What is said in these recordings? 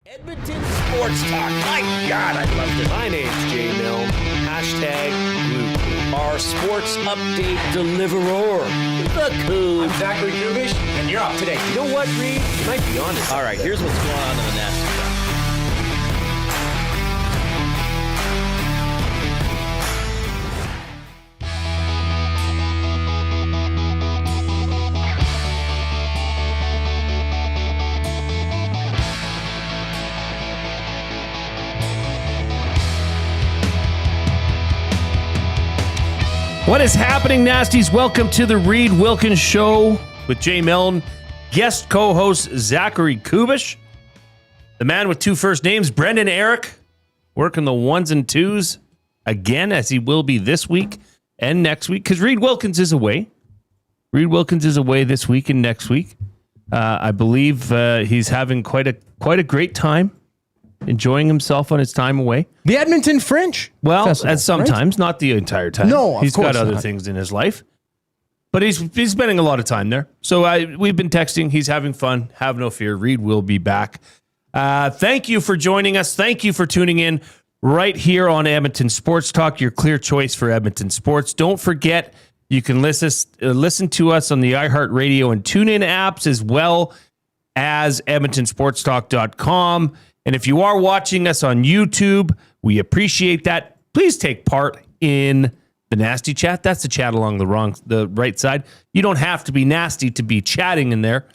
Edmonton Sports Talk. My God, I love it. My name's Jay Milne. #Blue. Our sports update deliverer. The Kubusch. I'm Zachary Kubusch, and you're up today. You know what, Reid? You might be honest. All right, here's what's going on in the Nasty Show. What is happening, Nasties? Welcome to the Reid Wilkins Show with Jay Milne, guest co-host Zachary Kubusch, the man with two first names, Brendan Eric, working the ones and twos again, as he will be this week and next week, because Reid Wilkins is away. Reid Wilkins is away this week and next week. I believe he's having quite a great time, enjoying himself on his time away. The Edmonton Fringe. Well, Festival, as sometimes, right? not the entire time. No, of he's got course other not. things in his life, but he's spending a lot of time there. So we've been texting. He's having fun. Have no fear. Reid will be back. Thank you for joining us. Thank you for tuning in right here on Edmonton Sports Talk, your clear choice for Edmonton sports. Don't forget, you can listen to us on the iHeartRadio and TuneIn apps, as well as EdmontonSportsTalk.com. And if you are watching us on YouTube, we appreciate that. Please take part in the nasty chat. That's the chat along the right side. You don't have to be nasty to be chatting in there.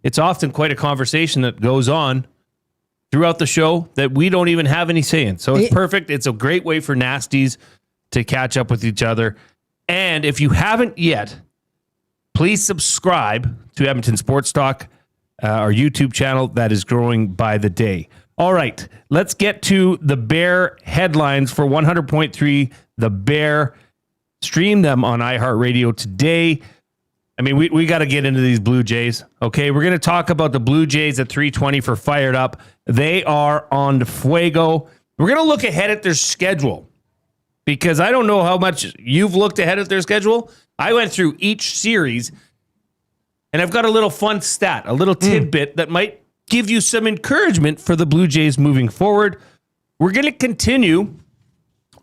It's often quite a conversation that goes on throughout the show that we don't even have any say in. So it's perfect. It's a great way for nasties to catch up with each other. And if you haven't yet, please subscribe to Edmonton Sports Talk, our YouTube channel that is growing by the day. All right, let's get to the Bear headlines for 100.3 The Bear. Stream them on iHeartRadio today. I mean, we got to get into these Blue Jays, okay? We're going to talk about the Blue Jays at 3:20 for Fired Up. They are on fuego. We're going to look ahead at their schedule, because I don't know how much you've looked ahead at their schedule. I went through each series, and I've got a little fun stat, a little tidbit that might give you some encouragement for the Blue Jays moving forward. We're going to continue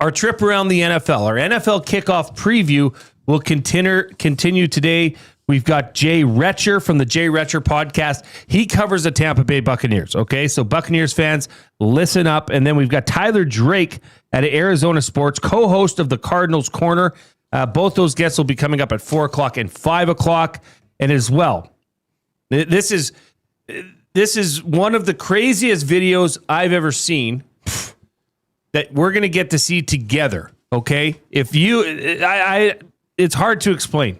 our trip around the NFL. Our NFL kickoff preview will continue today. We've got Jay Recher from the Jay Recher podcast. He covers the Tampa Bay Buccaneers, okay? So Buccaneers fans, listen up. And then we've got Tyler Drake at Arizona Sports, co-host of the Cardinals Corner. Both those guests will be coming up at 4 o'clock and 5 o'clock. And as well, this is one of the craziest videos I've ever seen that we're going to get to see together. Okay, it's hard to explain.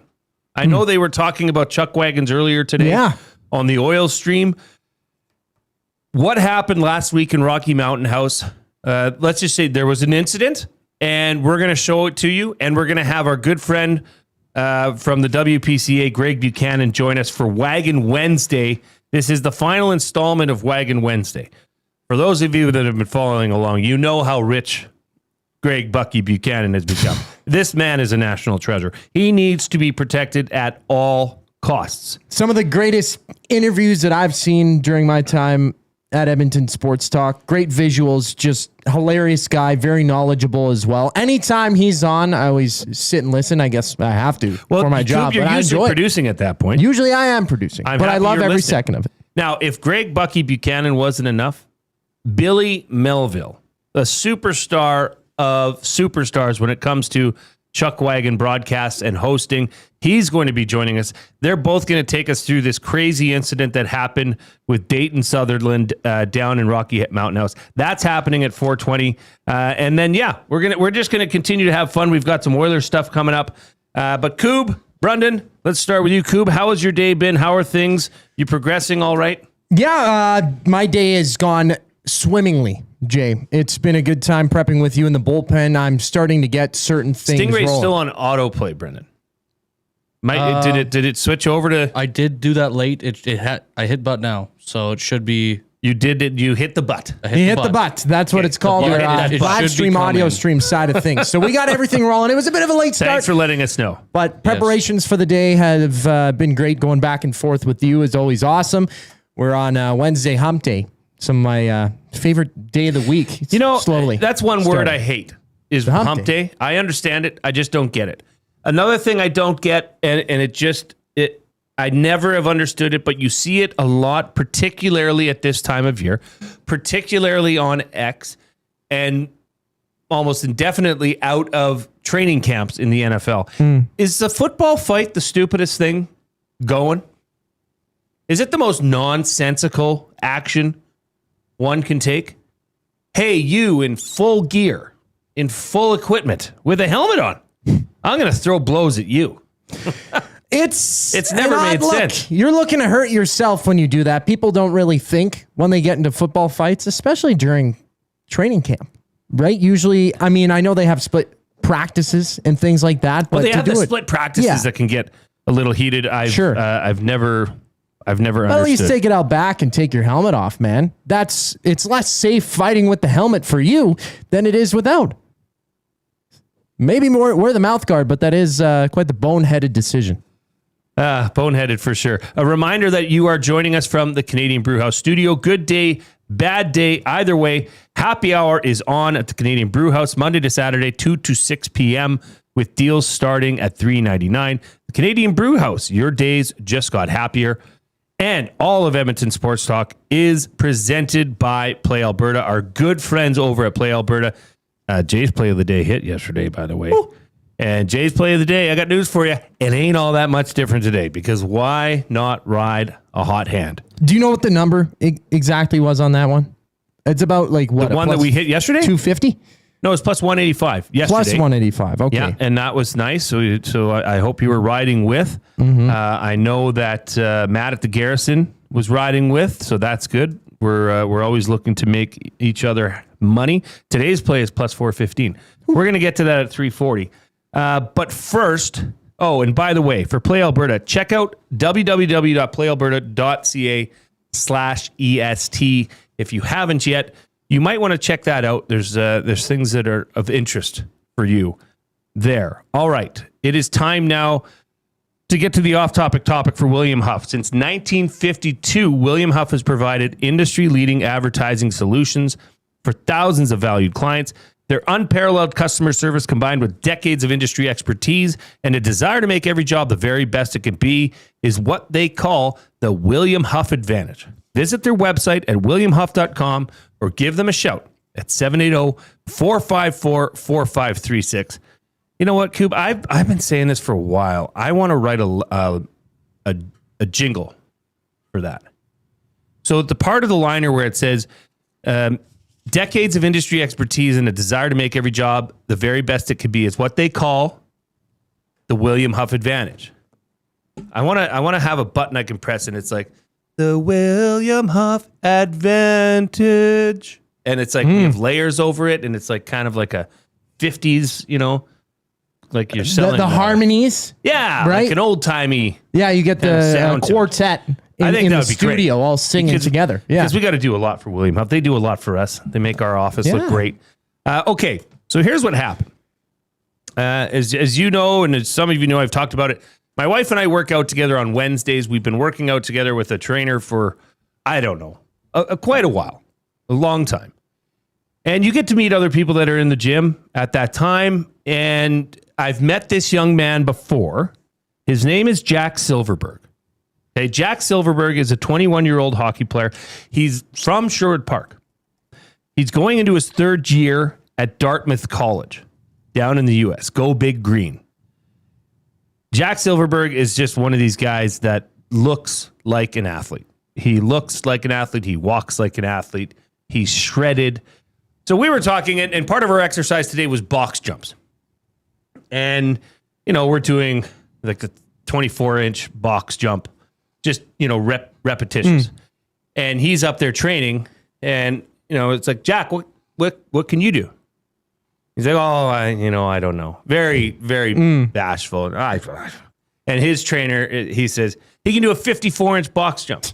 I know they were talking about Chuckwagons earlier today on the oil stream. What happened last week in Rocky Mountain House? Let's just say there was an incident, and we're going to show it to you, and we're going to have our good friend from the WPCA, Greg Buchanan, join us for Wagon Wednesday. This is the final installment of Wagon Wednesday. For those of you that have been following along, you know how rich Greg Bucky Buchanan has become. This man is a national treasure. He needs to be protected at all costs. Some of the greatest interviews that I've seen during my time at Edmonton Sports Talk. Great visuals, just hilarious guy, very knowledgeable as well. Anytime he's on, I always sit and listen. I guess I have to for my job. You're but usually I enjoy producing at that point. Usually I am producing, but I love every second of it. Now, if Greg Bucky Buchanan wasn't enough, Billy Melville, a superstar of superstars when it comes to Chuckwagon broadcasts and hosting, he's going to be joining us. They're both going to take us through this crazy incident that happened with Dayton Sutherland down in Rocky Mountain House. That's happening at 4:20, and then we're just going to continue to have fun. We've got some Oilers stuff coming up, but Koob, Brendan, let's start with you. Koob, how has your day been? How are things? You progressing all right? Yeah, my day has gone swimmingly, Jay. It's been a good time prepping with you in the bullpen. I'm starting to get certain things Stingray's rolling. still on autoplay, Brendan. Did it switch over to? I did do that late. I hit butt now, so it should be. You did it. You hit the butt. He hit the butt. That's what it's called. butt. Live stream, audio stream side of things. So we got everything rolling. It was a bit of a late start. Thanks for letting us know. But preparations for the day have been great. Going back and forth with you is always awesome. We're on Wednesday, hump day. Some of my favorite day of the week. It's slowly. That's one word I hate is hump day. I understand it. I just don't get it. Another thing I don't get, and I never have understood it, but you see it a lot, particularly at this time of year, particularly on X, and almost indefinitely out of training camps in the NFL. Is the football fight the stupidest thing going? Is it the most nonsensical action one can take? Hey, you in full gear, in full equipment, with a helmet on. I'm going to throw blows at you. It's never made sense. You're looking to hurt yourself when you do that. People don't really think when they get into football fights, especially during training camp, right? Usually, I mean, I know they have split practices and things like that. Well, but they have the split practices that can get a little heated. I've never understood. At least take it out back and take your helmet off, man. It's less safe fighting with the helmet for you than it is without. Maybe more wear the mouth guard, but that is quite the boneheaded decision. Boneheaded for sure. A reminder that you are joining us from the Canadian Brewhouse Studio. Good day, bad day, either way. Happy hour is on at the Canadian Brewhouse Monday to Saturday, 2 to 6 p.m. with deals starting at $3.99. The Canadian Brewhouse, your days just got happier. And all of Edmonton Sports Talk is presented by Play Alberta, our good friends over at Play Alberta. Jay's play of the day hit yesterday, by the way. Ooh. And Jay's play of the day, I got news for you. It ain't all that much different today because why not ride a hot hand? Do you know what the number exactly was on that one? It's about like what? The one that we hit yesterday? 250? No, it's plus 185 yesterday. Plus 185, okay. Yeah, and that was nice. So I hope you were riding with. Mm-hmm. I know that Matt at the Garrison was riding with, so that's good. We're always looking to make each other money. Today's play is plus 415. We're going to get to that at 340. But first, and by the way, for Play Alberta, check out www.playalberta.ca/EST. If you haven't yet, you might want to check that out. There's things that are of interest for you there. All right. It is time now to get to the off-topic topic for William Huff. Since 1952, William Huff has provided industry-leading advertising solutions for thousands of valued clients. Their unparalleled customer service combined with decades of industry expertise and a desire to make every job the very best it can be is what they call the William Huff Advantage. Visit their website at williamhuff.com or give them a shout at 780-454-4536. You know what, Kub? I've been saying this for a while. I want to write a jingle for that. So the part of the liner where it says, decades of industry expertise and a desire to make every job the very best it could be is what they call the William Huff Advantage. I want to have a button I can press and it's like the William Huff Advantage, and it's like we have layers over it, and it's like kind of like a 50s, like you're selling the harmonies. Yeah, right? like an old timey. Yeah, you get the quartet. I think in that the would be studio, great. all singing together. Yeah, because we got to do a lot for William Huff. They do a lot for us. They make our office look great. Okay, so here's what happened. As you know, and as some of you know, I've talked about it. My wife and I work out together on Wednesdays. We've been working out together with a trainer for, I don't know, quite a while, a long time. And you get to meet other people that are in the gym at that time. And I've met this young man before. His name is Jack Silverberg. Okay, Jack Silverberg is a 21-year-old hockey player. He's from Sherwood Park. He's going into his third year at Dartmouth College down in the U.S. Go Big Green. Jack Silverberg is just one of these guys that looks like an athlete. He looks like an athlete. He walks like an athlete. He's shredded. So we were talking, and part of our exercise today was box jumps. And, we're doing like the 24-inch box jump, just, repetitions. And he's up there training, and, it's like, Jack, what can you do? He's like, I don't know. Very, very bashful. And his trainer, he says, he can do a 54-inch box jump.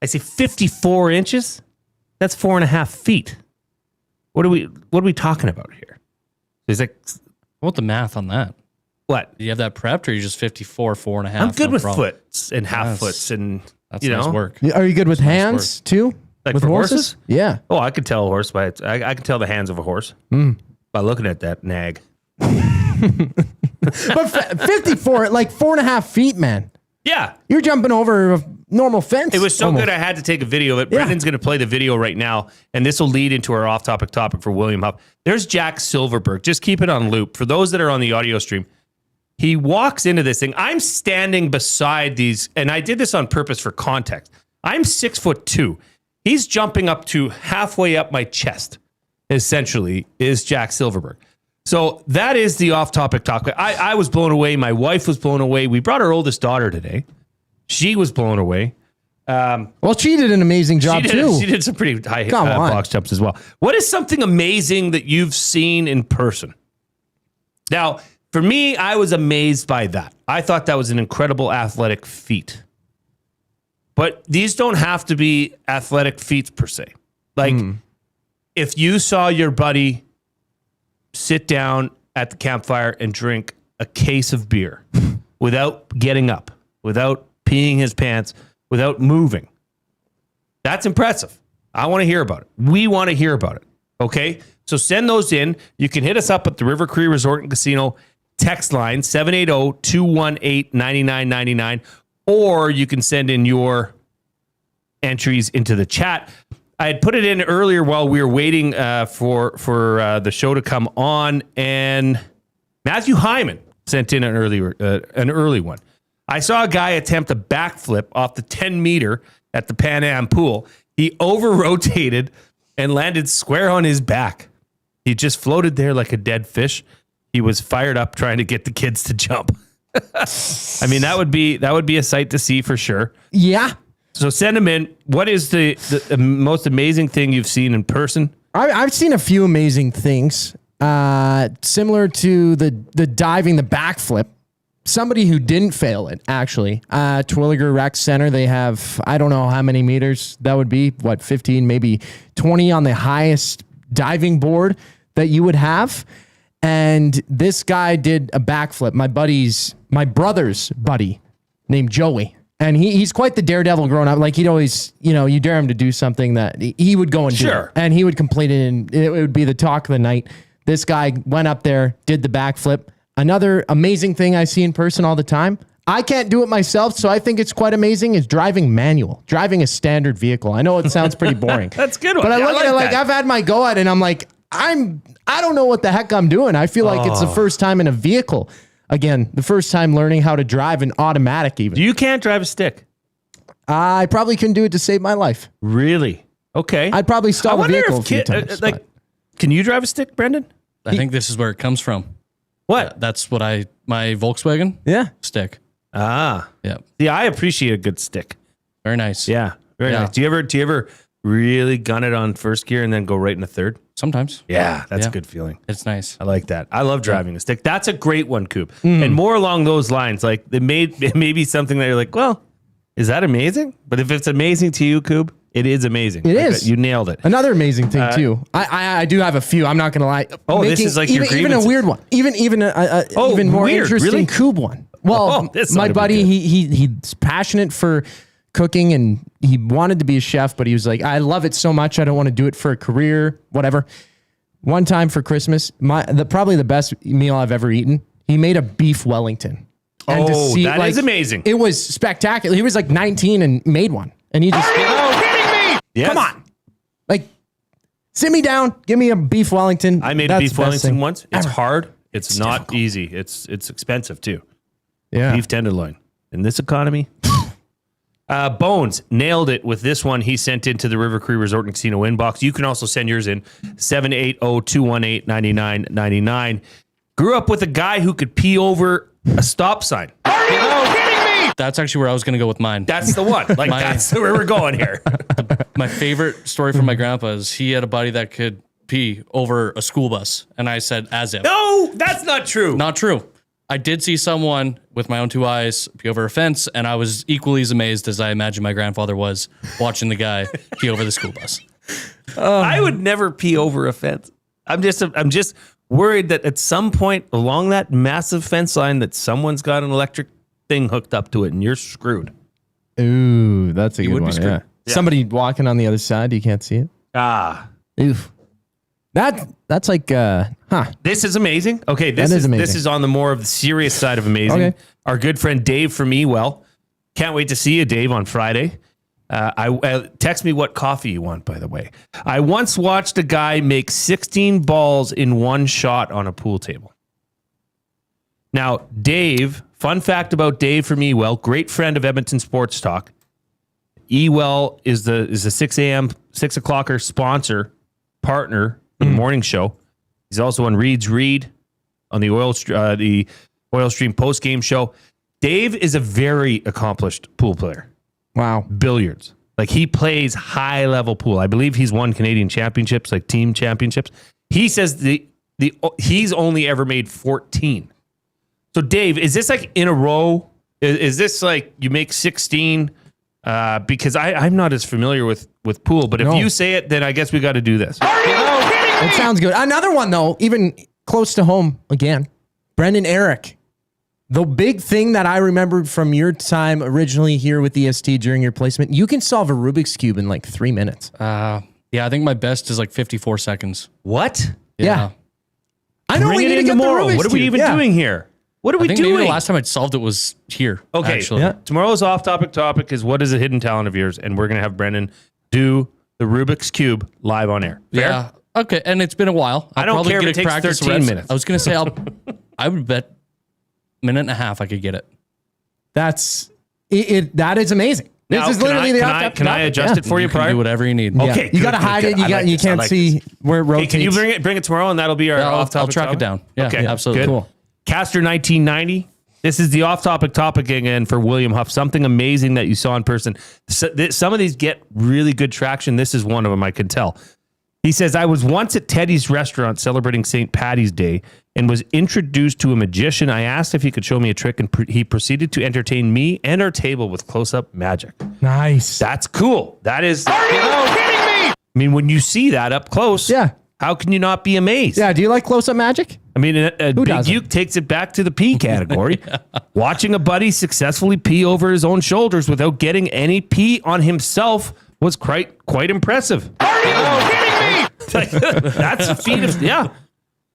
I say, 54 inches? That's 4.5 feet. What are we talking about here? He's like, What the math on that? What? Do you have that prepped, or are you just 54, 4.5? I'm good with foots and half foots and That's nice work. Are you good with hands too? Like with for horses? Yeah. Oh, I could tell a horse by I can tell the hands of a horse by looking at that nag. But 54, like 4.5 feet, man. Yeah. You're jumping over a normal fence. It was so almost. good I had to take a video of it. Yeah. Brendan's going to play the video right now, and this will lead into our off-topic topic for William Huff. There's Jack Silverberg. Just keep it on loop. For those that are on the audio stream, he walks into this thing. I'm standing beside these, and I did this on purpose for context. I'm 6'2". He's jumping up to halfway up my chest, essentially, is Jack Silverberg. So that is the off-topic talk. I was blown away. My wife was blown away. We brought our oldest daughter today. She was blown away. Well, she did an amazing job too. She did some pretty high Come on. box jumps as well. What is something amazing that you've seen in person? Now, for me, I was amazed by that. I thought that was an incredible athletic feat. But these don't have to be athletic feats per se. Like, if you saw your buddy sit down at the campfire and drink a case of beer without getting up, without peeing his pants, without moving, that's impressive. I want to hear about it. We want to hear about it. Okay? So send those in. You can hit us up at the River Cree Resort and Casino text line, 780-218-9999, or you can send in your entries into the chat. I had put it in earlier while we were waiting for the show to come on, and Matthew Hyman sent in an early one. I saw a guy attempt a backflip off the 10-meter at the Pan Am pool. He over-rotated and landed square on his back. He just floated there like a dead fish. He was fired up trying to get the kids to jump. I mean, that would be a sight to see for sure. Yeah. So send them in. What is the most amazing thing you've seen in person? I've seen a few amazing things. Similar to the diving, the backflip. Somebody who didn't fail it, actually. Terwilliger Rec Center, they have, I don't know how many meters that would be, 15, maybe 20 on the highest diving board that you would have. And this guy did a backflip. My brother's buddy named Joey. And he's quite the daredevil growing up. Like, he'd always, you dare him to do something that he would go and do. Sure. And he would complete it, and it would be the talk of the night. This guy went up there, did the backflip. Another amazing thing I see in person all the time. I can't do it myself, so I think it's quite amazing, is driving manual, driving a standard vehicle. I know it sounds pretty boring. That's a good one. But I Yeah, look at it like that. I've had my go at it, and I'm like, I don't know what the heck I'm doing. I feel like it's the first time in a vehicle. Again, the first time learning how to drive an automatic even. You can't drive a stick. I probably couldn't do it to save my life. Really? Okay. I'd probably stall the vehicle a few times. Like, can you drive a stick, Brendan? I think this is where it comes from. What? That's what my Volkswagen Yeah. stick. Ah. Yeah. Yeah, I appreciate a good stick. Very nice. Yeah. Very Yeah. nice. Do you ever really gun it on first gear and then go right into third? Sometimes. Yeah, that's Yeah. a good feeling. It's nice. I like that. I love driving a stick. That's a great one, Coop. And more along those lines. Like, it may be something that you're like, well, is that amazing? But if it's amazing to you, Coop, it is amazing. It Like, is. You nailed it. Another amazing thing too. I do have a few. I'm not gonna lie. Oh, this is like your even a grievances. weird one. Even even more weird, interesting really? Coob one. Well, this my ought to be buddy, good. he's passionate for cooking, and he wanted to be a chef, but he was like, I love it so much, I don't want to do it for a career, whatever. One time for Christmas, probably the best meal I've ever eaten. He made a beef Wellington. And that is amazing. It was spectacular. He was like 19 and made one, and he just. Yes. Come on. Like, sit me down. Give me a beef Wellington. I made a That's beef the best Wellington thing once. It's ever. hard. It's not difficult. easy. It's expensive too. Yeah. Beef tenderloin in this economy. Bones nailed it with this one he sent into the River Cree Resort and Casino inbox. You can also send yours in 780-218-9999. Grew up with a guy who could pee over a stop sign. Are you kidding me? That's actually where I was going to go with mine. That's the one. Like, that's where we're going here. My favorite story from my grandpa is he had a buddy that could pee over a school bus. And I said, as if. No, that's not true. Not true. I did see someone with my own two eyes pee over a fence, and I was equally as amazed as I imagine my grandfather was watching the guy pee over the school bus. I would never pee over a fence. I'm just worried that at some point along that massive fence line that someone's got an electric thing hooked up to it and you're screwed. Ooh, that's a good would be one. screwed. Yeah. Yeah. Somebody walking on the other side, you can't see it. Oof. That's like, This is amazing. Okay, this That is is amazing. this is on the more of the serious side of amazing. Okay. Our good friend Dave from Ewell. Can't wait to see you, Dave, on Friday. Text me what coffee you want, by the way. I once watched a guy make 16 balls in one shot on a pool table. Now, Dave, fun fact about Dave from Ewell, great friend of Edmonton Sports Talk. Ewell is the 6 o'clocker sponsor, partner for the morning show. He's also on Reid's Read on the Oil Stream post-game show. Dave is a very accomplished pool player. wow. Billiards. Like, he plays high-level pool. I believe he's won Canadian championships, like team championships. He says he's only ever made 14. So, Dave, is this like in a row? Is this like you make 16? Because I'm not as familiar with pool, but if No. you say it, then I guess we got to do this. It sounds good. Another one, though, even close to home again. Brendan Eric. The big thing that I remembered from your time originally here with EST during your placement, you can solve a Rubik's Cube in like 3 minutes. Yeah, I think my best is like 54 seconds. What? Yeah. I know Bring we it need to in get tomorrow. the Rubik's What are we Cube. even Yeah. doing here? What are I we think doing? maybe the last time I'd solved it was here. Okay, actually. Yeah. Tomorrow's off-topic topic is what is a hidden talent of yours, and we're gonna have Brendan do the Rubik's Cube live on air. Fair? Yeah. Okay, and it's been a while. I don't care if get it takes practice 13 reps. minutes. I was gonna say I would bet minute and a half I could get it. That's it. That is amazing. Now, This is literally the off-topic can I topic. adjust it for you You can prior? do whatever you need. Yeah. Okay, you got to good, hide good, it. good. I like You this. I can't like see where it Hey, rotates. can you bring it tomorrow, and that'll be our Yeah, off-topic I'll track topic? it down. Yeah, Okay, absolutely. Good. Cool. Caster 1990. This is the off-topic topic again for William Huff. Something amazing that you saw in person. Some of these get really good traction. This is one of them, I can tell. He says, I was once at Teddy's restaurant celebrating St. Patty's Day and was introduced to a magician. I asked if he could show me a trick, and he proceeded to entertain me and our table with close-up magic. Nice. That's cool. That is... Are you kidding me? I mean, when you see that up close, Yeah. how can you not be amazed? Yeah. Do you like close-up magic? I mean, a Big doesn't? Uke takes it back to the pee category. Watching a buddy successfully pee over his own shoulders without getting any pee on himself was quite impressive. Are you kidding me? That's a feat of, yeah.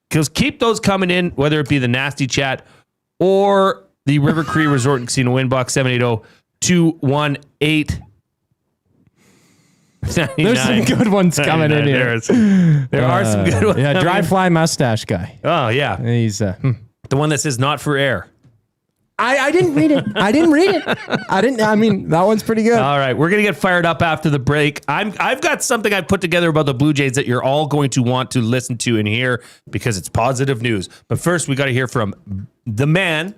Because keep those coming in, whether it be the Nasty Chat or the River Cree Resort and Casino Inbox 780-218. There's some good ones coming in here. There are some good ones. Yeah. coming Dry in. fly mustache guy. Oh, yeah. He's. The one that says not for air. I didn't read it. I mean, that one's pretty good. All right, we're gonna get fired up after the break. I've got something I put together about the Blue Jays that you're all going to want to listen to and hear because it's positive news. But first, we got to hear from the man,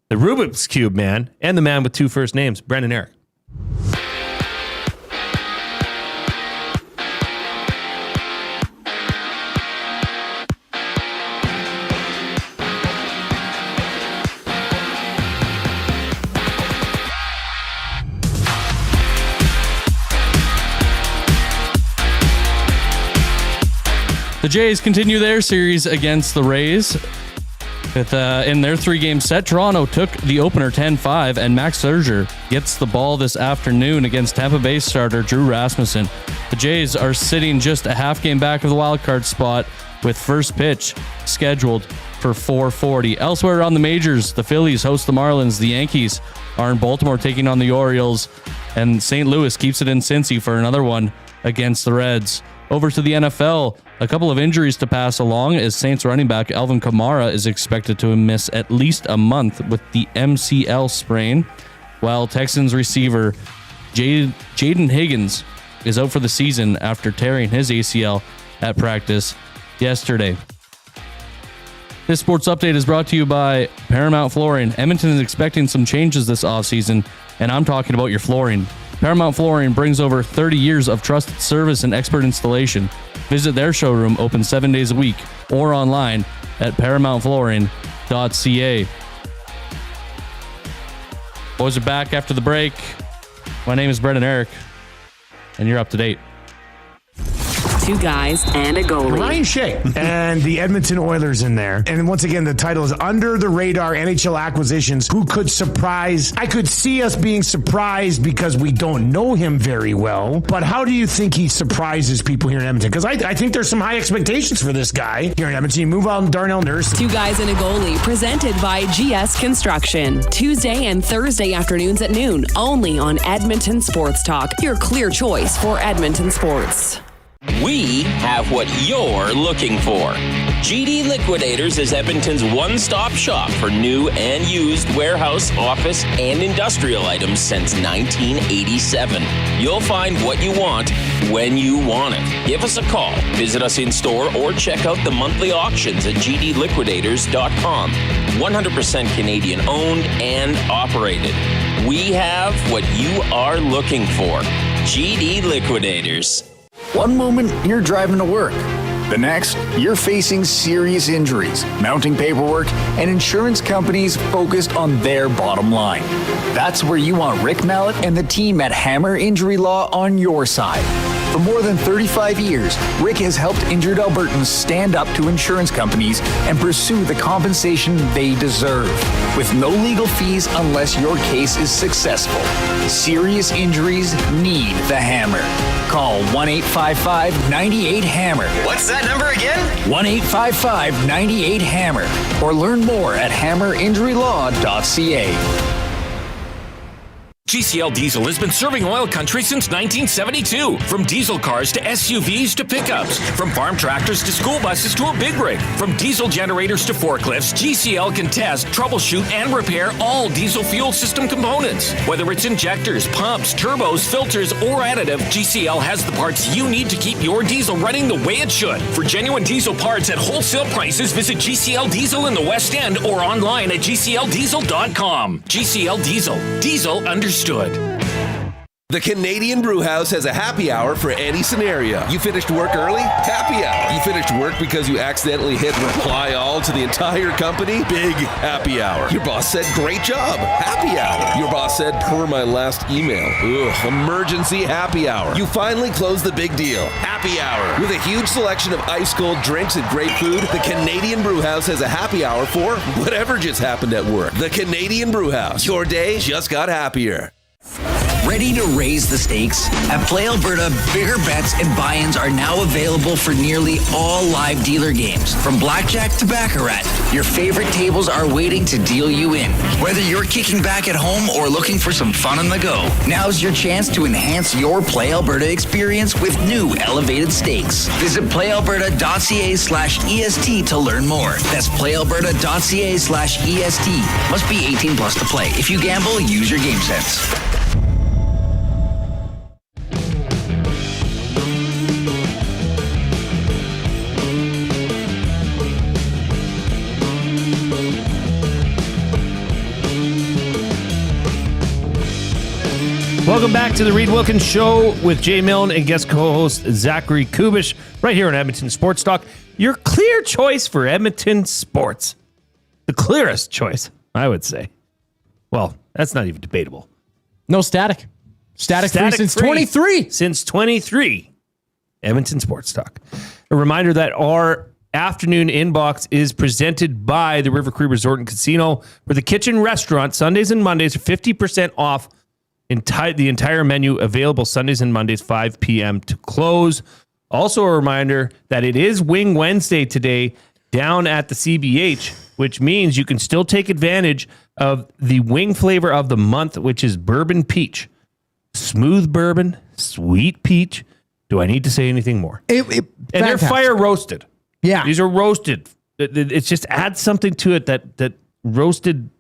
the Rubik's Cube man, and the man with two first names, Brendan Eric. The Jays continue their series against the Rays. In their 3-game set, Toronto took the opener 10-5, and Max Scherzer gets the ball this afternoon against Tampa Bay starter Drew Rasmussen. The Jays are sitting just a half game back of the wildcard spot with first pitch scheduled for 4:40. Elsewhere on the majors, the Phillies host the Marlins. The Yankees are in Baltimore taking on the Orioles, and St. Louis keeps it in Cincy for another one against the Reds. Over to the NFL, a couple of injuries to pass along as Saints running back Alvin Kamara is expected to miss at least a month with the MCL sprain, while Texans receiver Jaden Higgins is out for the season after tearing his ACL at practice yesterday. This sports update is brought to you by Paramount Flooring. Edmonton is expecting some changes this offseason, and I'm talking about your flooring. Paramount Flooring brings over 30 years of trusted service and expert installation. Visit their showroom, open 7 days a week, or online at paramountflooring.ca. Boys are back after the break. My name is Brendan Eric, and you're up to date. Two guys and a goalie. Ryan Shea and the Edmonton Oilers in there. And once again, the title is Under the Radar NHL Acquisitions. Who could surprise? I could see us being surprised because we don't know him very well. But how do you think he surprises people here in Edmonton? Because I think there's some high expectations for this guy here in Edmonton. You move on Darnell Nurse. Two guys and a goalie, presented by GS Construction. Tuesday and Thursday afternoons at noon, only on Edmonton Sports Talk. Your clear choice for Edmonton sports. We have what you're looking for. GD Liquidators is Edmonton's one-stop shop for new and used warehouse, office, and industrial items since 1987. You'll find what you want when you want it. Give us a call, visit us in store, or check out the monthly auctions at gdliquidators.com. 100% Canadian owned and operated. We have what you are looking for. GD Liquidators. One moment, you're driving to work. The next, you're facing serious injuries, mounting paperwork, and insurance companies focused on their bottom line. That's where you want Rick Mallett and the team at Hammer Injury Law on your side. For more than 35 years, Rick has helped injured Albertans stand up to insurance companies and pursue the compensation they deserve, with no legal fees unless your case is successful. Serious injuries need the Hammer. Call 1-855-98-HAMMER. What's that number again? 1-855-98-HAMMER. Or learn more at hammerinjurylaw.ca. GCL Diesel has been serving oil country since 1972. From diesel cars to SUVs to pickups. From farm tractors to school buses to a big rig. From diesel generators to forklifts, GCL can test, troubleshoot, and repair all diesel fuel system components. Whether it's injectors, pumps, turbos, filters, or additive, GCL has the parts you need to keep your diesel running the way it should. For genuine diesel parts at wholesale prices, visit GCL Diesel in the West End or online at gcldiesel.com. GCL Diesel. Diesel understood. The Canadian Brewhouse has a happy hour for any scenario. You finished work early? Happy hour. You finished work because you accidentally hit reply all to the entire company? Big happy hour. Your boss said, great job. Happy hour. Your boss said, per my last email. Ugh, emergency happy hour. You finally closed the big deal. Happy hour. With a huge selection of ice cold drinks and great food, the Canadian Brewhouse has a happy hour for whatever just happened at work. The Canadian Brewhouse. Your day just got happier. Ready to raise the stakes? At Play Alberta, bigger bets and buy-ins are now available for nearly all live dealer games. From blackjack to baccarat, your favorite tables are waiting to deal you in. Whether you're kicking back at home or looking for some fun on the go, now's your chance to enhance your Play Alberta experience with new elevated stakes. Visit playalberta.ca/EST to learn more. That's playalberta.ca/EST. Must be 18 plus to play. If you gamble, use your game sense. Welcome back to the Reid Wilkins Show with Jay Milne and guest co-host Zachary Kubusch right here on Edmonton Sports Talk. Your clear choice for Edmonton sports. The clearest choice, I would say. Well, that's not even debatable. No static. Static free since 23. Since 23. Edmonton Sports Talk. A reminder that our afternoon inbox is presented by the River Cree Resort and Casino, where the kitchen restaurant Sundays and Mondays are 50% off. The entire menu available Sundays and Mondays, 5 p.m. to close. Also a reminder that it is Wing Wednesday today down at the CBH, which means you can still take advantage of the wing flavor of the month, which is bourbon peach. Smooth bourbon, sweet peach. Do I need to say anything more? And they're fire roasted. Yeah. These are roasted. It's just add something to it that roasted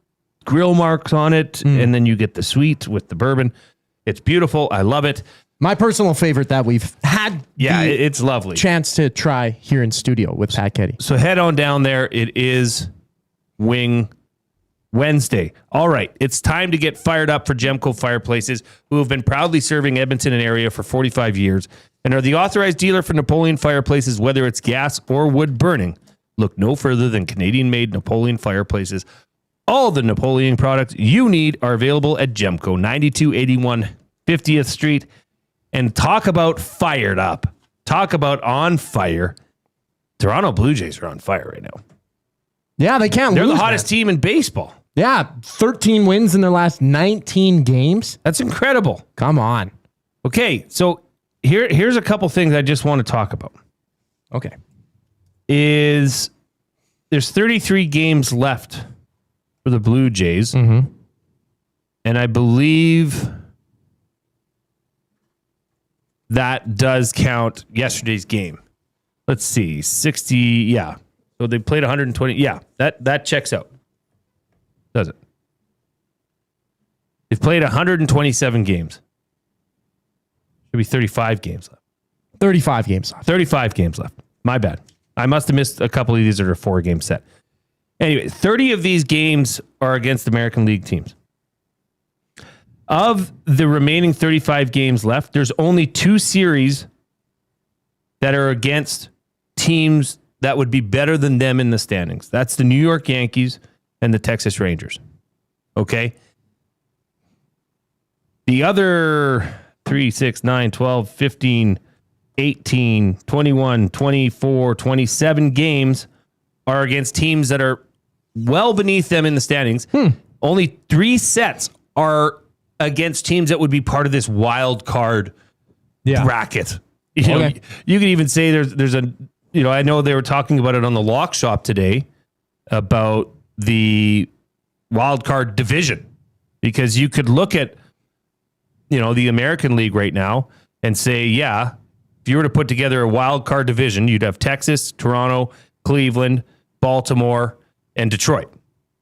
grill marks on it, and then you get the sweet with the bourbon. It's beautiful. I love it. My personal favorite that we've had it's lovely. Chance to try here in studio with Pat Ketty. So head on down there. It is Wing Wednesday. All right. It's time to get fired up for Gemco Fireplaces, who have been proudly serving Edmonton and area for 45 years and are the authorized dealer for Napoleon Fireplaces, whether it's gas or wood burning. Look no further than Canadian-made Napoleon Fireplaces. All the Napoleon products you need are available at Gemco, 9281 50th Street. And talk about fired up. talk about on fire. Toronto Blue Jays are on fire right now. Yeah, they can't They're lose. the hottest team in baseball. Yeah, 13 wins in their last 19 games. That's incredible. Come on. Okay, so here's a couple things I just want to talk about. Okay. There's 33 games left for the Blue Jays. Mm-hmm. And I believe that does count yesterday's game. Let's see, 60, yeah. So they played 120. Yeah, that checks out. Does it? They've played 127 games. Should be 35 games left. 35 games left. 35 games left. My bad. I must have missed a couple of these that are 4-game set. Anyway, 30 of these games are against American League teams. Of the remaining 35 games left, there's only 2 series that are against teams that would be better than them in the standings. That's the New York Yankees and the Texas Rangers. Okay? The other 3, 6, 9, 12, 15, 18, 21, 24, 27 games are against teams that are well beneath them in the standings. Only 3 sets are against teams that would be part of this wild card bracket. You know, you could even say there's a, I know they were talking about it on the Lock Shop today about the wild card division, because you could look at, the American League right now and say, yeah, if you were to put together a wild card division, you'd have Texas, Toronto, Cleveland, Baltimore, and Detroit.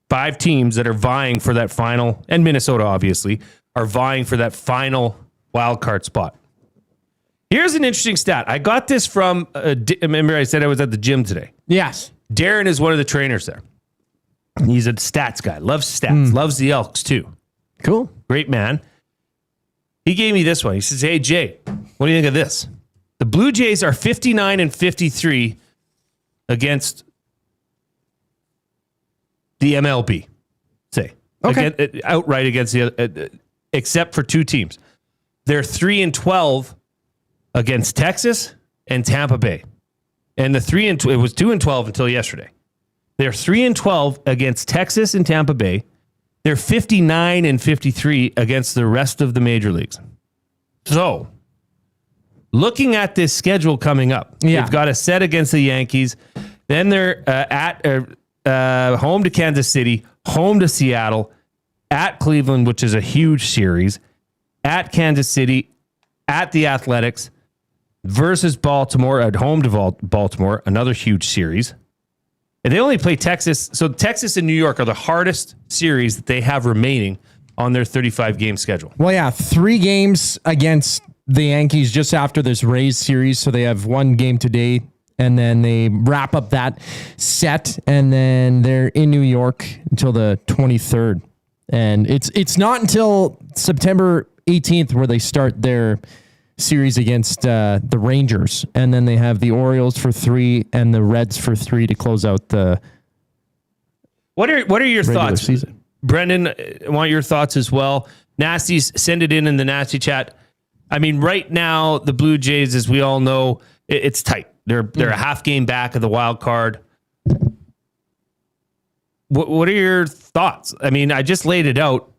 5 teams that are vying for that final, and Minnesota obviously, are vying for that final wild card spot. Here's an interesting stat. I got this from, remember I said I was at the gym today. Yes. Darren is one of the trainers there. He's a stats guy, loves stats, loves the Elks too. Cool. Great man. He gave me this one. He says, hey, Jay, what do you think of this? The Blue Jays are 59-53 against the MLB, say. Okay. Outright against the except for 2 teams. They're 3-12 against Texas and Tampa Bay. And it was 2-12 until yesterday. They're 3-12 against Texas and Tampa Bay. They're 59-53 against the rest of the major leagues. So, looking at this schedule coming up, they've got a set against the Yankees. Then they're at home to Kansas City, home to Seattle, at Cleveland, which is a huge series, at Kansas City, at the Athletics, versus Baltimore, at home to Baltimore, another huge series. And they only play Texas. So Texas and New York are the hardest series that they have remaining on their 35-game schedule. Well, yeah, 3 games against the Yankees just after this Rays series. So they have 1 game today, and then they wrap up that set, and then they're in New York until the 23rd. And it's not until September 18th where they start their series against the Rangers, and then they have the Orioles for 3 and the Reds for 3 to close out the. What are your thoughts, season. Brendan? I want your thoughts as well. Nasties, send it in the Nasty chat. I mean, right now the Blue Jays, as we all know, it's tight. They're a half game back of the wild card. What are your thoughts? I mean, I just laid it out.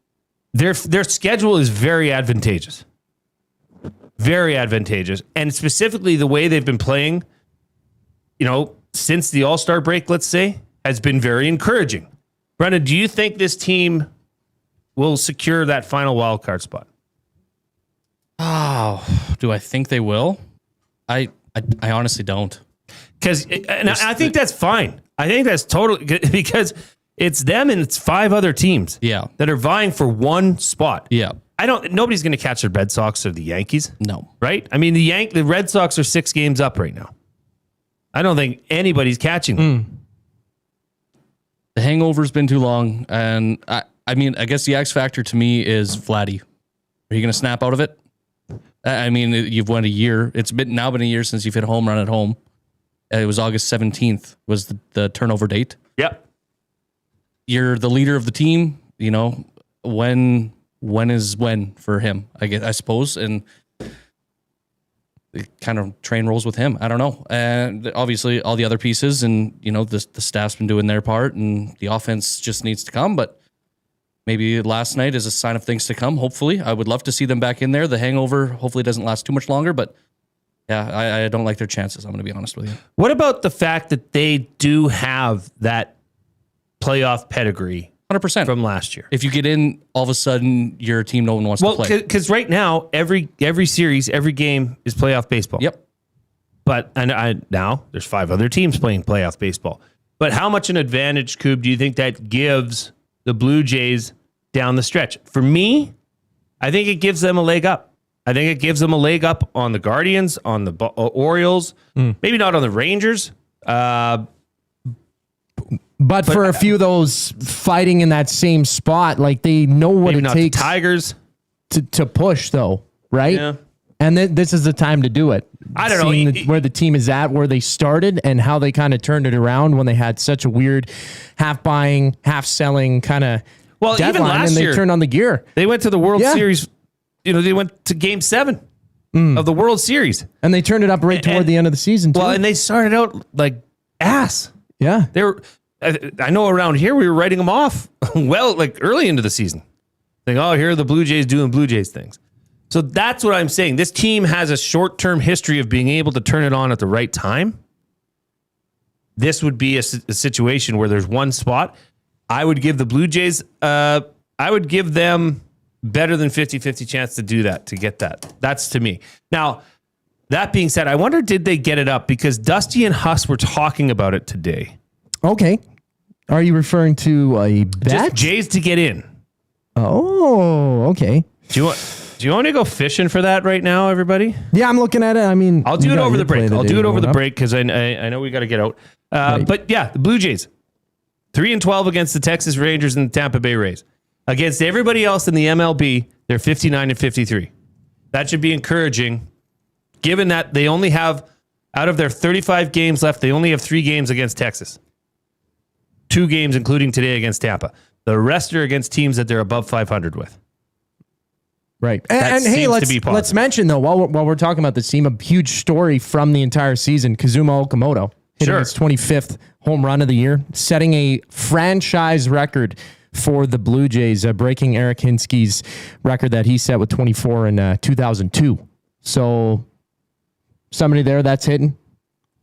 Their schedule is very advantageous. Very advantageous. And specifically the way they've been playing, since the All-Star break, let's say, has been very encouraging. Brendan, do you think this team will secure that final wild card spot? Oh, do I think they will? I honestly don't. Because I think that's fine. I think that's totally good because it's them and it's 5 other teams that are vying for 1 spot. Yeah. Nobody's going to catch the Red Sox or the Yankees. No. Right? I mean, the Red Sox are 6 games up right now. I don't think anybody's catching them. The hangover's been too long, and I mean, I guess the X factor to me is Vladdy. Are you going to snap out of it? I mean, you've won a year. It's now been a year since you've hit a home run at home. It was August 17th was the turnover date. Yep. You're the leader of the team. When is when for him? I suppose. And the kind of train rolls with him. I don't know. And obviously all the other pieces and, the staff's been doing their part and the offense just needs to come. But maybe last night is a sign of things to come. Hopefully, I would love to see them back in there. The hangover hopefully doesn't last too much longer, but yeah, I don't like their chances. I'm going to be honest with you. What about the fact that they do have that playoff pedigree 100% from last year? If you get in, all of a sudden you're a team no one wants to play. Because right now, every series, every game is playoff baseball. Yep. But now there's 5 other teams playing playoff baseball. But how much an advantage, Koob, do you think that gives the Blue Jays down the stretch? For me, I think it gives them a leg up. I think it gives them a leg up on the Guardians, on the Orioles, maybe not on the Rangers. But for a few of those fighting in that same spot, like they know what it takes. The Tigers to push, though, right? Yeah. And this is the time to do it. I don't know where the team is at, where they started, and how they kind of turned it around when they had such a weird half buying, half selling kind of deadline, even last and they year, turned on the gear. They went to the World Series. They went to Game 7 of the World Series, and they turned it up right toward the end of the season too. Well, and they started out like ass. Yeah, they were. I know around here we were writing them off early into the season. Saying, oh, here are the Blue Jays doing Blue Jays things. So that's what I'm saying. This team has a short-term history of being able to turn it on at the right time. This would be a situation where there's one spot. I would give the Blue Jays, I would give them better than 50-50 chance to do that, to get that. That's to me. Now, that being said, I wonder, did they get it up? Because Dusty and Huss were talking about it today. Okay. Are you referring to a bet? Just Jays to get in. Oh, okay. Do you want to go fishing for that right now, everybody? Yeah, I'm looking at it. I mean, I'll do it over the break. Because I know we got to get out. Right. But yeah, the Blue Jays, 3-12 against the Texas Rangers and the Tampa Bay Rays. Against everybody else in the MLB, they're 59-53. That should be encouraging, given that they only have, out of their 35 games left, they only have 3 games against Texas. 2 games, including today against Tampa. The rest are against teams that they're above 500 with. Right. And hey, let's mention, though, while we're talking about this team, a huge story from the entire season, Kazuma Okamoto hitting his 25th home run of the year, setting a franchise record for the Blue Jays, breaking Eric Hinsky's record that he set with 24 in 2002. So somebody there that's hitting.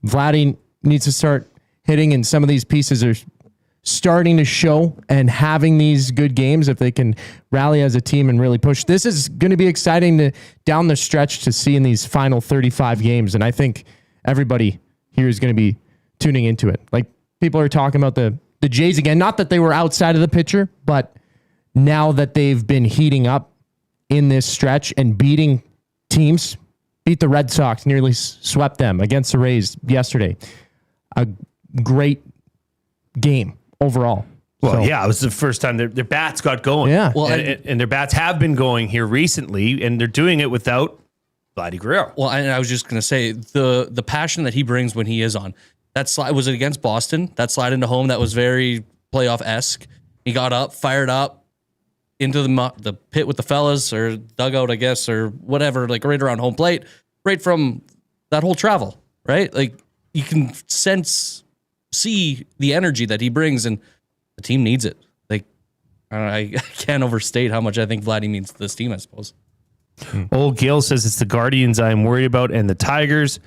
Vladdy needs to start hitting, and some of these pieces are starting to show and having these good games if they can rally as a team and really push. This is going to be exciting down the stretch to see in these final 35 games, and I think everybody here is going to be tuning into it. Like, people are talking about the Jays again, not that they were outside of the picture, but now that they've been heating up in this stretch and beating teams, beat the Red Sox, nearly swept them against the Rays yesterday. A great game overall. Well, yeah, it was the first time their bats got going. Yeah. Well, and their bats have been going here recently, and they're doing it without Vladdy Guerrero. Well, and I was just going to say, the passion that he brings when he is on, that slide, was it against Boston? That slide into home, that was very playoff-esque. He got up, fired up into the pit with the fellas, or dugout, I guess, or whatever, like right around home plate, right from that whole travel, right? Like, you can see the energy that he brings, and the team needs it. Like, I can't overstate how much I think Vladdy means to this team, I suppose. Old Gil says it's the Guardians I'm worried about, and the Tigers.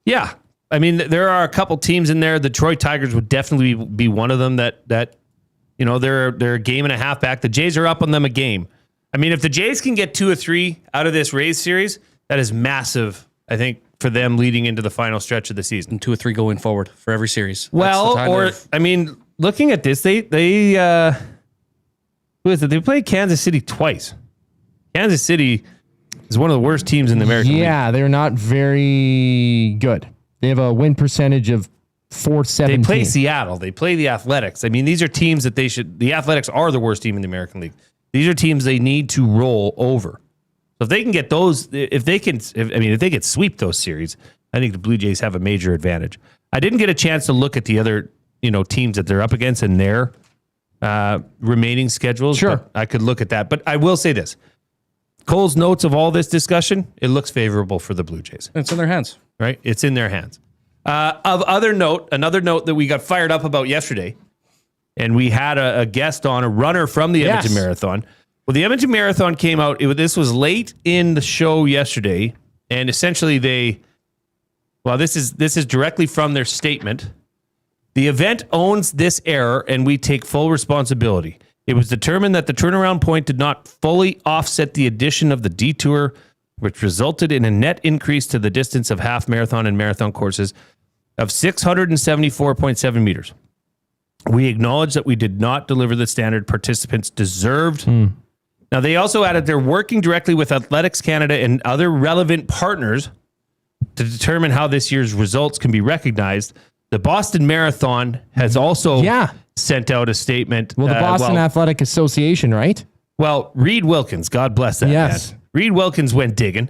Yeah. I mean, there are a couple teams in there. The Detroit Tigers would definitely be one of them that they're a game and a half back. The Jays are up on them a game. I mean, if the Jays can get 2 or 3 out of this Rays series, that is massive, I think, for them leading into the final stretch of the season. And 2 or 3 going forward for every series. Well, looking at this, they who is it? They played Kansas City twice. Kansas City is one of the worst teams in the American League. Yeah, they're not very good. They have a win percentage of .417. They play Seattle. They play the Athletics. I mean, these are teams that the Athletics are the worst team in the American League. These are teams they need to roll over. So if they can get those, if they can sweep those series, I think the Blue Jays have a major advantage. I didn't get a chance to look at the other, teams that they're up against in their remaining schedules. Sure. But I could look at that. But I will say this. Cole's notes of all this discussion, it looks favorable for the Blue Jays. It's in their hands. Right? It's in their hands. Another note that we got fired up about yesterday, and we had a guest on, a runner from the Edmonton Marathon. Well, the Edmonton Marathon came out. This was late in the show yesterday, and essentially this is directly from their statement. The event owns this error, and we take full responsibility. It was determined that the turnaround point did not fully offset the addition of the detour, which resulted in a net increase to the distance of half marathon and marathon courses of 674.7 meters. We acknowledge that we did not deliver the standard participants deserved. Now, they also added they're working directly with Athletics Canada and other relevant partners to determine how this year's results can be recognized. The Boston Marathon has also sent out a statement. Well, the Boston Athletic Association, right? Well, Reid Wilkins, God bless that man. Reid Wilkins went digging.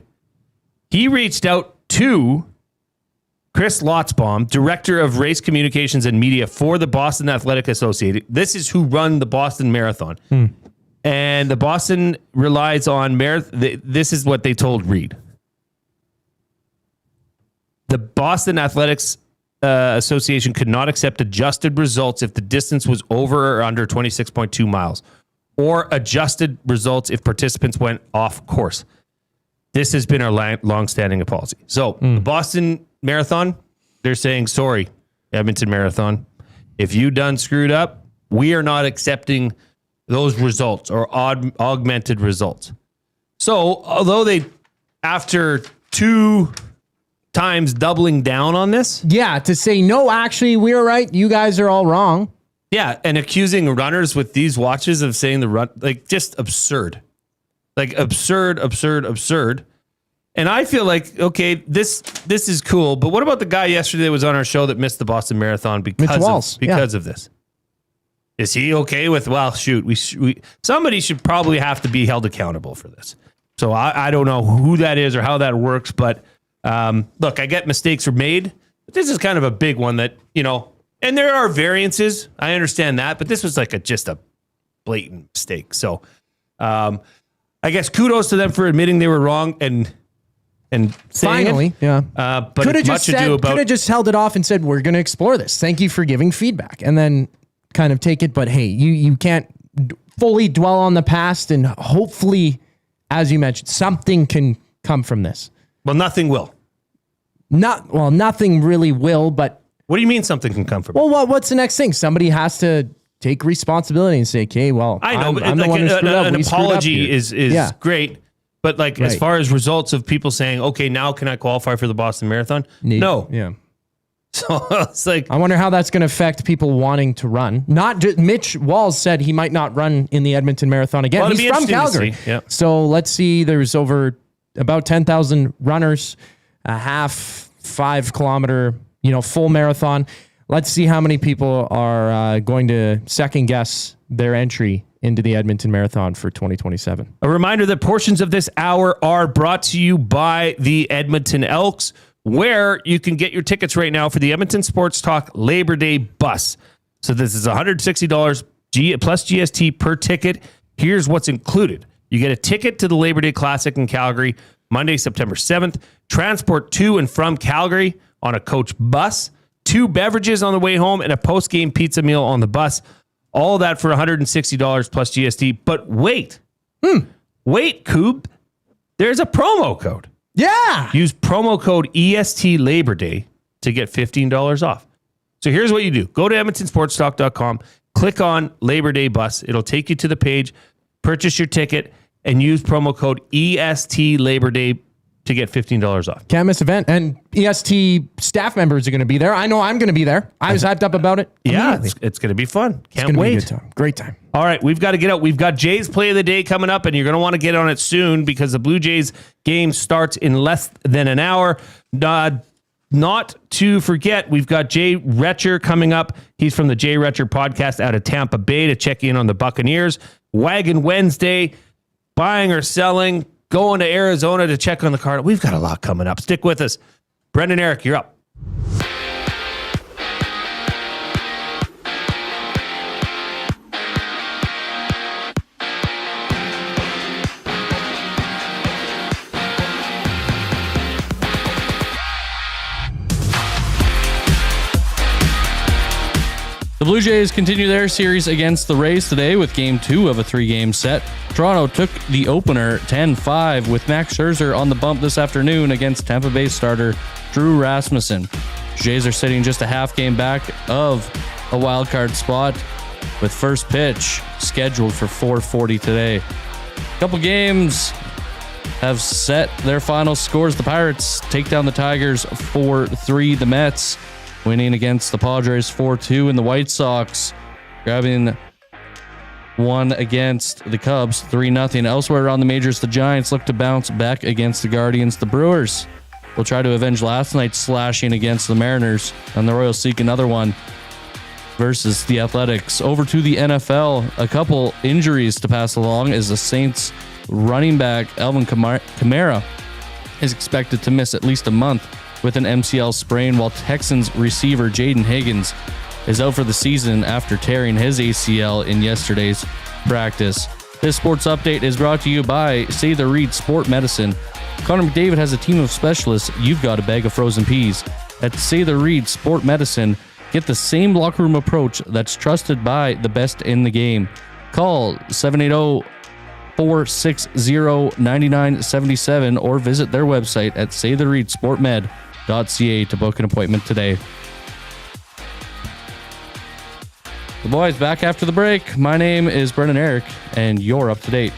He reached out to Chris Lotzbaum, Director of Race Communications and Media for the Boston Athletic Association. This is who run the Boston Marathon. And the Boston relies on this is what they told Reid. The Boston Athletics Association could not accept adjusted results if the distance was over or under 26.2 miles, or adjusted results if participants went off course. This has been our long-standing policy. So the Boston Marathon, they're saying, sorry, Edmonton Marathon, if you done screwed up, we are not accepting those results or augmented results. So although they, after 2 times doubling down on this. Yeah, to say, no, actually, we're right. You guys are all wrong. Yeah, and accusing runners with these watches of saying the run, like, just absurd. Like, absurd. And I feel like, okay, this is cool, but what about the guy yesterday that was on our show that missed the Boston Marathon because of this? Is he okay with, well, shoot, we somebody should probably have to be held accountable for this. So I don't know who that is or how that works, but look, I get mistakes were made, but this is kind of a big one that, and there are variances. I understand that, but this was like just a blatant mistake. So I guess kudos to them for admitting they were wrong and saying finally, it. But could have just held it off and said, we're going to explore this. Thank you for giving feedback. And then kind of take it. But hey, you can't fully dwell on the past, and hopefully, as you mentioned, something can come from this. Well, nothing will. Nothing really will, but... What do you mean something can come from it? Well, what's the next thing? Somebody has to take responsibility and say, okay, well, I know, I'm the one who screwed up. An apology is great, but like as far as results of people saying, okay, now can I qualify for the Boston Marathon? No. Yeah. So it's like... I wonder how that's going to affect people wanting to run. Not just, Mitch Walls said he might not run in the Edmonton Marathon again. Well, he's from Calgary. Yeah. So let's see, there's about 10,000 runners, a half 5 kilometer, full marathon. Let's see how many people are going to second guess their entry into the Edmonton Marathon for 2027. A reminder that portions of this hour are brought to you by the Edmonton Elks, where you can get your tickets right now for the Edmonton Sports Talk Labor Day bus. So this is $160 plus GST per ticket. Here's what's included. You get a ticket to the Labor Day Classic in Calgary, Monday, September 7th, transport to and from Calgary on a coach bus, 2 beverages on the way home, and a post-game pizza meal on the bus. All that for $160 plus GST. But wait, Koob, there's a promo code. Yeah. Use promo code EST Labor Day to get $15 off. So here's what you do. Go to EdmontonSportsTalk.com, click on Labor Day Bus. It'll take you to the page, purchase your ticket, and use promo code EST Labor Day to get $15 off. Can't miss event. And EST staff members are going to be there. I know I'm going to be there. I was hyped up about it. Yeah, it's going to be fun. Can't wait. Be a good time. Great time. All right, we've got to get out. We've got Jay's Play of the Day coming up, and you're going to want to get on it soon because the Blue Jays game starts in less than an hour. Not to forget, we've got Jay Recher coming up. He's from the Jay Recher podcast out of Tampa Bay to check in on the Buccaneers. Wagon Wednesday, buying or selling, going to Arizona to check on the Cardinals. We've got a lot coming up. Stick with us. Brendan, Eric, you're up. Blue Jays continue their series against the Rays today with Game 2 of a 3-game set. Toronto took the opener 10-5 with Max Scherzer on the bump this afternoon against Tampa Bay starter Drew Rasmussen. Jays are sitting just a half game back of a wild card spot with first pitch scheduled for 4:40 today. A couple games have set their final scores. The Pirates take down the Tigers 4-3. The Mets winning against the Padres 4-2, and the White Sox grabbing one against the Cubs 3-0. Elsewhere around the majors, the Giants look to bounce back against the Guardians. The Brewers will try to avenge last night's slashing against the Mariners, and the Royals seek another one versus the Athletics. Over to the NFL, a couple injuries to pass along as the Saints running back Alvin Kamara is expected to miss at least a month with an MCL sprain, while Texans receiver Jaden Higgins is out for the season after tearing his ACL in yesterday's practice. This sports update is brought to you by Say the Reid Sport Medicine. Connor McDavid has a team of specialists. You've got a bag of frozen peas. At Say the Reid Sport Medicine, get the same locker room approach that's trusted by the best in the game. Call 780-460-9977 or visit their website at saythereidsportmed.ca to book an appointment today. The boys back after the break. My name is Brendan Eric, and you're up to date.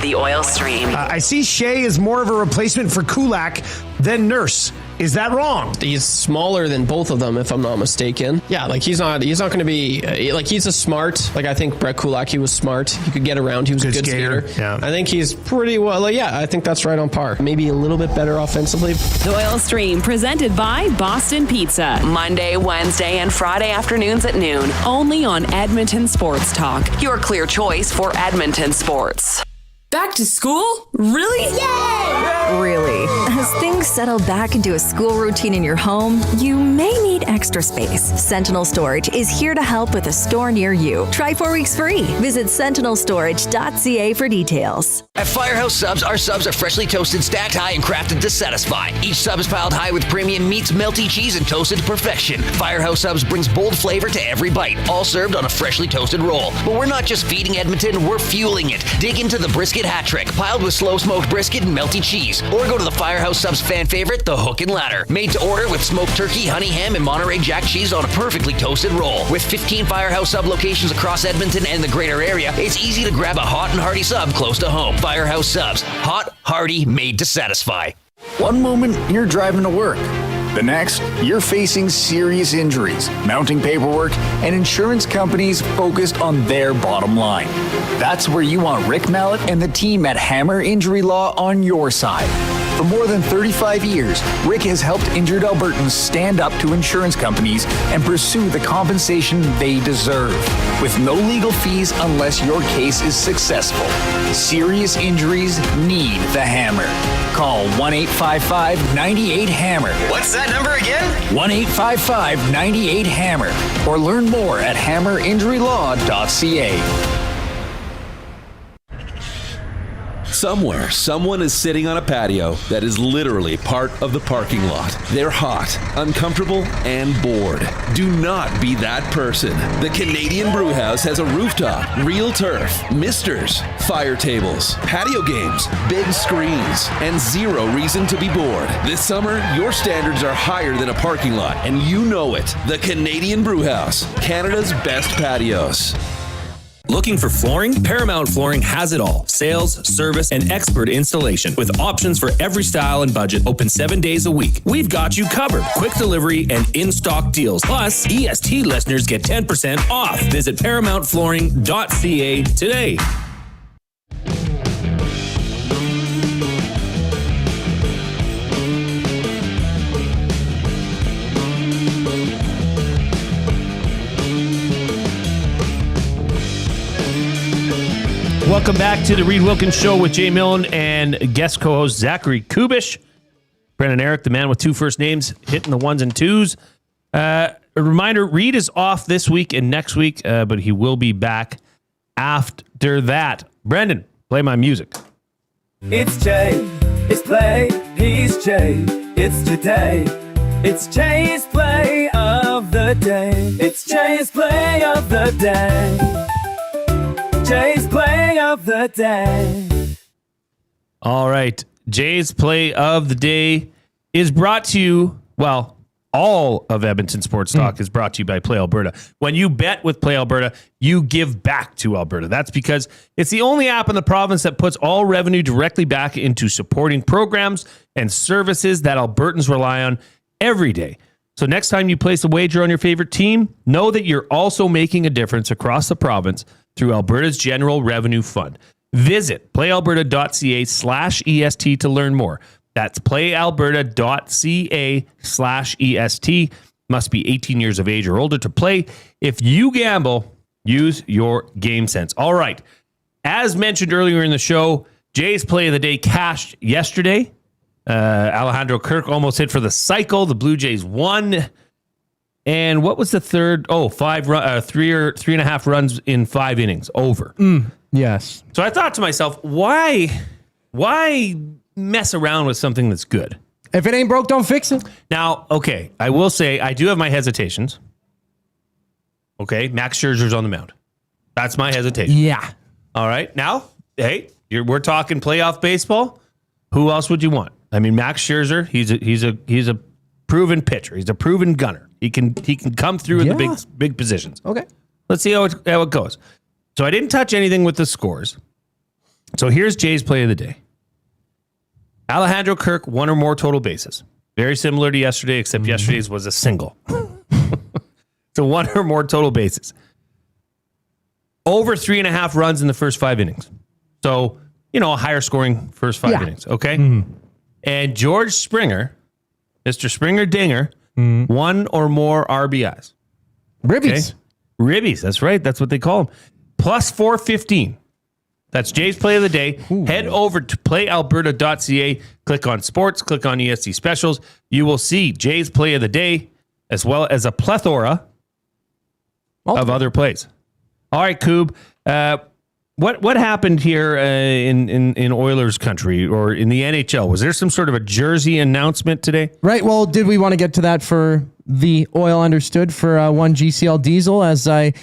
The oil stream. I see Shea is more of a replacement for Kulak than Nurse. Is that wrong? He's smaller than both of them, if I'm not mistaken. Yeah, like he's not going to be like he's a smart. Like I think Brett Kulak, he was smart. He could get around. He was a good skater. Yeah. I think he's pretty well. I think that's right on par. Maybe a little bit better offensively. The Oil Stream presented by Boston Pizza. Monday, Wednesday, and Friday afternoons at noon. Only on Edmonton Sports Talk. Your clear choice for Edmonton sports. Back to school? Really? Yay! Really. As things settle back into a school routine in your home, you may need extra space. Sentinel Storage is here to help with a store near you. Try 4 weeks free. Visit sentinelstorage.ca for details. At Firehouse Subs, our subs are freshly toasted, stacked high, and crafted to satisfy. Each sub is piled high with premium meats, melty cheese, and toasted to perfection. Firehouse Subs brings bold flavor to every bite, all served on a freshly toasted roll. But we're not just feeding Edmonton, we're fueling it. Dig into the brisket hat trick, piled with slow-smoked brisket and melty cheese. Or go to the Firehouse Subs fan favorite, the Hook and Ladder. Made to order with smoked turkey, honey ham, and Monterey Jack cheese on a perfectly toasted roll. With 15 Firehouse Sub locations across Edmonton and the greater area, it's easy to grab a hot and hearty sub close to home. Firehouse Subs. Hot, hearty, made to satisfy. One moment, you're driving to work. The next, you're facing serious injuries, mounting paperwork, and insurance companies focused on their bottom line. That's where you want Rick Mallett and the team at Hammer Injury Law on your side. For more than 35 years, Rick has helped injured Albertans stand up to insurance companies and pursue the compensation they deserve, with no legal fees unless your case is successful. Serious injuries need the Hammer. Call 1-855-98-HAMMER. What's that number again? 1-855-98-HAMMER. Or learn more at hammerinjurylaw.ca. Somewhere, someone is sitting on a patio that is literally part of the parking lot. They're hot, uncomfortable, and bored. Do not be that person. The Canadian Brewhouse has a rooftop, real turf, misters, fire tables, patio games, big screens, and zero reason to be bored. This summer, your standards are higher than a parking lot, and you know it. The Canadian Brewhouse, Canada's best patios. Looking for flooring? Paramount Flooring has it all. Sales, service, and expert installation with options for every style and budget. Open 7 days a week. We've got you covered. Quick delivery and in-stock deals. Plus, EST listeners get 10% off. Visit ParamountFlooring.ca today. Welcome back to the Reid Wilkins Show with Jay Milne and guest co-host Zachary Kubusch. Brendan Eric, the man with two first names, hitting the ones and twos. A reminder, Reid is off this week and next week, but he will be back after that. Brendan, play my music. It's Jay, it's play, he's Jay, it's today. It's Jay's play of the the day. It's Jay's play of the day. Jay's play of the day. All right. Jay's play of the day is brought to you, well, all of Edmonton Sports Talk is brought to you by Play Alberta. When you bet with Play Alberta, you give back to Alberta. That's because it's the only app in the province that puts all revenue directly back into supporting programs and services that Albertans rely on every day. So next time you place a wager on your favorite team, know that you're also making a difference across the province through Alberta's General Revenue Fund. Visit playalberta.ca/EST to learn more. That's playalberta.ca/EST. Must be 18 years of age or older to play. If you gamble, use your game sense. All right. As mentioned earlier in the show, Jay's play of the day cashed yesterday. Alejandro Kirk almost hit for the cycle. The Blue Jays won. And what was the third? Oh, 3.5 runs in 5 innings. Over. Yes. So I thought to myself, why mess around with something that's good? If it ain't broke, don't fix it. Now, okay, I will say I do have my hesitations. Okay, Max Scherzer's on the mound. That's my hesitation. Yeah. All right. Now, hey, we're talking playoff baseball. Who else would you want? I mean, Max Scherzer, he's a proven pitcher. He's a proven gunner. He can come through in the big positions. Okay. Let's see how it goes. So I didn't touch anything with the scores. So here's Jay's play of the day. Alejandro Kirk, 1 or more total bases. Very similar to yesterday, except yesterday's was a single. So 1 or more total bases. Over 3.5 runs in the first 5 innings. So, a higher scoring first 5 innings. Okay. Mm-hmm. And George Springer, Mr. Springer Dinger, 1 or more RBIs. Ribbies. Okay? Ribbies. That's right. That's what they call them. Plus 415. That's Jay's play of the day. Ooh. Head over to playalberta.ca, click on sports, click on ESC specials. You will see Jay's play of the day as well as a plethora of other plays. All right, Koob. What happened here in Oilers country or in the NHL? Was there some sort of a jersey announcement today? Right. Well, did we want to get to that for the Oil Understood for one GCL Diesel as I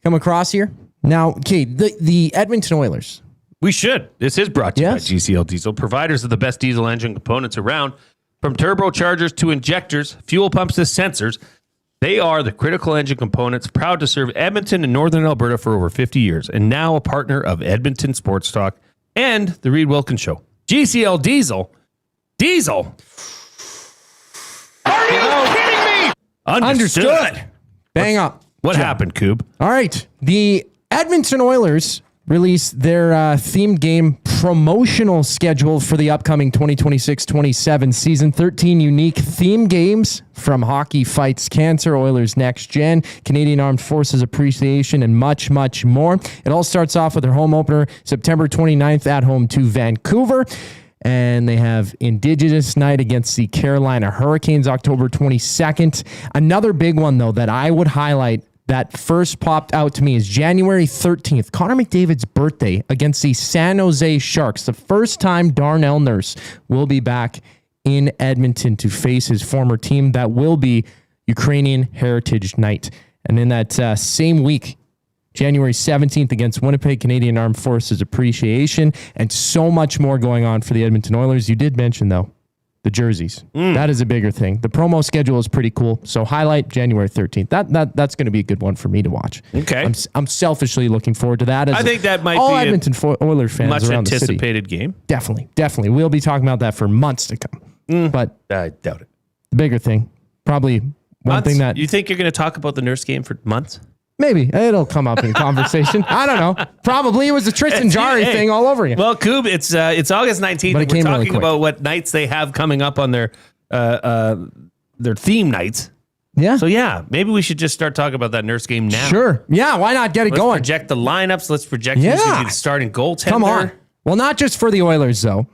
come across here? Now, okay, the Edmonton Oilers. We should. This is brought to you by GCL Diesel, providers of the best diesel engine components around. From turbochargers to injectors, fuel pumps to sensors, they are the critical engine components, proud to serve Edmonton and Northern Alberta for over 50 years, and now a partner of Edmonton Sports Talk and the Reid Wilkins Show. GCL Diesel. Diesel? Are you kidding me? Understood. Bang up. What happened, Koob? All right. The Edmonton Oilers released their themed game promotional schedule for the upcoming 2026-27 season. 13 unique theme games from Hockey Fights Cancer, Oilers Next Gen, Canadian Armed Forces Appreciation, and much, much more. It all starts off with their home opener September 29th at home to Vancouver. And they have Indigenous Night against the Carolina Hurricanes October 22nd. Another big one, though, that I would highlight that first popped out to me is January 13th, Connor McDavid's birthday against the San Jose Sharks. The first time Darnell Nurse will be back in Edmonton to face his former team. That will be Ukrainian Heritage Night. And in that same week, January 17th against Winnipeg, Canadian Armed Forces Appreciation, and so much more going on for the Edmonton Oilers. You did mention, though, the jerseys. That is a bigger thing. The promo schedule is pretty cool. So highlight January 13th. That's going to be a good one for me to watch. Okay. I'm selfully looking forward to that. I think that might all be Edmonton Oilers fans much around the city. anticipated game. Definitely. We'll be talking about that for months to come. But I doubt it. The bigger thing, probably one thing that you think you're going to talk about the Nurse game for months? Maybe it'll come up in conversation. I don't know. Probably it was a Tristan Jarry thing all over again. Well, Koob, it's August 19th. But We're talking about what nights they have coming up on their theme nights. Yeah. So maybe we should just start talking about that Nurse game now. Sure. Yeah. Why not get it going? Let's project the lineups. Let's project who's going to be the starting goaltender. Come on. Well, not just for the Oilers though,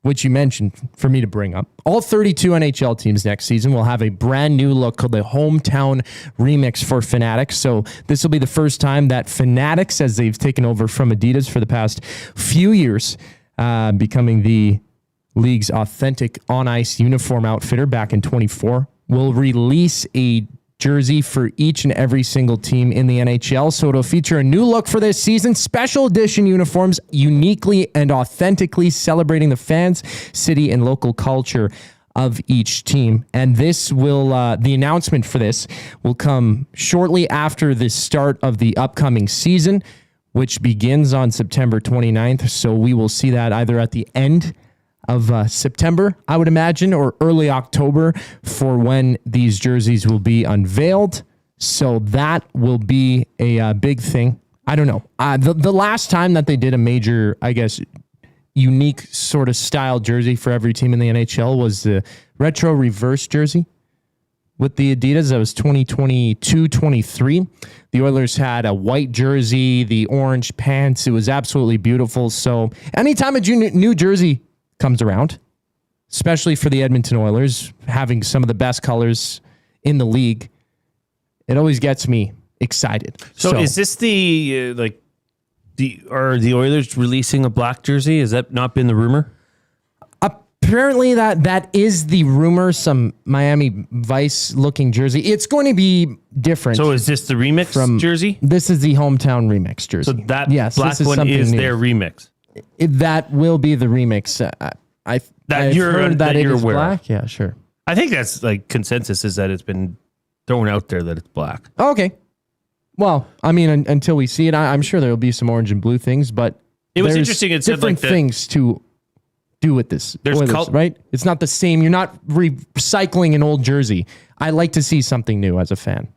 which you mentioned for me to bring up. All 32 NHL teams next season will have a brand new look called the Hometown Remix for Fanatics. So this will be the first time that Fanatics, as they've taken over from Adidas for the past few years, becoming the league's authentic on-ice uniform outfitter back in 24, will release a jersey for each and every single team in the NHL. So it'll feature a new look for this season, special edition uniforms, uniquely and authentically celebrating the fans, city, and local culture of each team. And this will, the announcement for this will come shortly after the start of the upcoming season, which begins on September 29th. So we will see that either at the end of September, I would imagine, or early October for when these jerseys will be unveiled. So that will be a big thing. I don't know. The last time that they did a major, I guess, unique sort of style jersey for every team in the NHL was the retro reverse jersey with the Adidas. That was 2022-23. The Oilers had a white jersey, the orange pants. It was absolutely beautiful. So anytime a new jersey comes around, especially for the Edmonton Oilers, having some of the best colors in the league, it always gets me excited. So is this the are the Oilers releasing a black jersey? Has that not been the rumor? Apparently that is the rumor, some Miami Vice looking jersey. It's going to be different. So is this the remix jersey? This is the hometown remix jersey. So that black one is their remix. That will be the remix. I've heard that it is black. Yeah, sure. I think that's like consensus is that it's been thrown out there that it's black. Okay. Well, I mean, until we see it, I'm sure there will be some orange and blue things, but it was interesting. It said different things to do with this. Oilers, right? It's not the same. You're not recycling an old jersey. I like to see something new as a fan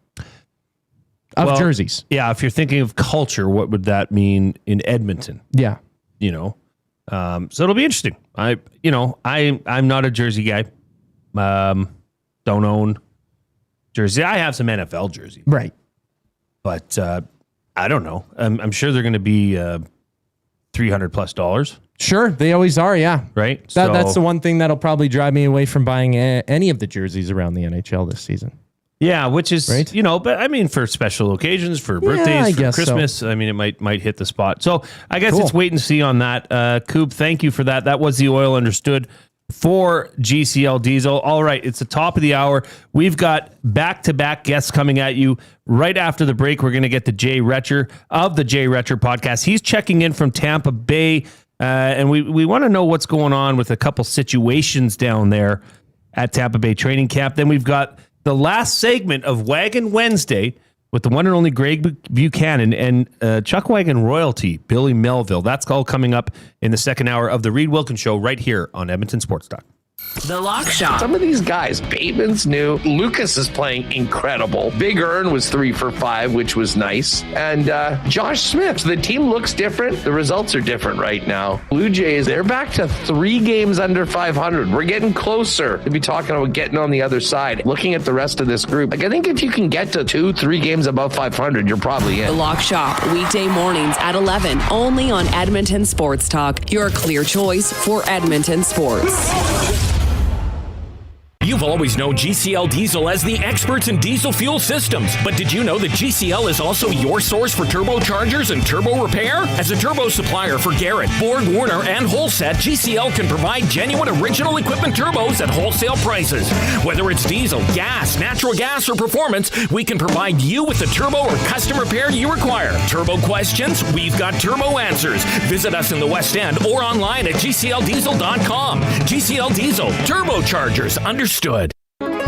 of jerseys. Yeah, if you're thinking of culture, what would that mean in Edmonton? Yeah. So it'll be interesting. I'm not a jersey guy. Don't own jersey. I have some NFL jerseys. Right. But I don't know. I'm sure they're going to be $300+. Sure, they always are. Yeah, right. That's the one thing that'll probably drive me away from buying any of the jerseys around the NHL this season. Yeah, which is right? But I mean, for special occasions, for birthdays, for Christmas, so. I mean, it might hit the spot. So I guess it's wait and see on that. Koob, thank you for that. That was the Oil Understood for GCL Diesel. All right, it's the top of the hour. We've got back-to-back guests coming at you. Right after the break, we're going to get to Jay Recher of the Jay Recher podcast. He's checking in from Tampa Bay, and we want to know what's going on with a couple situations down there at Tampa Bay training camp. Then we've got the last segment of Wagon Wednesday with the one and only Greg Buchanan and Chuckwagon royalty, Billy Melville. That's all coming up in the second hour of the Reid Wilkins Show right here on Edmonton Sports Talk. The Lock Shop. Some of these guys, Bateman's new. Lucas is playing incredible. Big Earn was 3 for 5, which was nice. And Josh Smith. So the team looks different. The results are different right now. Blue Jays, they're back to 3 games under 500. We're getting closer to be talking about getting on the other side. Looking at the rest of this group, I think if you can get to 2-3 games above 500, you're probably in. The Lock Shop, weekday mornings at 11, only on Edmonton Sports Talk. Your clear choice for Edmonton sports. You've always known GCL Diesel as the experts in diesel fuel systems, but did you know that GCL is also your source for turbochargers and turbo repair? As a turbo supplier for Garrett, Borg Warner, and Wholesat, GCL can provide genuine original equipment turbos at wholesale prices. Whether it's diesel, gas, natural gas, or performance, we can provide you with the turbo or custom repair you require. Turbo questions? We've got turbo answers. Visit us in the West End or online at GCLDiesel.com. GCL Diesel, turbochargers, understood.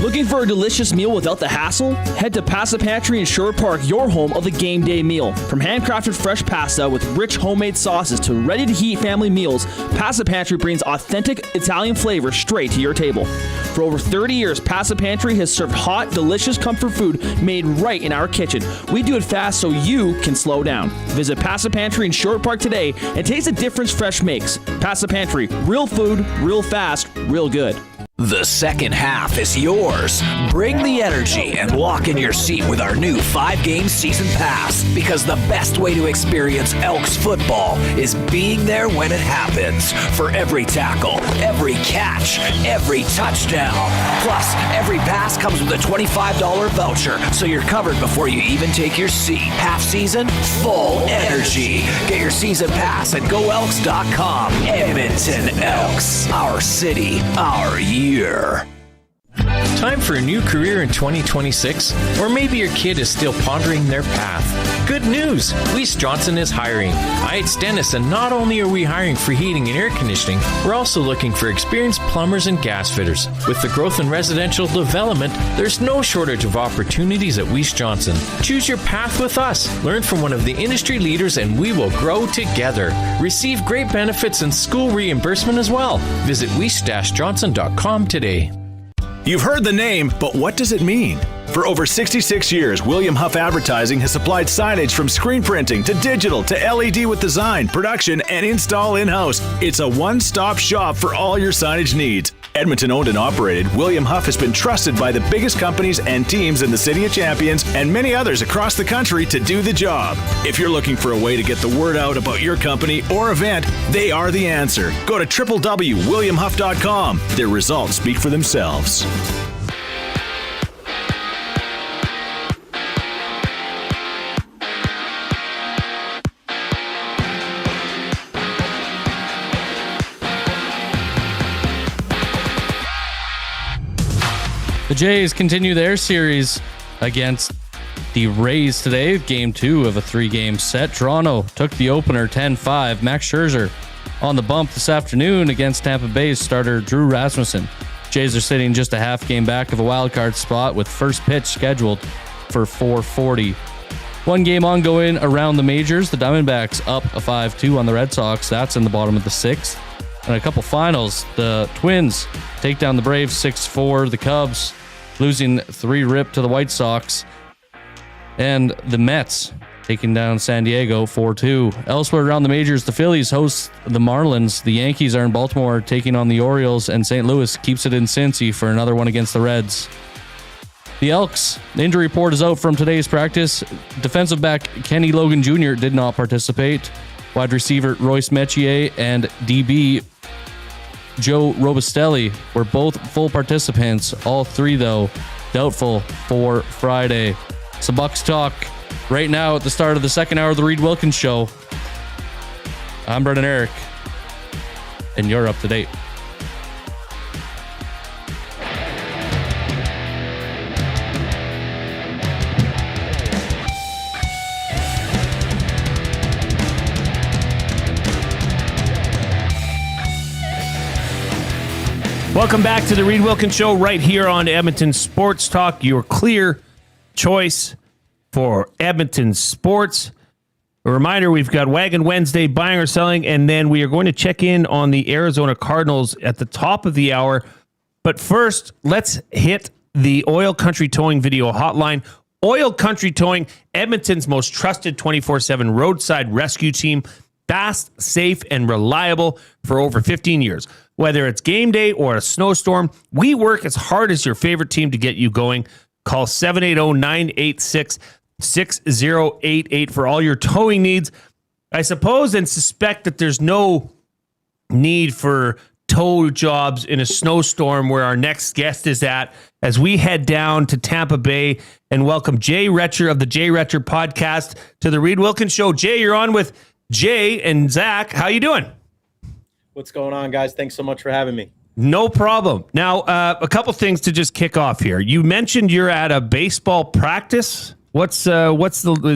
Looking for a delicious meal without the hassle? Head to Pasta Pantry in Sherwood Park, your home of the game day meal. From handcrafted fresh pasta with rich homemade sauces to ready-to-heat family meals, Pasta Pantry brings authentic Italian flavor straight to your table. For over 30 years, Pasta Pantry has served hot, delicious comfort food made right in our kitchen. We do it fast so you can slow down. Visit Pasta Pantry in Sherwood Park today and taste the difference fresh makes. Pasta Pantry, real food, real fast, real good. The second half is yours. Bring the energy and walk in your seat with our new 5-game season pass, because the best way to experience Elks football is being there when it happens. For every tackle, every catch, every touchdown. Plus, every pass comes with a $25 voucher, so you're covered before you even take your seat. Half season, full energy. Get your season pass at GoElks.com. Edmonton Elks, our city, our year. Time for a new career in 2026? Or maybe your kid is still pondering their path. Good news! Weiss Johnson is hiring. It's Dennis, and not only are we hiring for heating and air conditioning, we're also looking for experienced plumbers and gas fitters. With the growth in residential development, there's no shortage of opportunities at Weiss Johnson. Choose your path with us. Learn from one of the industry leaders, and we will grow together. Receive great benefits and school reimbursement as well. Visit weiss-johnson.com today. You've heard the name, but what does it mean? For over 66 years, William Huff Advertising has supplied signage from screen printing to digital to LED with design, production, and install in-house. It's a one-stop shop for all your signage needs. Edmonton owned and operated, William Huff has been trusted by the biggest companies and teams in the City of Champions and many others across the country to do the job. If you're looking for a way to get the word out about your company or event, they are the answer. Go to www.williamhuff.com. Their results speak for themselves. The Jays continue their series against the Rays today. Game 2 of a 3-game set. Toronto took the opener 10-5. Max Scherzer on the bump this afternoon against Tampa Bay's starter Drew Rasmussen. Jays are sitting just a half game back of a wild card spot with first pitch scheduled for 4:40. One game ongoing around the majors. The Diamondbacks up a 5-2 on the Red Sox. That's in the bottom of the 6th. And a couple finals. The Twins take down the Braves 6-4. The Cubs losing 3-rip to the White Sox. And the Mets taking down San Diego 4-2. Elsewhere around the majors, the Phillies host the Marlins. The Yankees are in Baltimore taking on the Orioles, and St. Louis keeps it in Cincy for another one against the Reds. The Elks, the injury report is out from today's practice. Defensive back Kenny Logan Jr. did not participate. Wide receiver Royce Metier and DB Joe Robustelli were both full participants. All three, though, doubtful for Friday. Some Bucs talk right now at the start of the second hour of the Reid Wilkins Show. I'm Brendan Eric, and you're up to date. Welcome back to the Reid Wilkins Show right here on Edmonton Sports Talk, your clear choice for Edmonton sports. A reminder, we've got Wagon Wednesday, buying or selling, and then we are going to check in on the Arizona Cardinals at the top of the hour. But first, let's hit the Oil Country Towing video hotline. Oil Country Towing, Edmonton's most trusted 24/7 roadside rescue team. Fast, safe, and reliable for over 15 years. Whether it's game day or a snowstorm, we work as hard as your favorite team to get you going. Call 780-986-6088 for all your towing needs. I suppose and suspect that there's no need for tow jobs in a snowstorm where our next guest is at, as we head down to Tampa Bay and welcome Jay Recher of the Jay Recher podcast to the Reid Wilkins Show. Jay, you're on with Jay and Zach. How you doing? What's going on, guys? Thanks so much for having me. No problem. Now, a couple things to just kick off here. You mentioned you're at a baseball practice. Is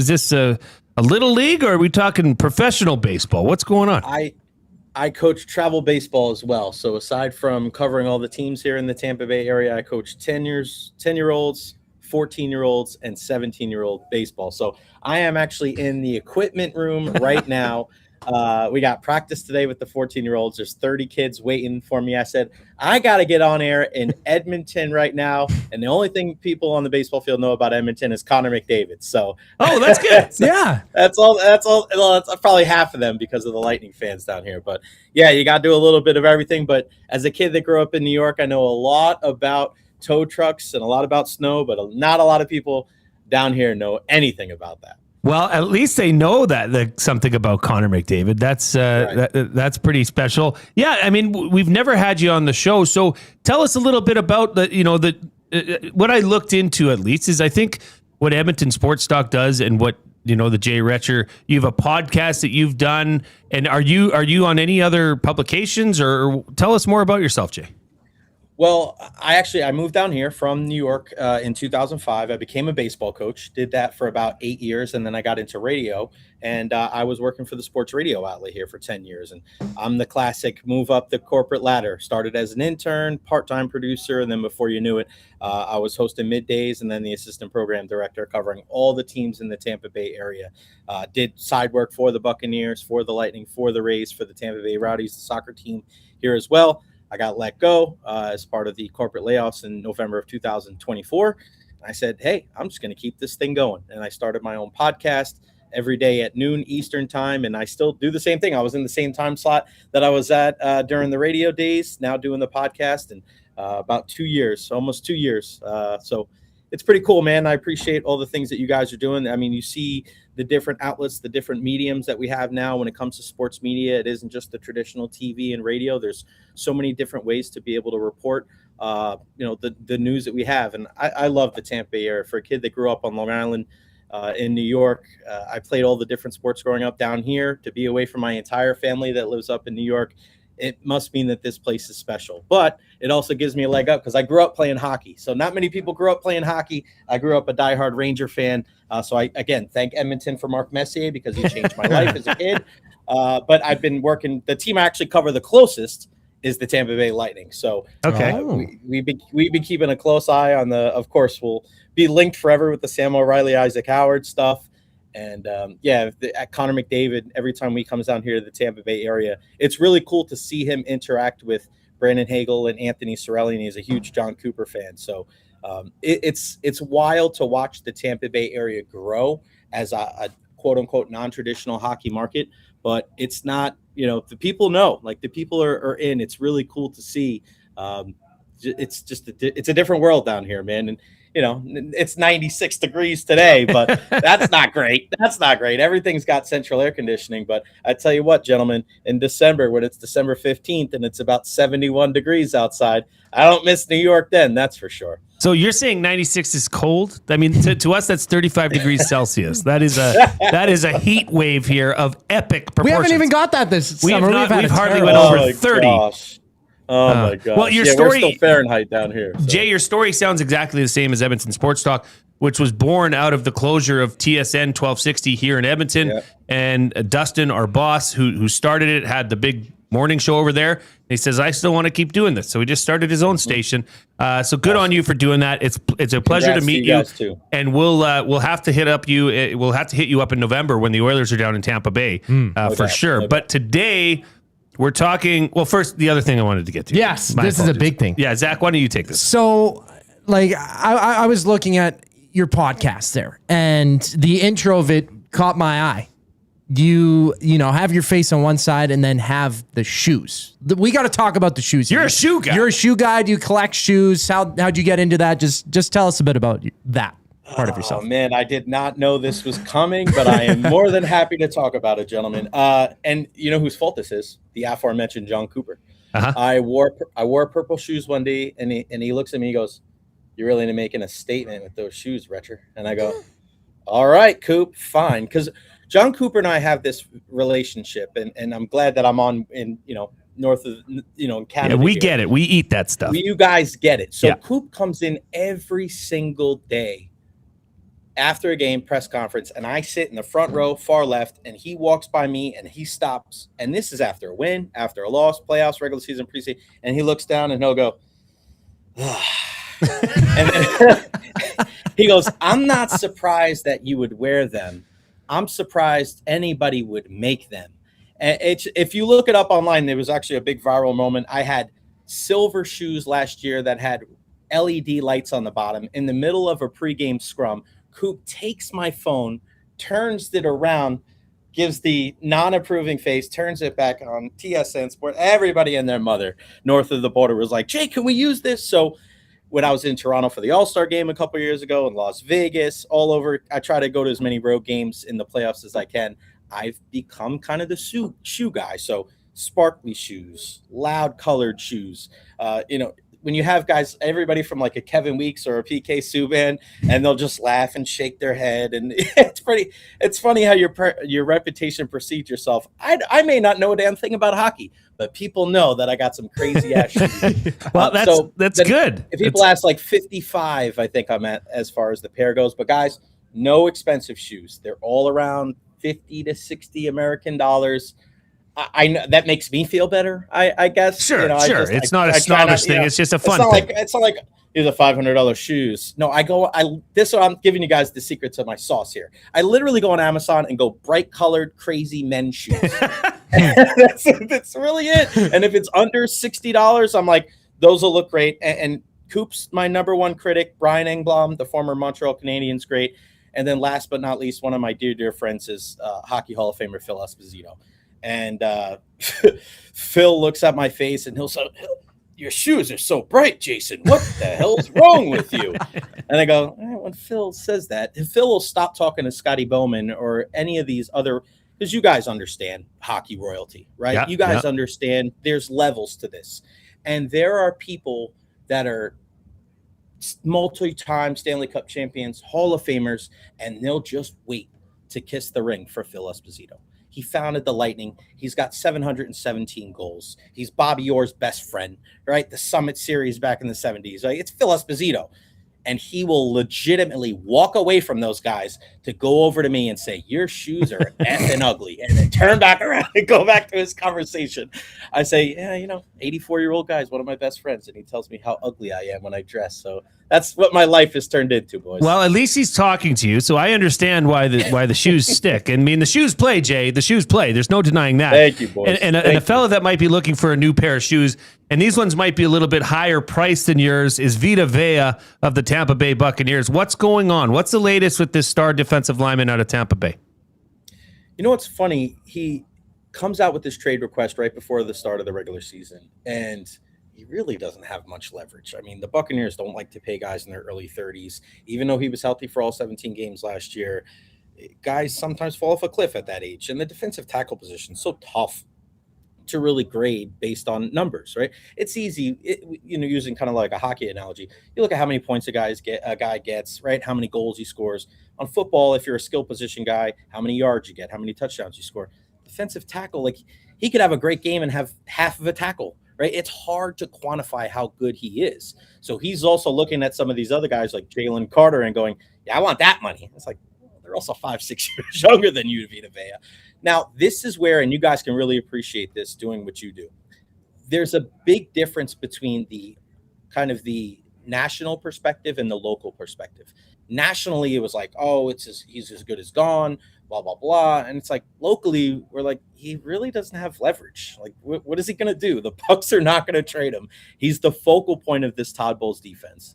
this a little league, or are we talking professional baseball? What's going on? I coach travel baseball as well. So aside from covering all the teams here in the Tampa Bay area, I coach 10-year-olds, 14-year-olds, and 17-year-old baseball. So I am actually in the equipment room right now. We got practice today with the 14-year-olds. There's 30 kids waiting for me. I said, I got to get on air in Edmonton right now. And the only thing people on the baseball field know about Edmonton is Connor McDavid. So, oh, that's good. So yeah. That's all. Well, that's probably half of them because of the Lightning fans down here. But yeah, you got to do a little bit of everything. But as a kid that grew up in New York, I know a lot about tow trucks and a lot about snow, but not a lot of people down here know anything about that. Well, at least they know that something about Connor McDavid. That's right. That's pretty special. Yeah, I mean, we've never had you on the show, so tell us a little bit about what I looked into. At least is I think what Edmonton Sports Talk does, and what the Jay Recher. You have a podcast that you've done, and are you on any other publications, or tell us more about yourself, Jay? Well, I moved down here from New York in 2005. I became a baseball coach, did that for about 8 years, and then I got into radio, and I was working for the sports radio outlet here for 10 years. And I'm the classic move up the corporate ladder. Started as an intern, part-time producer, and then before you knew it, I was hosting middays and then the assistant program director covering all the teams in the Tampa Bay area. Did side work for the Buccaneers, for the Lightning, for the Rays, for the Tampa Bay Rowdies, the soccer team here as well. I got let go as part of the corporate layoffs in November of 2024. I said, hey, I'm just going to keep this thing going. And I started my own podcast every day at noon Eastern time. And I still do the same thing. I was in the same time slot that I was at during the radio days, now doing the podcast, and about 2 years, almost 2 years. So it's pretty cool, man. I appreciate all the things that you guys are doing. I mean, you see the different outlets, the different mediums that we have now when it comes to sports media. It isn't just the traditional TV and radio. There's so many different ways to be able to report, the news that we have. And I love the Tampa Bay area. For a kid that grew up on Long Island in New York, I played all the different sports growing up down here. To be away from my entire family that lives up in New York, it must mean that this place is special. But it also gives me a leg up because I grew up playing hockey. So not many people grew up playing hockey. I grew up a diehard Ranger fan. So I, again, thank Edmonton for Mark Messier because he changed my life as a kid. But I've been working. The team I actually cover the closest is the Tampa Bay Lightning. So we've been keeping a close eye on of course, we'll be linked forever with the Sam O'Reilly, Isaac Howard stuff. And Connor McDavid, every time he comes down here to the Tampa Bay area, it's really cool to see him interact with Brandon Hagel and Anthony Cirelli, and he's a huge John Cooper fan. So it's wild to watch the Tampa Bay area grow as a quote unquote non-traditional hockey market, but it's not, the people know, like the people are in. It's really cool to see. It's just it's a different world down here, man. And it's 96 degrees today, but that's not great. That's not great. Everything's got central air conditioning. But I tell you what, gentlemen, in December, when it's December 15th and it's about 71 degrees outside, I don't miss New York then, that's for sure. So you're saying 96 is cold? I mean, to us, that's 35 degrees Celsius. That is a heat wave here of epic proportions. We haven't even got that this summer. We've hardly went over 30. Gosh. Oh my God! Well, your we're story, still Fahrenheit down here. So. Jay, your story sounds exactly the same as Edmonton Sports Talk, which was born out of the closure of TSN 1260 here in Edmonton. Yep. And Dustin, our boss, who started it, had the big morning show over there. He says, "I still want to keep doing this," so he just started his own station. So good on you for doing that. It's a pleasure to meet you. Too. And we'll have to hit up you. We'll have to hit you up in November when the Oilers are down in Tampa Bay for sure. But today. We're talking. Well, first, the other thing I wanted to get to. Yes, this is a big thing. Yeah, Zach, why don't you take this? So, I was looking at your podcast there, and the intro of it caught my eye. You have your face on one side and then have the shoes. We got to talk about the shoes. You're a shoe guy. You're a shoe guy. Do you collect shoes? How'd you get into that? Just tell us a bit about that part of yourself. Oh man, I did not know this was coming, but I am more than happy to talk about it, gentlemen. And you know whose fault this is? The aforementioned John Cooper. Uh-huh. I wore purple shoes one day, and he looks at me. He goes, "You're really making a statement with those shoes, Recher." And I go, "All right, Coop, fine." Because John Cooper and I have this relationship, and I'm glad that I'm on in north of in Canada. Yeah, we here. get it. We eat that stuff. You guys get it. So yeah. Coop comes in every single day after a game press conference, and I sit in the front row, far left, and he walks by me and he stops. And this is after a win, after a loss, playoffs, regular season, preseason. And he looks down and he'll go, and then he goes, "I'm not surprised that you would wear them. I'm surprised anybody would make them." And if you look it up online, there was actually a big viral moment. I had silver shoes last year that had LED lights on the bottom in the middle of a pregame scrum. Coop takes my phone, turns it around, gives the non-approving face, turns it back on TSN Sport. Everybody and their mother north of the border was like, "Jay, can we use this?" So when I was in Toronto for the All-Star game a couple years ago, in Las Vegas, all over, I try to go to as many road games in the playoffs as I can. I've become kind of the shoe guy. So sparkly shoes, loud colored shoes, when you have guys, everybody from like a Kevin Weeks or a PK Subban, and they'll just laugh and shake their head, and it's funny how your reputation precedes yourself. I may not know a damn thing about hockey, but people know that I got some crazy ass shoes. Well, that's good. If people ask, like 55, I think I'm at as far as the pair goes. But guys, no expensive shoes. They're all around 50 to 60 American dollars. I know that makes me feel better. I guess. Sure. It's not a snobbish thing. It's just a fun thing. It's not like these are $500 shoes. No, I'm giving you guys the secret to my sauce here. I literally go on Amazon and go bright colored, crazy men's shoes. That's really it. And if it's under $60, I'm like, those will look great. And Coop's my number one critic. Brian Engblom, the former Montreal Canadiens great. And then last but not least, one of my dear friends is Hockey Hall of Famer Phil Esposito. And Phil looks at my face and he'll say, "Your shoes are so bright, Jason. What the hell's wrong with you?" And I go, when Phil says that, Phil will stop talking to Scotty Bowman or any of these other, because you guys understand hockey royalty, right? Yeah, you guys understand there's levels to this. And there are people that are multi-time Stanley Cup champions, Hall of Famers, and they'll just wait to kiss the ring for Phil Esposito. He founded the Lightning. He's got 717 goals. He's Bobby Orr's best friend, right? The Summit Series back in the 70s. Right? It's Phil Esposito. And he will legitimately walk away from those guys to go over to me and say, "Your shoes are effing ugly," and then turn back around and go back to his conversation. I say, 84-year-old guy is one of my best friends, and he tells me how ugly I am when I dress. So that's what my life has turned into, boys. Well, at least he's talking to you, so I understand why the shoes stick. I mean, the shoes play, Jay. The shoes play. There's no denying that. Thank you, boys. And a fella that might be looking for a new pair of shoes, and these ones might be a little bit higher priced than yours, is Vita Vea of the Tampa Bay Buccaneers. What's going on? What's the latest with this star defensive lineman out of Tampa Bay? You know what's funny? He comes out with this trade request right before the start of the regular season, and he really doesn't have much leverage. I mean, the Buccaneers don't like to pay guys in their early 30s, even though he was healthy for all 17 games last year. Guys sometimes fall off a cliff at that age, and the defensive tackle position is so tough to really grade based on numbers, right? It's easy, using kind of like a hockey analogy. You look at how many points a guy gets, right? How many goals he scores. On football, if you're a skill position guy, how many yards you get, how many touchdowns you score. Defensive tackle, like he could have a great game and have half of a tackle, right? It's hard to quantify how good he is. So he's also looking at some of these other guys like Jalen Carter and going, "Yeah, I want that money." It's like, they're also 5-6 years younger than you, Vita Vea. Now, this is where, and you guys can really appreciate this doing what you do. There's a big difference between the kind of the national perspective and the local perspective. Nationally, it was like, oh, he's as good as gone, blah, blah, blah. And it's like, locally, we're like, he really doesn't have leverage. Like, what is he going to do? The Bucs are not going to trade him. He's the focal point of this Todd Bowles defense.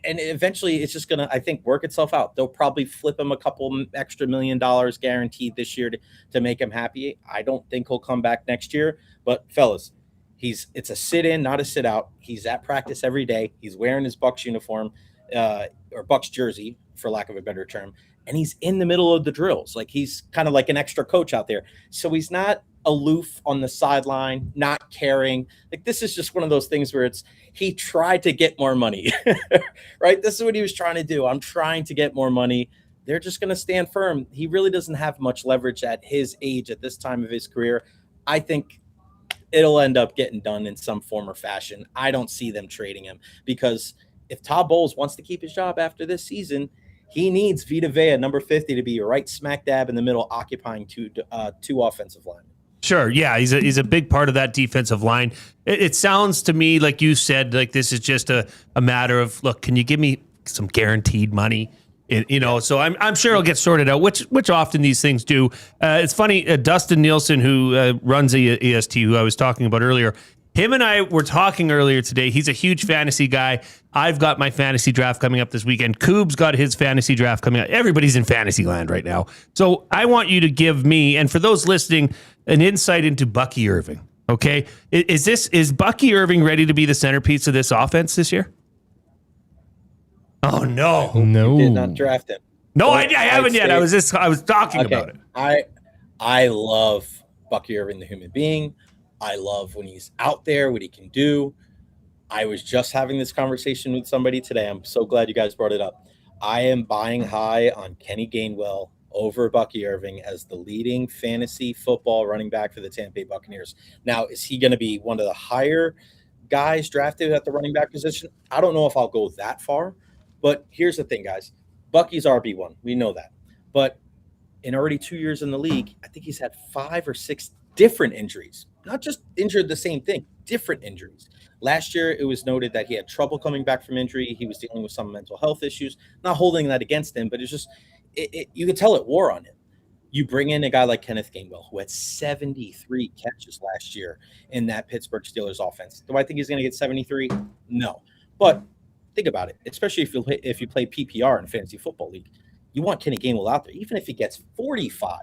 And eventually it's just going to, I think, work itself out. They'll probably flip him a couple extra $1 million guaranteed this year to make him happy. I don't think he'll come back next year. But, fellas, it's a sit-in, not a sit-out. He's at practice every day. He's wearing his Bucs uniform, or Bucs jersey, for lack of a better term. And he's in the middle of the drills. Like, he's kind of like an extra coach out there. So he's not aloof on the sideline, not caring. Like, this is just one of those things where he tried to get more money, right? This is what he was trying to do. I'm trying to get more money. They're just going to stand firm. He really doesn't have much leverage at his age, at this time of his career. I think it'll end up getting done in some form or fashion. I don't see them trading him, because if Todd Bowles wants to keep his job after this season, he needs Vita Vea, number 50, to be right smack dab in the middle, occupying two offensive linemen. Sure, yeah, he's a big part of that defensive line. It sounds to me like you said, like this is just a matter of, look, can you give me some guaranteed money? So I'm sure it'll get sorted out, which often these things do. It's funny, Dustin Nielsen, who runs EST, who I was talking about earlier, him and I were talking earlier today. He's a huge fantasy guy. I've got my fantasy draft coming up this weekend. Coob's got his fantasy draft coming up. Everybody's in fantasy land right now. So I want you to give me, and for those listening, an insight into Bucky Irving. Okay, is Bucky Irving ready to be the centerpiece of this offense this year? Oh no, You did not draft him. No, I haven't yet. I was talking about it. I love Bucky Irving, the human being. I love when he's out there, what he can do. I was just having this conversation with somebody today. I'm so glad you guys brought it up. I am buying high on Kenny Gainwell over Bucky Irving as the leading fantasy football running back for the Tampa Bay Buccaneers. Now, is he going to be one of the higher guys drafted at the running back position? I don't know if I'll go that far, but here's the thing, guys. Bucky's RB1. We know that. But in already 2 years in the league, I think he's had 5 or 6 different injuries. Not just injured the same thing, different injuries. Last year, it was noted that he had trouble coming back from injury. He was dealing with some mental health issues. Not holding that against him, but it's just you could tell it wore on him. You bring in a guy like Kenneth Gainwell, who had 73 catches last year in that Pittsburgh Steelers offense. Do I think he's going to get 73? No. But think about it, especially if you play PPR in Fantasy Football League. You want Kenny Gainwell out there. Even if he gets 45,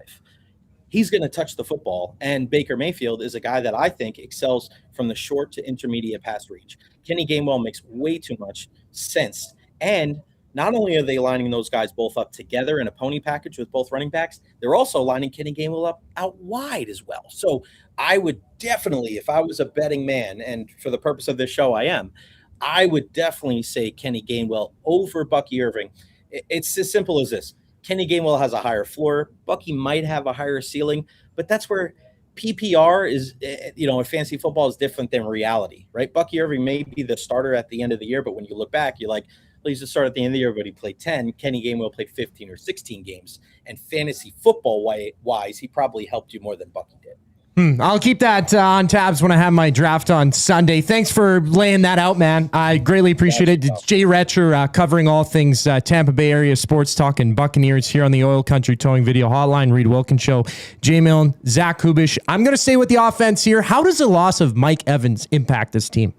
he's going to touch the football. And Baker Mayfield is a guy that I think excels from the short to intermediate pass range. Kenny Gainwell makes way too much sense. And not only are they lining those guys both up together in a pony package with both running backs, they're also lining Kenny Gainwell up out wide as well. So I would definitely, if I was a betting man, and for the purpose of this show I am, I would definitely say Kenny Gainwell over Bucky Irving. It's as simple as this. Kenny Gainwell has a higher floor. Bucky might have a higher ceiling, but that's where PPR is, in fantasy football is different than reality, right? Bucky Irving may be the starter at the end of the year, but when you look back, you're like, well, he's the starter at the end of the year, but he played 10. Kenny Gainwell played 15 or 16 games. And fantasy football wise, he probably helped you more than Bucky did. I'll keep that on tabs when I have my draft on Sunday. Thanks for laying that out, man. I greatly appreciate it. It's Jay Recher covering all things Tampa Bay area sports talk and Buccaneers here on the Oil Country Towing Video Hotline. Reid Wilkins Show. Jay Milne, Zach Kubusch. I'm going to stay with the offense here. How does the loss of Mike Evans impact this team?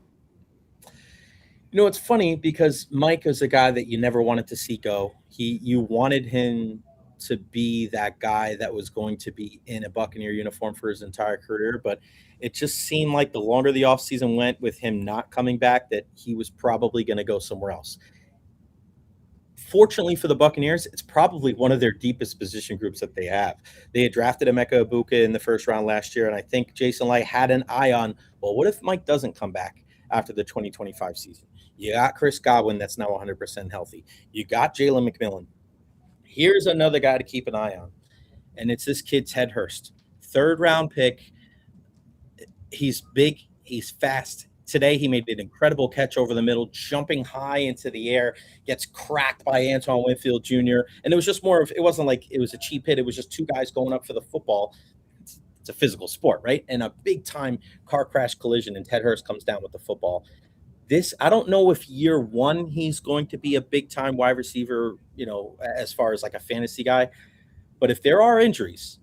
It's funny because Mike is a guy that you never wanted to see go. You wanted him to be that guy that was going to be in a Buccaneer uniform for his entire career, but it just seemed like the longer the offseason went with him not coming back, that he was probably going to go somewhere else. Fortunately for the Buccaneers, it's probably one of their deepest position groups that they have. They had drafted Emeka Egbuka in the first round last year, and I think Jason Light had an eye on, well, what if Mike doesn't come back after the 2025 season? You got Chris Godwin that's now 100% healthy. You got Jalen McMillan. Here's another guy to keep an eye on, and it's this kid, Ted Hurst. 3rd-round pick. He's big. He's fast. Today, he made an incredible catch over the middle, jumping high into the air, gets cracked by Antoine Winfield Jr., and it was just more of – it wasn't like it was a cheap hit. It was just 2 guys going up for the football. It's a physical sport, right? And a big-time car crash collision, and Ted Hurst comes down with the football. I don't know if year 1 he's going to be a big-time wide receiver, as far as like a fantasy guy. But if there are injuries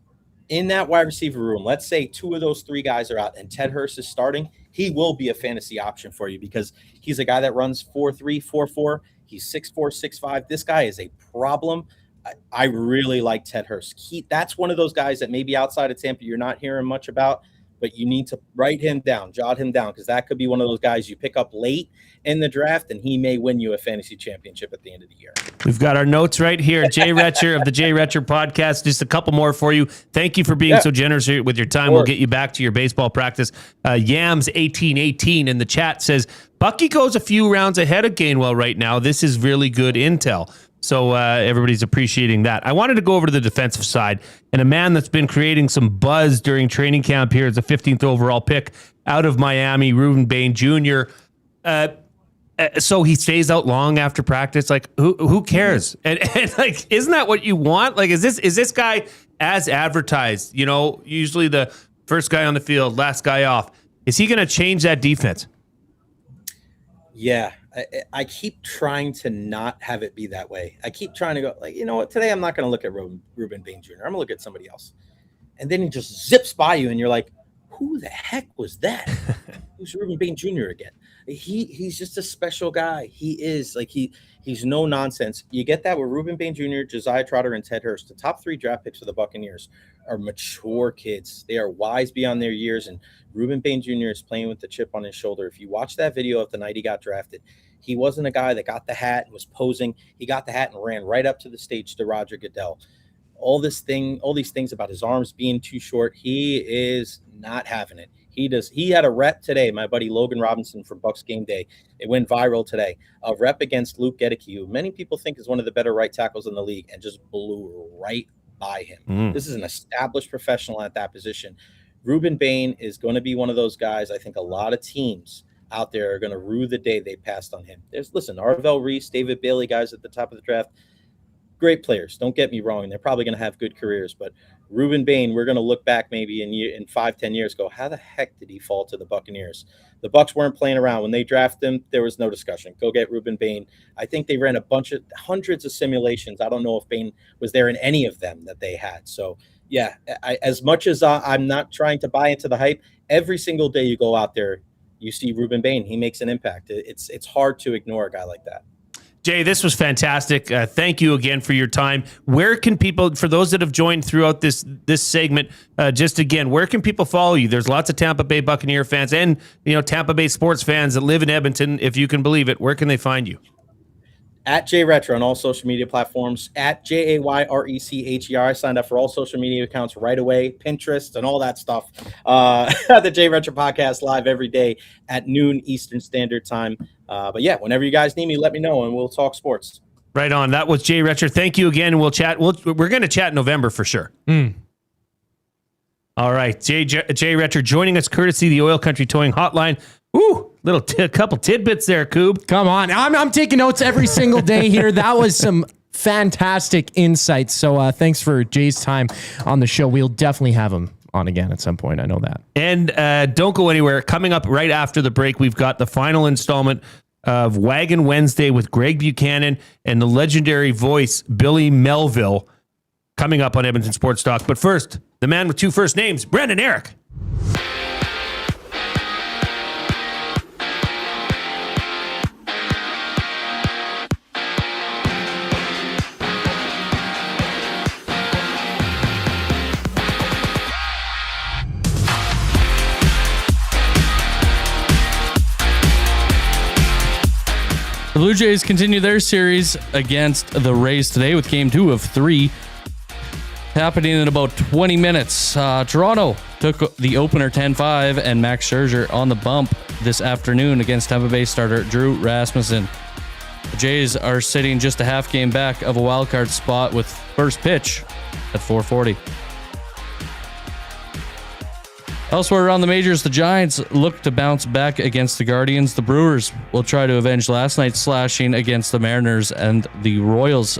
in that wide receiver room, let's say 2 of those 3 guys are out and Ted Hurst is starting, he will be a fantasy option for you because he's a guy that runs 4.3, 4.4. He's 6'4", 6'5". This guy is a problem. I really like Ted Hurst. That's one of those guys that maybe outside of Tampa you're not hearing much about, but you need to write him down, jot him down, because that could be one of those guys you pick up late in the draft, and he may win you a fantasy championship at the end of the year. We've got our notes right here. Jay Recher of the Jay Recher podcast. Just a couple more for you. Thank you for being so generous with your time. We'll get you back to your baseball practice. Yams1818 in the chat says, Bucky goes a few rounds ahead of Gainwell right now. This is really good intel. So everybody's appreciating that. I wanted to go over to the defensive side, and a man that's been creating some buzz during training camp here is a 15th overall pick out of Miami, Ruben Bain Jr. So he stays out long after practice. Like, who cares? And like, isn't that what you want? Like, is this guy as advertised? Usually the first guy on the field, last guy off. Is he going to change that defense? Yeah. I keep trying to not have it be that way. I keep trying to go, like, you know what? Today I'm not going to look at Ruben Bain Jr. I'm going to look at somebody else. And then he just zips by you, and you're like, who the heck was that? Who's Ruben Bain Jr. again? He's just a special guy. He is. Like, he's no nonsense. You get that with Ruben Bain Jr., Josiah Trotter, and Ted Hurst. The top 3 draft picks for the Buccaneers are mature kids. They are wise beyond their years, and Ruben Bain Jr. is playing with the chip on his shoulder. If you watch that video of the night he got drafted, he wasn't a guy that got the hat and was posing. He got the hat and ran right up to the stage to Roger Goodell. All these things about his arms being too short, he is not having it. He had a rep today. My buddy Logan Robinson from Bucs Game Day. It went viral today. A rep against Luke Gedeke, who many people think is one of the better right tackles in the league, and just blew right by him. This is an established professional at that position. Ruben Bain is going to be one of those guys. I think a lot of teams out there are going to rue the day they passed on him. Listen, Arvell Reese, David Bailey, guys at the top of the draft, great players. Don't get me wrong. They're probably going to have good careers, but Ruben Bain, we're going to look back maybe in 5-10 years, go, how the heck did he fall to the Buccaneers? The Bucs weren't playing around. When they drafted him, there was no discussion. Go get Ruben Bain. I think they ran hundreds of simulations. I don't know if Bain was there in any of them that they had. So, yeah, as much as I'm not trying to buy into the hype, every single day you go out there, you see Ruben Bain. He makes an impact. It's hard to ignore a guy like that. Jay, this was fantastic. Thank you again for your time. Where can people, for those that have joined throughout this segment, just again, where can people follow you? There's lots of Tampa Bay Buccaneer fans and Tampa Bay sports fans that live in Edmonton, if you can believe it. Where can they find you? At Jay Recher on all social media platforms, at JayRecher. I signed up for all social media accounts right away, Pinterest and all that stuff. The Jay Recher podcast live every day at noon Eastern Standard Time. But yeah, whenever you guys need me, let me know and we'll talk sports. Right on. That was Jay Recher. Thank you again. We'll chat. We're going to chat in November for sure. All right. Jay Recher joining us courtesy of the Oil Country Towing Hotline. Ooh, couple tidbits there, Coob. Come on. I'm taking notes every single day here. That was some fantastic insights. So thanks for Jay's time on the show. We'll definitely have him on again at some point. I know that. And don't go anywhere. Coming up right after the break, we've got the final installment of Wagon Wednesday with Greg Buchanan and the legendary voice, Billy Melville, coming up on Edmonton Sports Talk. But first, the man with two first names, Brendan Eric. The Blue Jays continue their series against the Rays today with game 2 of 3 happening in about 20 minutes. Toronto took the opener 10-5 and Max Scherzer on the bump this afternoon against Tampa Bay starter Drew Rasmussen. The Jays are sitting just a half game back of a wildcard spot with first pitch at 4:40. Elsewhere around the majors, the Giants look to bounce back against the Guardians. The Brewers will try to avenge last night's slashing against the Mariners, and the Royals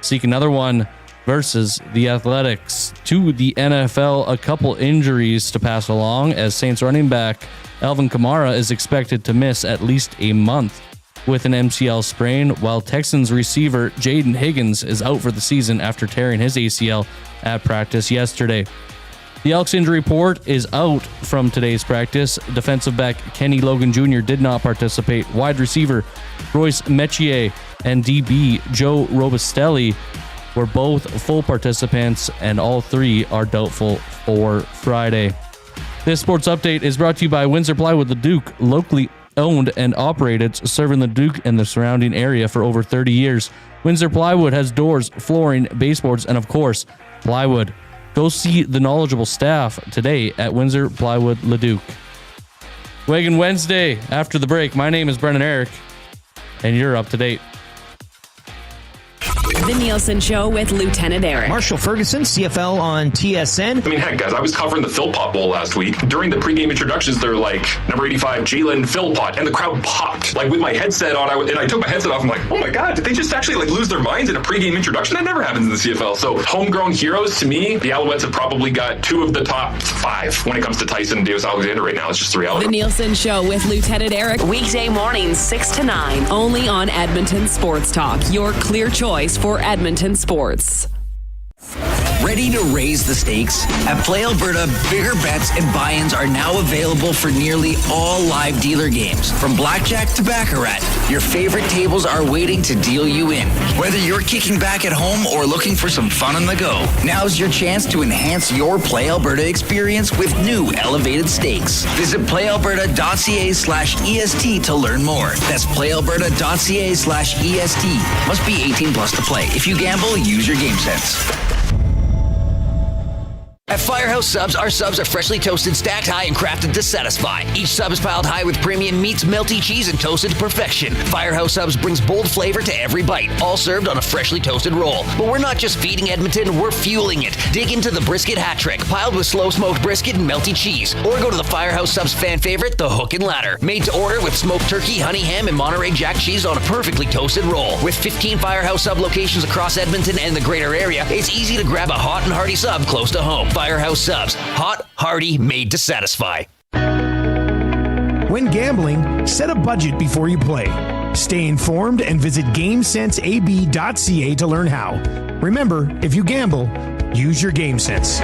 seek another one versus the Athletics. To the NFL, a couple injuries to pass along as Saints running back Alvin Kamara is expected to miss at least a month with an MCL sprain, while Texans receiver Jaden Higgins is out for the season after tearing his ACL at practice yesterday. The Elks injury report is out from today's practice. Defensive back Kenny Logan Jr. did not participate. Wide receiver Royce Metier and DB Joe Robustelli were both full participants, and all three are doubtful for Friday. This sports update is brought to you by Windsor Plywood Leduc, locally owned and operated, serving Leduc and the surrounding area for over 30 years. Windsor Plywood has doors, flooring, baseboards, and of course, plywood. Go see the knowledgeable staff today at Windsor Plywood Leduc. Wagon Wednesday after the break. My name is Brendan Eric, and you're up to date. The Nielsen Show with Lieutenant Eric. Marshall Ferguson, CFL on TSN. I mean, heck, guys, I was covering the Philpott Bowl last week. During the pregame introductions, they're like, number 85, Jalen Philpott, and the crowd popped. Like, with my headset on, and I took my headset off, I'm like, oh my God, did they just actually, like, lose their minds in a pregame introduction? That never happens in the CFL. So, homegrown heroes, to me, the Alouettes have probably got 2 of the top 5 when it comes to Tyson and Davis Alexander right now. It's just the reality. The Nielsen Show with Lieutenant Eric, weekday mornings 6 to 9, only on Edmonton Sports Talk, your clear choice for Edmonton sports. Ready to raise the stakes? At Play Alberta, bigger bets and buy-ins are now available for nearly all live dealer games. From blackjack to baccarat, your favorite tables are waiting to deal you in. Whether you're kicking back at home or looking for some fun on the go, now's your chance to enhance your Play Alberta experience with new elevated stakes. Visit playalberta.ca/EST to learn more. That's playalberta.ca/EST. Must be 18 plus to play. If you gamble, use your game sense. At Firehouse Subs, our subs are freshly toasted, stacked high, and crafted to satisfy. Each sub is piled high with premium meats, melty cheese, and toasted to perfection. Firehouse Subs brings bold flavor to every bite, all served on a freshly toasted roll. But we're not just feeding Edmonton, we're fueling it. Dig into the brisket hat trick, piled with slow-smoked brisket and melty cheese. Or go to the Firehouse Subs fan favorite, the Hook and Ladder. Made to order with smoked turkey, honey ham, and Monterey Jack cheese on a perfectly toasted roll. With 15 Firehouse Sub locations across Edmonton and the greater area, it's easy to grab a hot and hearty sub close to home. Firehouse Subs. Hot, hearty, made to satisfy. When gambling, set a budget before you play. Stay informed and visit GameSenseAB.ca to learn how. Remember, if you gamble, use your game sense.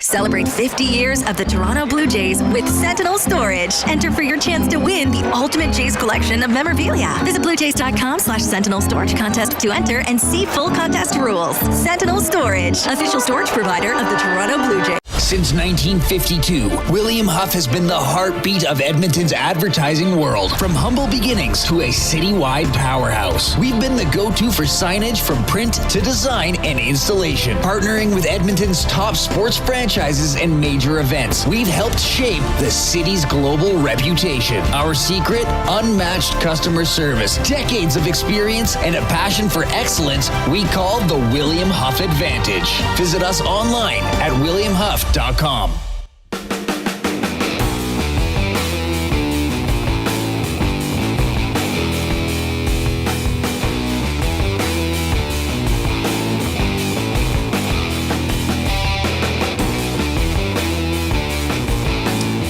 Celebrate 50 years of the Toronto Blue Jays with Sentinel Storage. Enter for your chance to win the ultimate Jays collection of memorabilia. Visit bluejays.com/Sentinel Storage contest to enter and see full contest rules. Sentinel Storage, official storage provider of the Toronto Blue Jays. Since 1952, William Huff has been the heartbeat of Edmonton's advertising world. From humble beginnings to a citywide powerhouse, we've been the go-to for signage from print to design and installation. Partnering with Edmonton's top sports franchises and major events, we've helped shape the city's global reputation. Our secret, unmatched customer service, decades of experience, and a passion for excellence we call the William Huff Advantage. Visit us online at williamhuff.com.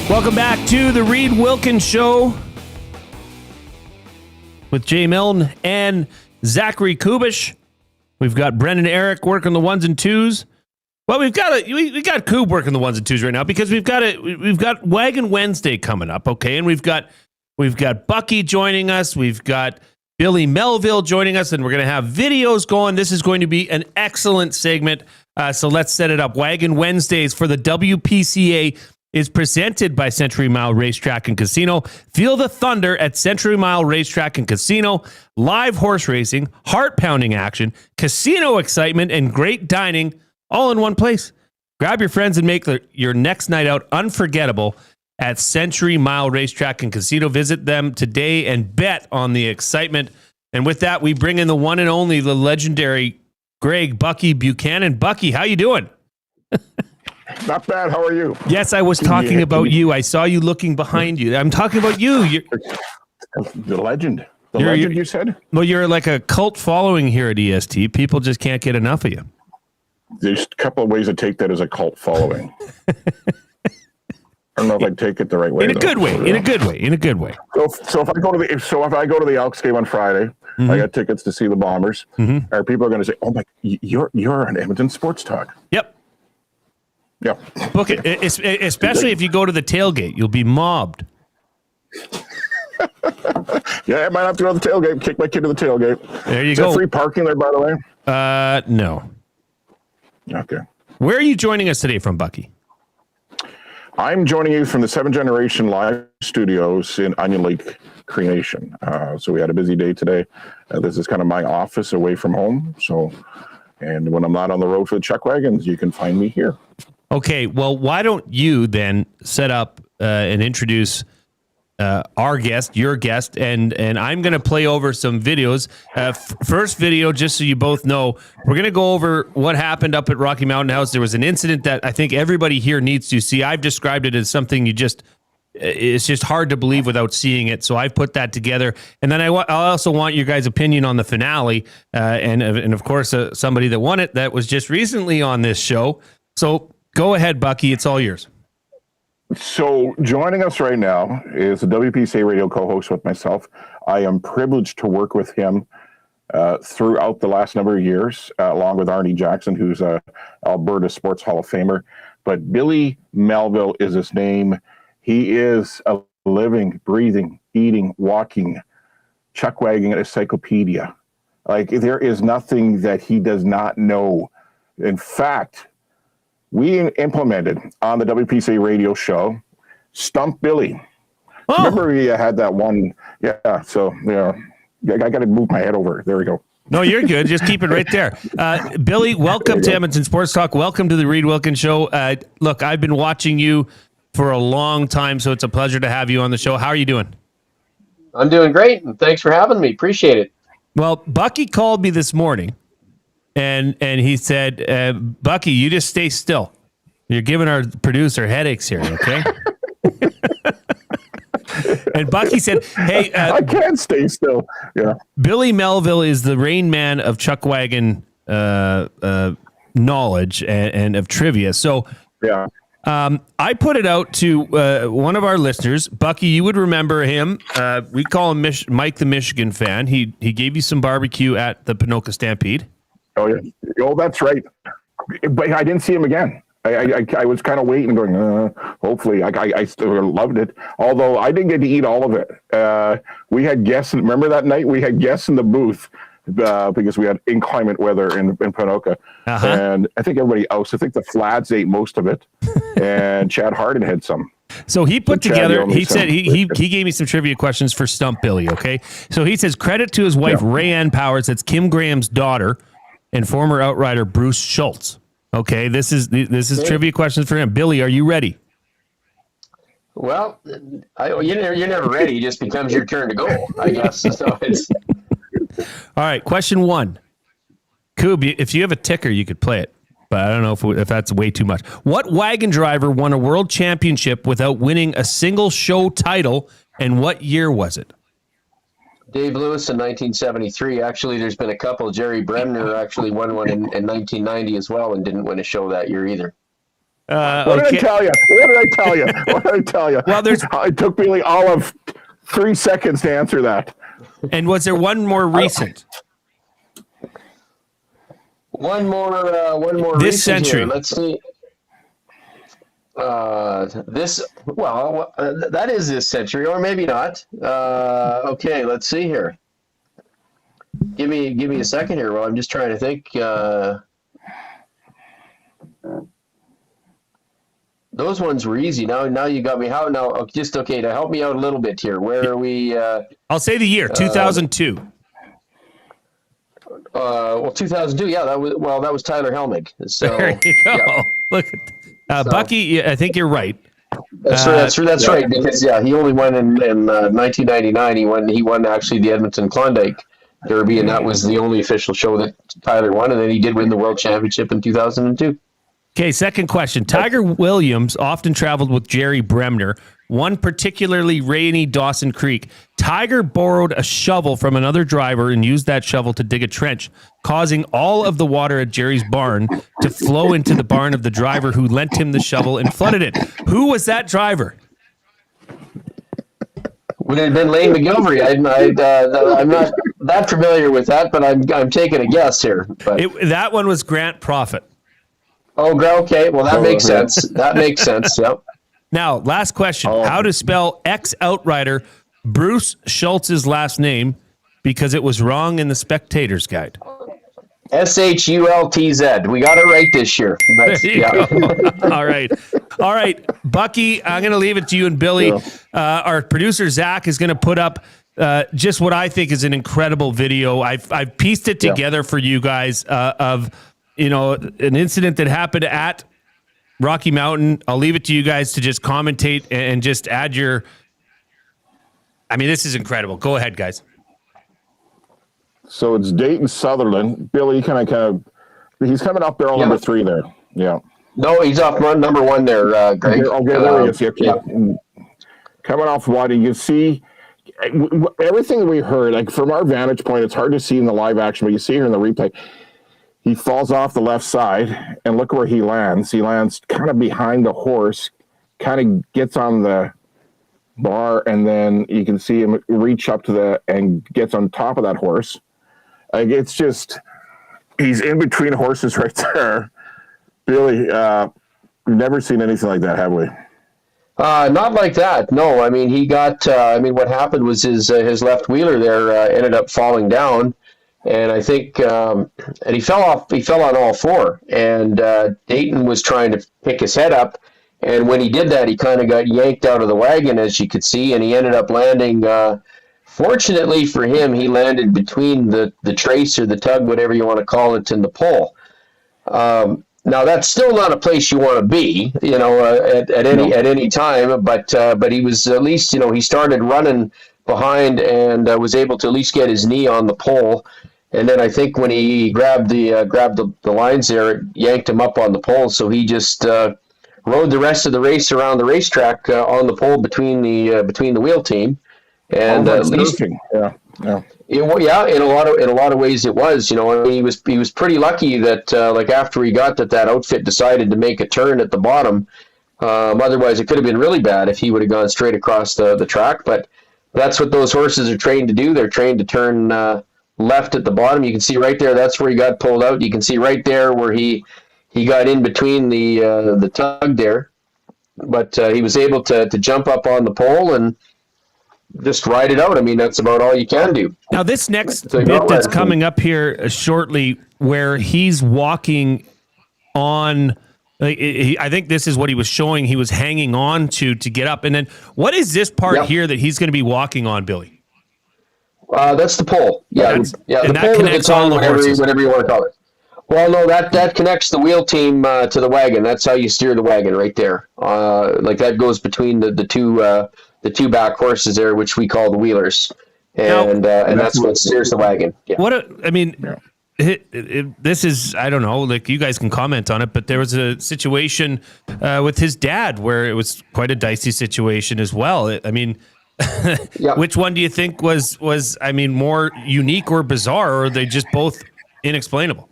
Welcome back to the Reid Wilkins Show with Jay Milne and Zachary Kubusch. We've got Brendan Eric working the ones and twos. Well, we got Koob working the ones and twos right now because we've got Wagon Wednesday coming up, okay, and we've got Bucky joining us, we've got Billy Melville joining us, and we're going to have videos going. This is going to be an excellent segment. So let's set it up. Wagon Wednesdays for the WPCA is presented by Century Mile Racetrack and Casino. Feel the thunder at Century Mile Racetrack and Casino. Live horse racing, heart-pounding action, casino excitement, and great dining all in one place. Grab your friends and make your next night out unforgettable at Century Mile Racetrack and Casino. Visit them today and bet on the excitement. And with that, we bring in the one and only, the legendary Greg Bucky Buchanan. Bucky, how you doing? Not bad. How are you? Yes, I was talking about you. I saw you looking behind you. I'm talking about you. The legend. The legend, you said? Well, you're like a cult following here at EST. People just can't get enough of you. There's a couple of ways to take that as a cult following. I don't know if I take it the right way. In a good way. In a good way. In a good way. So if I go to the Elks game on Friday, I got tickets to see the Bombers. Are people going to say, "Oh my, you're on Edmonton Sports Talk"? Yep. Yeah. Book it, especially if you go to the tailgate. You'll be mobbed. Yeah, I might have to go to the tailgate. Kick my kid to the tailgate. There you Is go. Is there free parking there, by the way? No. Okay. Where are you joining us today from, Bucky? I'm joining you from the 7th Generation Live Studios in Onion Lake Creation. So we had a busy day today. This is kind of my office away from home. So, and when I'm not on the road for the Chuckwagons, you can find me here. Okay. Well, why don't you then set up and introduce our guest, your guest, and I'm going to play over some videos. First video, just so you both know, we're going to go over what happened up at Rocky Mountain House. There was an incident that I think everybody here needs to see. I've described it as something it's just hard to believe without seeing it. So I've put that together. And then I also want your guys' opinion on the finale. And of course, somebody that won it that was just recently on this show. So go ahead, Bucky. It's all yours. So joining us right now is a WPCA radio co-host with myself. I am privileged to work with him throughout the last number of years, along with Arnie Jackson, who's a Alberta Sports Hall of Famer. But Billy Melville is his name. He is a living, breathing, eating, walking, chuckwagon encyclopedia. Like, there is nothing that he does not know. In fact, we implemented on the WPCA radio show Stump Billy. Remember we had that one? Yeah. So, I got to move my head over. There we go. No, you're good. Just keep it right there. Billy, welcome to Edmonton Sports Talk. Welcome to the Reid Wilkins Show. Look, I've been watching you for a long time, so it's a pleasure to have you on the show. How are you doing? I'm doing great, and thanks for having me. Appreciate it. Well, Bucky called me this morning, and he said, Bucky, you just stay still. You're giving our producer headaches here, okay? And Bucky said, hey... I can't stay still. Yeah. Billy Melville is the Rain Man of Chuckwagon knowledge and of trivia. So yeah, I put it out to one of our listeners. Bucky, you would remember him. We call him Mike the Michigan fan. He gave you some barbecue at the Ponoka Stampede. Oh, yeah. Oh, that's right. But I didn't see him again. I was kind of waiting, going, hopefully. I still loved it. Although I didn't get to eat all of it. We had guests. Remember that night? We had guests in the booth because we had inclement weather in Ponoka. Uh-huh. And I think everybody else, I think the Flads ate most of it. And Chad Harden had some. So he put Chad together, Yomi he some. said, he gave me some trivia questions for Stump Billy, okay? So he says, credit to his wife, Rayanne Powers, that's Kim Graham's daughter, and former outrider Bruce Schultz. Okay, this is trivia questions for him. Billy, are you ready? Well, you're never ready. It just becomes your turn to go, I guess. So it's... All right, question 1. Koob, if you have a ticker, you could play it, but I don't know if that's way too much. What wagon driver won a world championship without winning a single show title, and what year was it? Dave Lewis in 1973. Actually, there's been a couple. Jerry Bremner actually won one in 1990 as well and didn't win a show that year either. What did I tell you? Well, it took Billy all of 3 seconds to answer that. And was there one more recent? One more This recent century. Here. Let's see. That is this century, or maybe not. Okay, let's see here. Give me a second here. Well, I'm just trying to think. Those ones were easy. Now you got me. How now? Just okay to help me out a little bit here. Where are we? I'll say the year 2002. 2002. Yeah, that was Tyler Helmig. So there you go. Yeah. Look at Bucky. I think you're right. That's right. Because he only won in 1999. He won actually the Edmonton Klondike Derby, and that was the only official show that Tyler won. And then he did win the World Championship in 2002. Okay, second question. Tiger Williams often traveled with Jerry Bremner. One particularly rainy Dawson Creek, Tiger borrowed a shovel from another driver and used that shovel to dig a trench, causing all of the water at Jerry's barn to flow into the barn of the driver who lent him the shovel and flooded it. Who was that driver? Would it have been Lane McGilvery? I'm not that familiar with that, but I'm taking a guess here. But that one was Grant Prophet. Oh, okay. Well, that makes sense. That makes sense. Yep. Now, last question. How to spell ex-outrider Bruce Schultz's last name because it was wrong in the Spectator's Guide? Schultz. We got it right this year. There you go. All right. Bucky, I'm going to leave it to you and Billy. Our producer, Zach, is going to put up just what I think is an incredible video. I've pieced it together for you guys of an incident that happened at Rocky Mountain. I'll leave it to you guys to just commentate and just add your... I mean, this is incredible. Go ahead, guys. So it's Dayton Sutherland. Billy, he's coming up there on number 3 there. Yeah. No, he's off number 1 there, Greg. Okay, there he is. Okay. Coming off one, you can see everything we heard, like from our vantage point, it's hard to see in the live action, but you see here in the replay, he falls off the left side, and look where he lands. He lands kind of behind the horse, kind of gets on the bar, and then you can see him reach up and gets on top of that horse. Like, it's just, he's in between horses right there. Billy, we've never seen anything like that, have we? Not like that. No, I mean, he got, what happened was his left wheeler there ended up falling down. And I think, and he fell on all 4. And Dayton was trying to pick his head up. And when he did that, he kind of got yanked out of the wagon, as you could see. And he ended up landing Fortunately for him, he landed between the trace or the tug, whatever you want to call it, and the pole. Now that's still not a place you want to be, at any time. But he was at least, he started running behind and was able to at least get his knee on the pole. And then I think when he grabbed the lines there, it yanked him up on the pole. So he just rode the rest of the race around the racetrack on the pole between the wheel team. And at least, in a lot of ways it was. He was pretty lucky that after he got that outfit decided to make a turn at the bottom. Otherwise, it could have been really bad if he would have gone straight across the track. But that's what those horses are trained to do. They're trained to turn left at the bottom. You can see right there. That's where he got pulled out. You can see right there where he got in between the tug there. But he was able to jump up on the pole and just ride it out. I mean, that's about all you can do. Now, this next bit that's coming up here shortly, where he's walking on, I think this is what he was showing. He was hanging on to get up. And then what is this part here that he's going to be walking on, Billy? That's the pole. Yeah, and the that pole connects that's on all the horses. whatever you want to call it. Well, no, that connects the wheel team to the wagon. That's how you steer the wagon right there. That goes between the two back horses there, which we call the wheelers, and that's what steers the wagon. Yeah. This is, I don't know, you guys can comment on it, but there was a situation with his dad where it was quite a dicey situation as well. Which one do you think was more unique or bizarre, or are they just both inexplainable?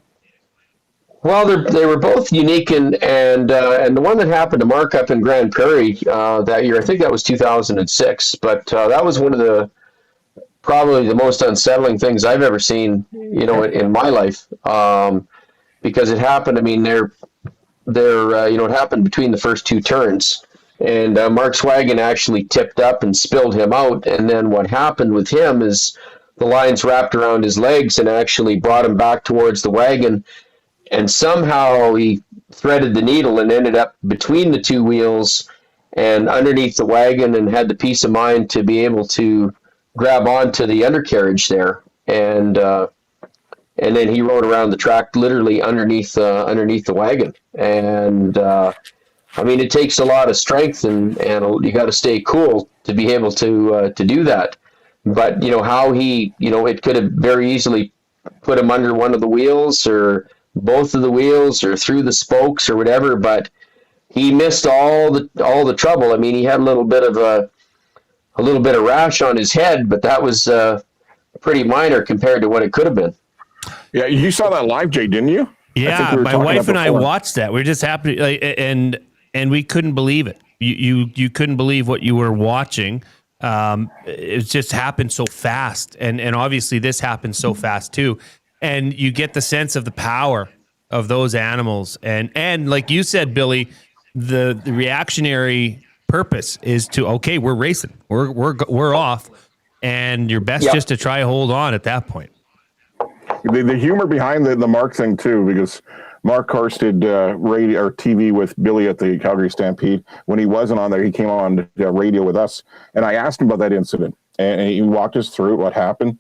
Well, they were both unique, and the one that happened to Mark up in Grand Prairie that year, I think that was 2006, but that was one of probably the most unsettling things I've ever seen, in my life, because it happened. I mean, it happened between the first two turns, and Mark's wagon actually tipped up and spilled him out, and then what happened with him is the lines wrapped around his legs and actually brought him back towards the wagon. And somehow he threaded the needle and ended up between the two wheels and underneath the wagon, and had the peace of mind to be able to grab onto the undercarriage there. And then he rode around the track literally underneath the wagon. And it takes a lot of strength and you got to stay cool to be able to do that. But how he, it could have very easily put him under one of the wheels or both of the wheels or through the spokes or whatever, but he missed all the trouble. I mean, he had a little bit of rash on his head, but that was pretty minor compared to what it could have been. Yeah, you saw that live, Jay, didn't you? Yeah, my wife and I watched that. We were just happy, and we couldn't believe it. You couldn't believe what you were watching. It just happened so fast, and obviously this happened so fast too. And you get the sense of the power of those animals. And like you said, Billy, the reactionary purpose is to, okay, we're racing. We're off. And your best just to try to hold on at that point. The humor behind the Mark thing, too, because Mark Horst did radio or TV with Billy at the Calgary Stampede. When he wasn't on there, he came on radio with us. And I asked him about that incident. And he walked us through what happened.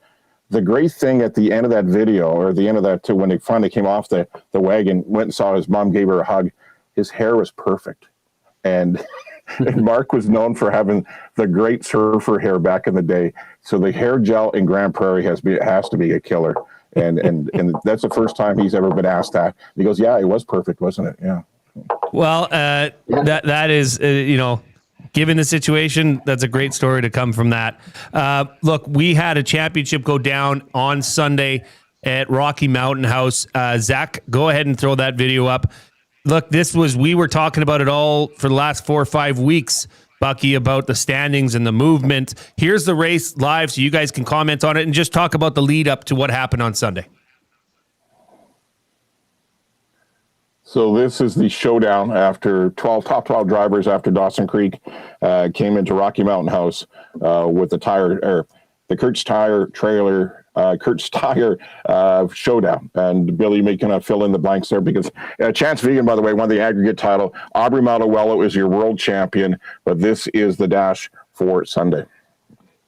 The great thing at the end of that video, or the end of that, when they finally came off the wagon, went and saw his mom, gave her a hug. His hair was perfect. And Mark was known for having the great surfer hair back in the day. So the hair gel in Grand Prairie has to be a killer. And that's the first time he's ever been asked that. He goes, yeah, it was perfect, wasn't it? Yeah. Well, that is, given the situation, that's a great story to come from that. Look, we had a championship go down on Sunday at Rocky Mountain House. Zach, go ahead and throw that video up. Look, we were talking about it all for the last 4 or 5 weeks, Bucky, about the standings and the movement. Here's the race live so you guys can comment on it and just talk about the lead up to what happened on Sunday. So this is the showdown after top 12 drivers after Dawson Creek came into Rocky Mountain House with the Kurt's Tire trailer, Kurt's Tire showdown. And Billy may kind of fill in the blanks there because Chance Vegan, by the way, won the aggregate title. Aubrey Maldonado is your world champion, but this is the dash for Sunday.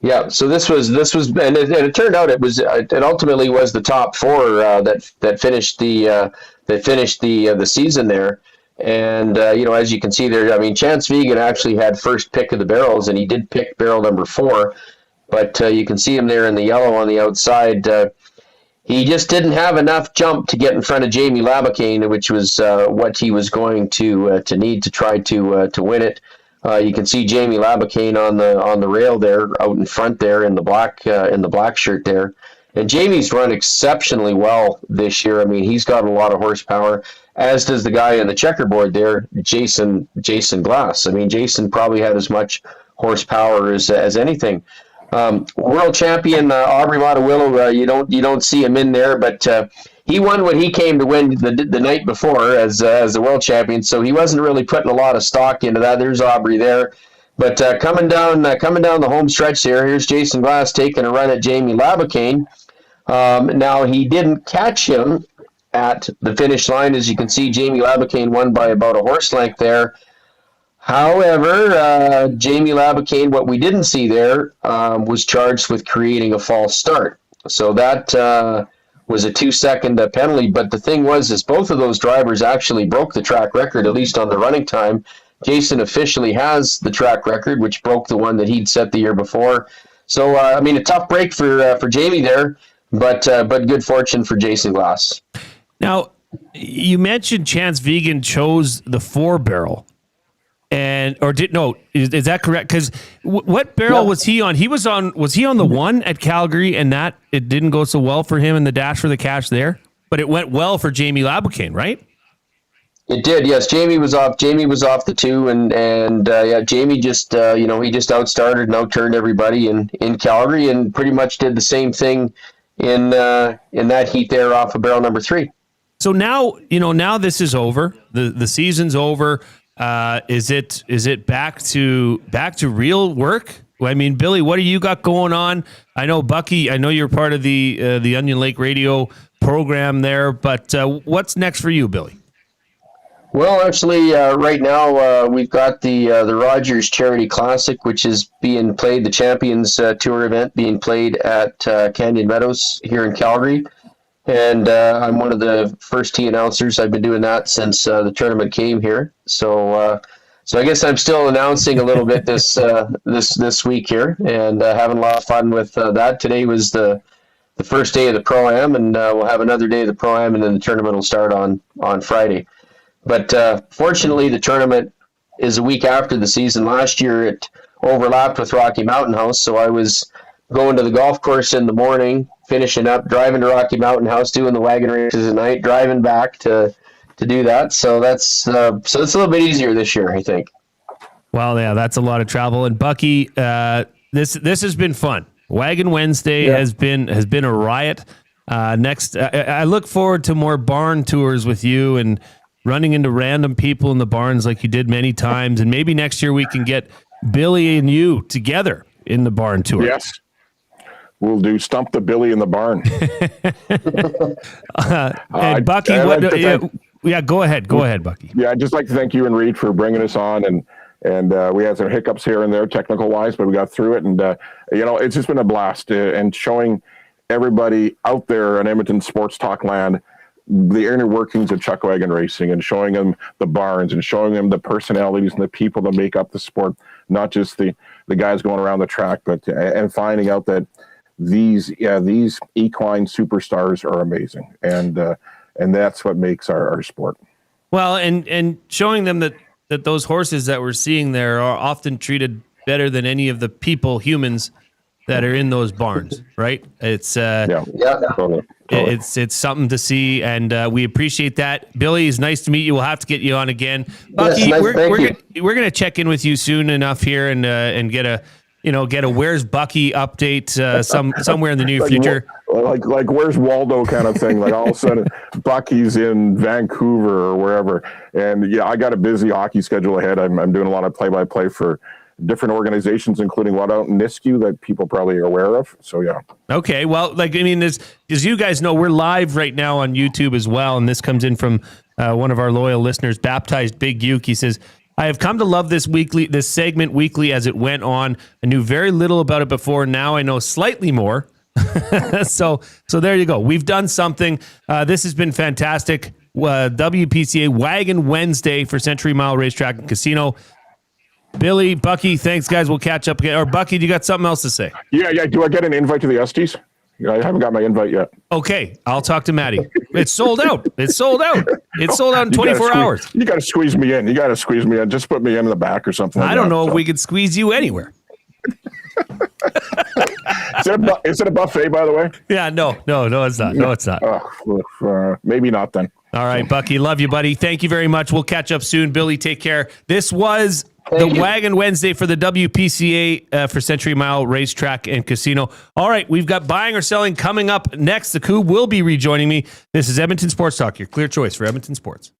Yeah, so this was, and it turned out it ultimately was the top four that finished the season there, and as you can see there, I mean, Chance Vegan actually had first pick of the barrels, and he did pick barrel number 4, but you can see him there in the yellow on the outside. He just didn't have enough jump to get in front of Jamie Labacane, which was what he was going to need to try to win it. You can see Jamie Labacane on the rail there, out in front there in the black shirt there. And Jamie's run exceptionally well this year. I mean, he's got a lot of horsepower, as does the guy on the checkerboard there, Jason Glass. I mean, Jason probably had as much horsepower as anything. World champion Aubrey Mattawillo, you don't see him in there, but he won what he came to win the night before as the world champion, so he wasn't really putting a lot of stock into that. There's Aubrey there, but coming down the home stretch there, here's Jason Glass taking a run at Jamie Labacane. Now he didn't catch him at the finish line, as you can see. Jamie Labacane won by about a horse length there. However, Jamie Labacane, what we didn't see there, was charged with creating a false start. So that was a 2-second penalty. But the thing was both of those drivers actually broke the track record, at least on the running time. Jason officially has the track record, which broke the one that he'd set the year before. So, I mean, a tough break for Jamie there, but good fortune for Jason Glass. Now, you mentioned Chance Vegan chose the 4-barrel. Is that correct? Because what barrel was he on? Was he on the 1 at Calgary, and that it didn't go so well for him in the dash for the cash there, but it went well for Jamie Labacane, right? It did, yes. Jamie was off the 2, and Jamie just he just outstarted and outturned everybody in Calgary, and pretty much did the same thing in that heat there off of barrel number 3. So now this is over. The season's over. Is it back to real work? I mean, Billy, what do you got going on? I know Bucky. I know you're part of the Onion Lake Radio program there, but what's next for you, Billy? Well, actually, right now we've got the Rogers Charity Classic, which is being played, the Champions Tour event being played at Canyon Meadows here in Calgary. And I'm one of the first tee announcers. I've been doing that since the tournament came here. So I guess I'm still announcing a little bit this week here, and having a lot of fun with that. Today was the first day of the Pro-Am, and we'll have another day of the Pro-Am, and then the tournament will start on Friday. But fortunately, the tournament is a week after the season. Last year, it overlapped with Rocky Mountain House, so I was going to the golf course in the morning, finishing up, driving to Rocky Mountain House, doing the wagon races at night, driving back to do that. So that's so it's a little bit easier this year, I think. Well, yeah, that's a lot of travel. And Bucky, this has been fun. Wagon Wednesday has been a riot. Next, I look forward to more barn tours with you and running into random people in the barns like you did many times. And maybe next year we can get Billy and you together in the barn tour. Yes. We'll do Stump the Billy in the Barn. And Bucky, go ahead, Bucky. Yeah, I'd just like to thank you and Reid for bringing us on, and we had some hiccups here and there, technical wise, but we got through it, and it's just been a blast, and showing everybody out there in Edmonton Sports Talk land the inner workings of Chuckwagon racing, and showing them the barns, and showing them the personalities and the people that make up the sport, not just the guys going around the track, but and finding out that these equine superstars are amazing, and that's what makes our sport. Well, and showing them that those horses that we're seeing there are often treated better than any of the humans that are in those barns, right? It's totally. It's something to see, and we appreciate that. Billy, it's nice to meet you. We'll have to get you on again. Bucky, yes, we're gonna check in with you soon enough here and get a Where's Bucky update somewhere in the near future. Like Where's Waldo kind of thing. Like all of a sudden Bucky's in Vancouver or wherever. And I got a busy hockey schedule ahead. I'm doing a lot of play-by-play for different organizations, including one out in Nisku that people probably are aware of. So, yeah. Okay. Well, as you guys know, we're live right now on YouTube as well. And this comes in from one of our loyal listeners, Baptized Big Uke. He says, I have come to love this segment weekly as it went on. I knew very little about it before. Now I know slightly more. So there you go. We've done something. This has been fantastic. WPCA Wagon Wednesday for Century Mile Racetrack and Casino. Billy, Bucky, thanks, guys. We'll catch up again. Or Bucky, do you got something else to say? Yeah. Do I get an invite to the Estes? I haven't got my invite yet. Okay, I'll talk to Maddie. It's sold out. It's sold out in 24 hours. You got to squeeze me in. Just put me in the back or something. I don't know if we could squeeze you anywhere. Is it a buffet, by the way? Yeah, no, it's not. No, it's not. Maybe not then. All right, Bucky, love you, buddy. Thank you very much. We'll catch up soon. Billy, take care. This was Wagon Wednesday for the WPCA for Century Mile Racetrack and Casino. All right, we've got buying or selling coming up next. The Coup will be rejoining me. This is Edmonton Sports Talk, your clear choice for Edmonton sports.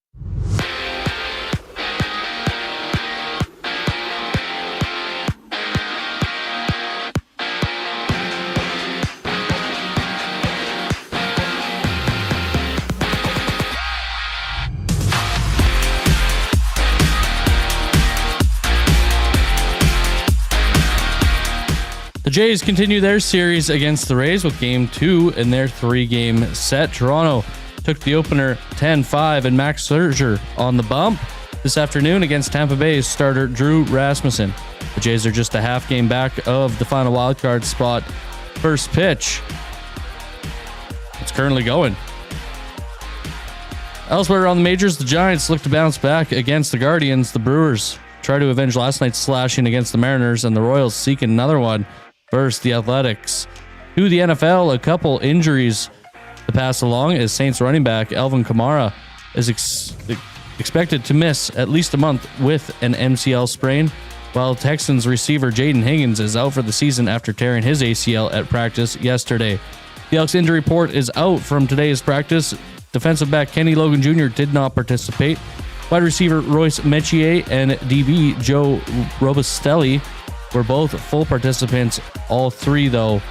The Jays continue their series against the Rays with Game 2 in their 3-game set. Toronto took the opener 10-5 and Max Scherzer on the bump this afternoon against Tampa Bay's starter Drew Rasmussen. The Jays are just a half game back of the final wildcard spot. First pitch. It's currently going. Elsewhere around the majors, the Giants look to bounce back against the Guardians. The Brewers try to avenge last night's slashing against the Mariners, and the Royals seek another one versus the Athletics. To the NFL, a couple injuries to pass along as Saints running back Alvin Kamara is expected to miss at least a month with an MCL sprain, while Texans receiver Jaden Higgins is out for the season after tearing his ACL at practice yesterday. The Elks injury report is out from today's practice. Defensive back Kenny Logan Jr. did not participate. Wide receiver Royce Metier and DB Joe Robustelli were both full participants. All three, though,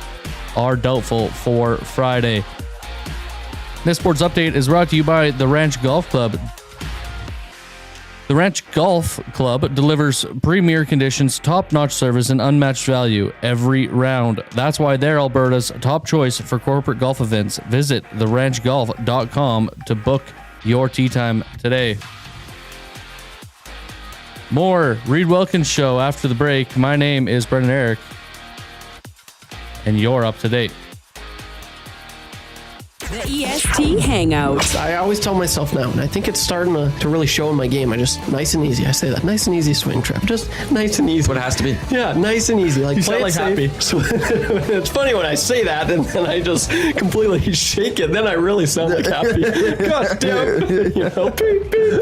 are doubtful for Friday. This sports update is brought to you by the Ranch Golf Club. The Ranch Golf Club delivers premier conditions, top-notch service, and unmatched value every round. That's why they're Alberta's top choice for corporate golf events. Visit theranchgolf.com to book your tee time today. More Reid Wilkins Show after the break. My name is Brendan Eric, and you're up to date. The EST Hangout. I always tell myself now, and I think it's starting to really show in my game. I just, nice and easy. I say that, nice and easy swing trip. Just nice and easy. What it has to be. Yeah, nice and easy. Like, You sound like happy. So, it's funny when I say that, and then I just completely shake it. Then I really sound like happy. God damn. Beep, beep, beep.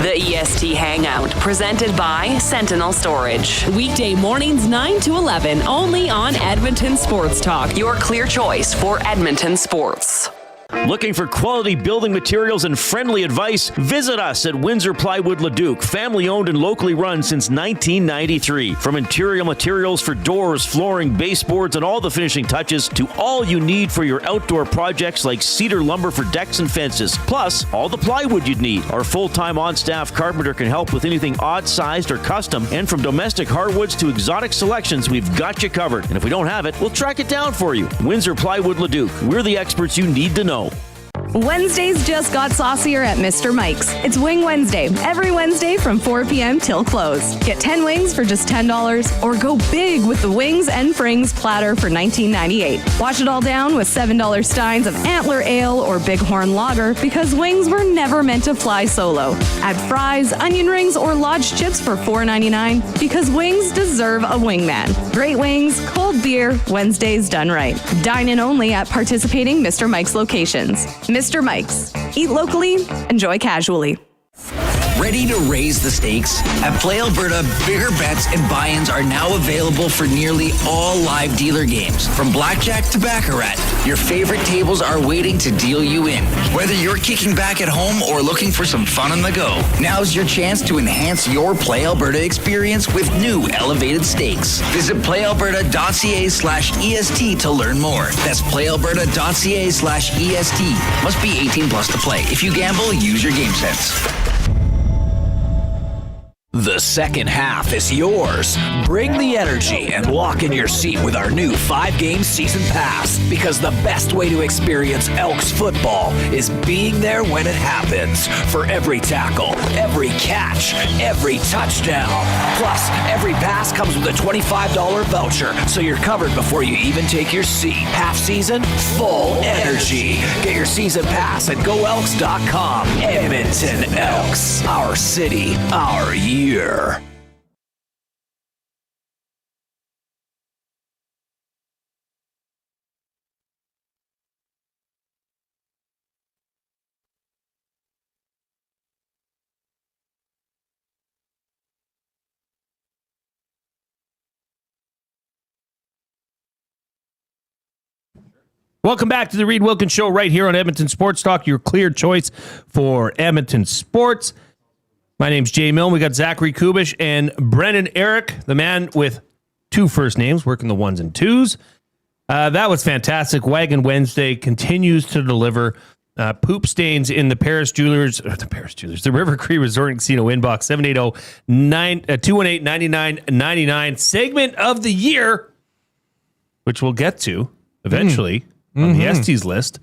The EST Hangout, presented by Sentinel Storage. Weekday mornings 9 to 11, only on Edmonton Sports Talk, your clear choice for Edmonton sports. Looking for quality building materials and friendly advice? Visit us at Windsor Plywood Leduc, family owned and locally run since 1993. From interior materials for doors, flooring, baseboards, and all the finishing touches to all you need for your outdoor projects like cedar lumber for decks and fences. Plus, all the plywood you'd need. Our full-time on-staff carpenter can help with anything odd-sized or custom. And from domestic hardwoods to exotic selections, we've got you covered. And if we don't have it, we'll track it down for you. Windsor Plywood Leduc. We're the experts you need to know. Wednesdays just got saucier at Mr. Mike's. It's Wing Wednesday, every Wednesday from 4 p.m. till close. Get 10 wings for just $10, or go big with the Wings and Frings platter for $19.98. Wash it all down with $7 steins of Antler Ale or Bighorn Lager, because wings were never meant to fly solo. Add fries, onion rings, or lodge chips for $4.99, because wings deserve a wingman. Great wings, cold beer, Wednesdays done right. Dine in only at participating Mr. Mike's locations. Mr. Mike's. Eat locally, enjoy casually. Ready to raise the stakes? At Play Alberta, bigger bets and buy-ins are now available for nearly all live dealer games. From blackjack to baccarat, your favorite tables are waiting to deal you in. Whether you're kicking back at home or looking for some fun on the go, now's your chance to enhance your Play Alberta experience with new elevated stakes. Visit playalberta.ca/EST to learn more. That's playalberta.ca/EST. Must be 18 plus to play. If you gamble, use your game sense. The second half is yours. Bring the energy and walk in your seat with our new 5-game season pass, because the best way to experience Elks football is being there when it happens. For every tackle, every catch, every touchdown. Plus, every pass comes with a $25 voucher, so you're covered before you even take your seat. Half season, full energy. Get your season pass at goelks.com. Edmonton Elks, our city, our year. Welcome back to the Reid Wilkins Show right here on Edmonton Sports Talk, your clear choice for Edmonton sports. My name's Jay Milne. We got Zachary Kubusch and Brendan Eric, the man with 2 first names, working the 1s and 2s. That was fantastic. Wagon Wednesday continues to deliver. Poop stains in the the River Cree Resort and Casino inbox, 780-218-9999. Segment of the year, which we'll get to eventually on the Estes list.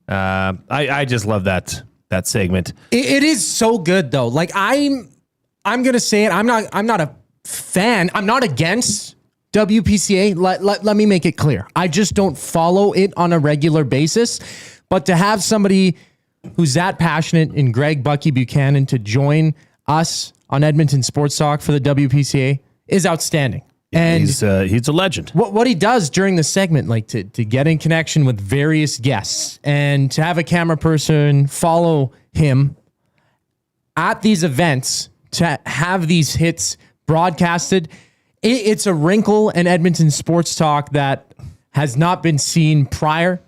I just love that segment. It is so good though. Like I'm gonna say it. I'm not a fan. I'm not against WPCA. Let me make it clear. I just don't follow it on a regular basis. But to have somebody who's that passionate in Greg Bucky Buchanan to join us on Edmonton Sports Talk for the WPCA is outstanding. And he's a legend. What he does during the segment, like to get in connection with various guests and to have a camera person follow him at these events, to have these hits broadcasted, it's a wrinkle in Edmonton Sports Talk that has not been seen prior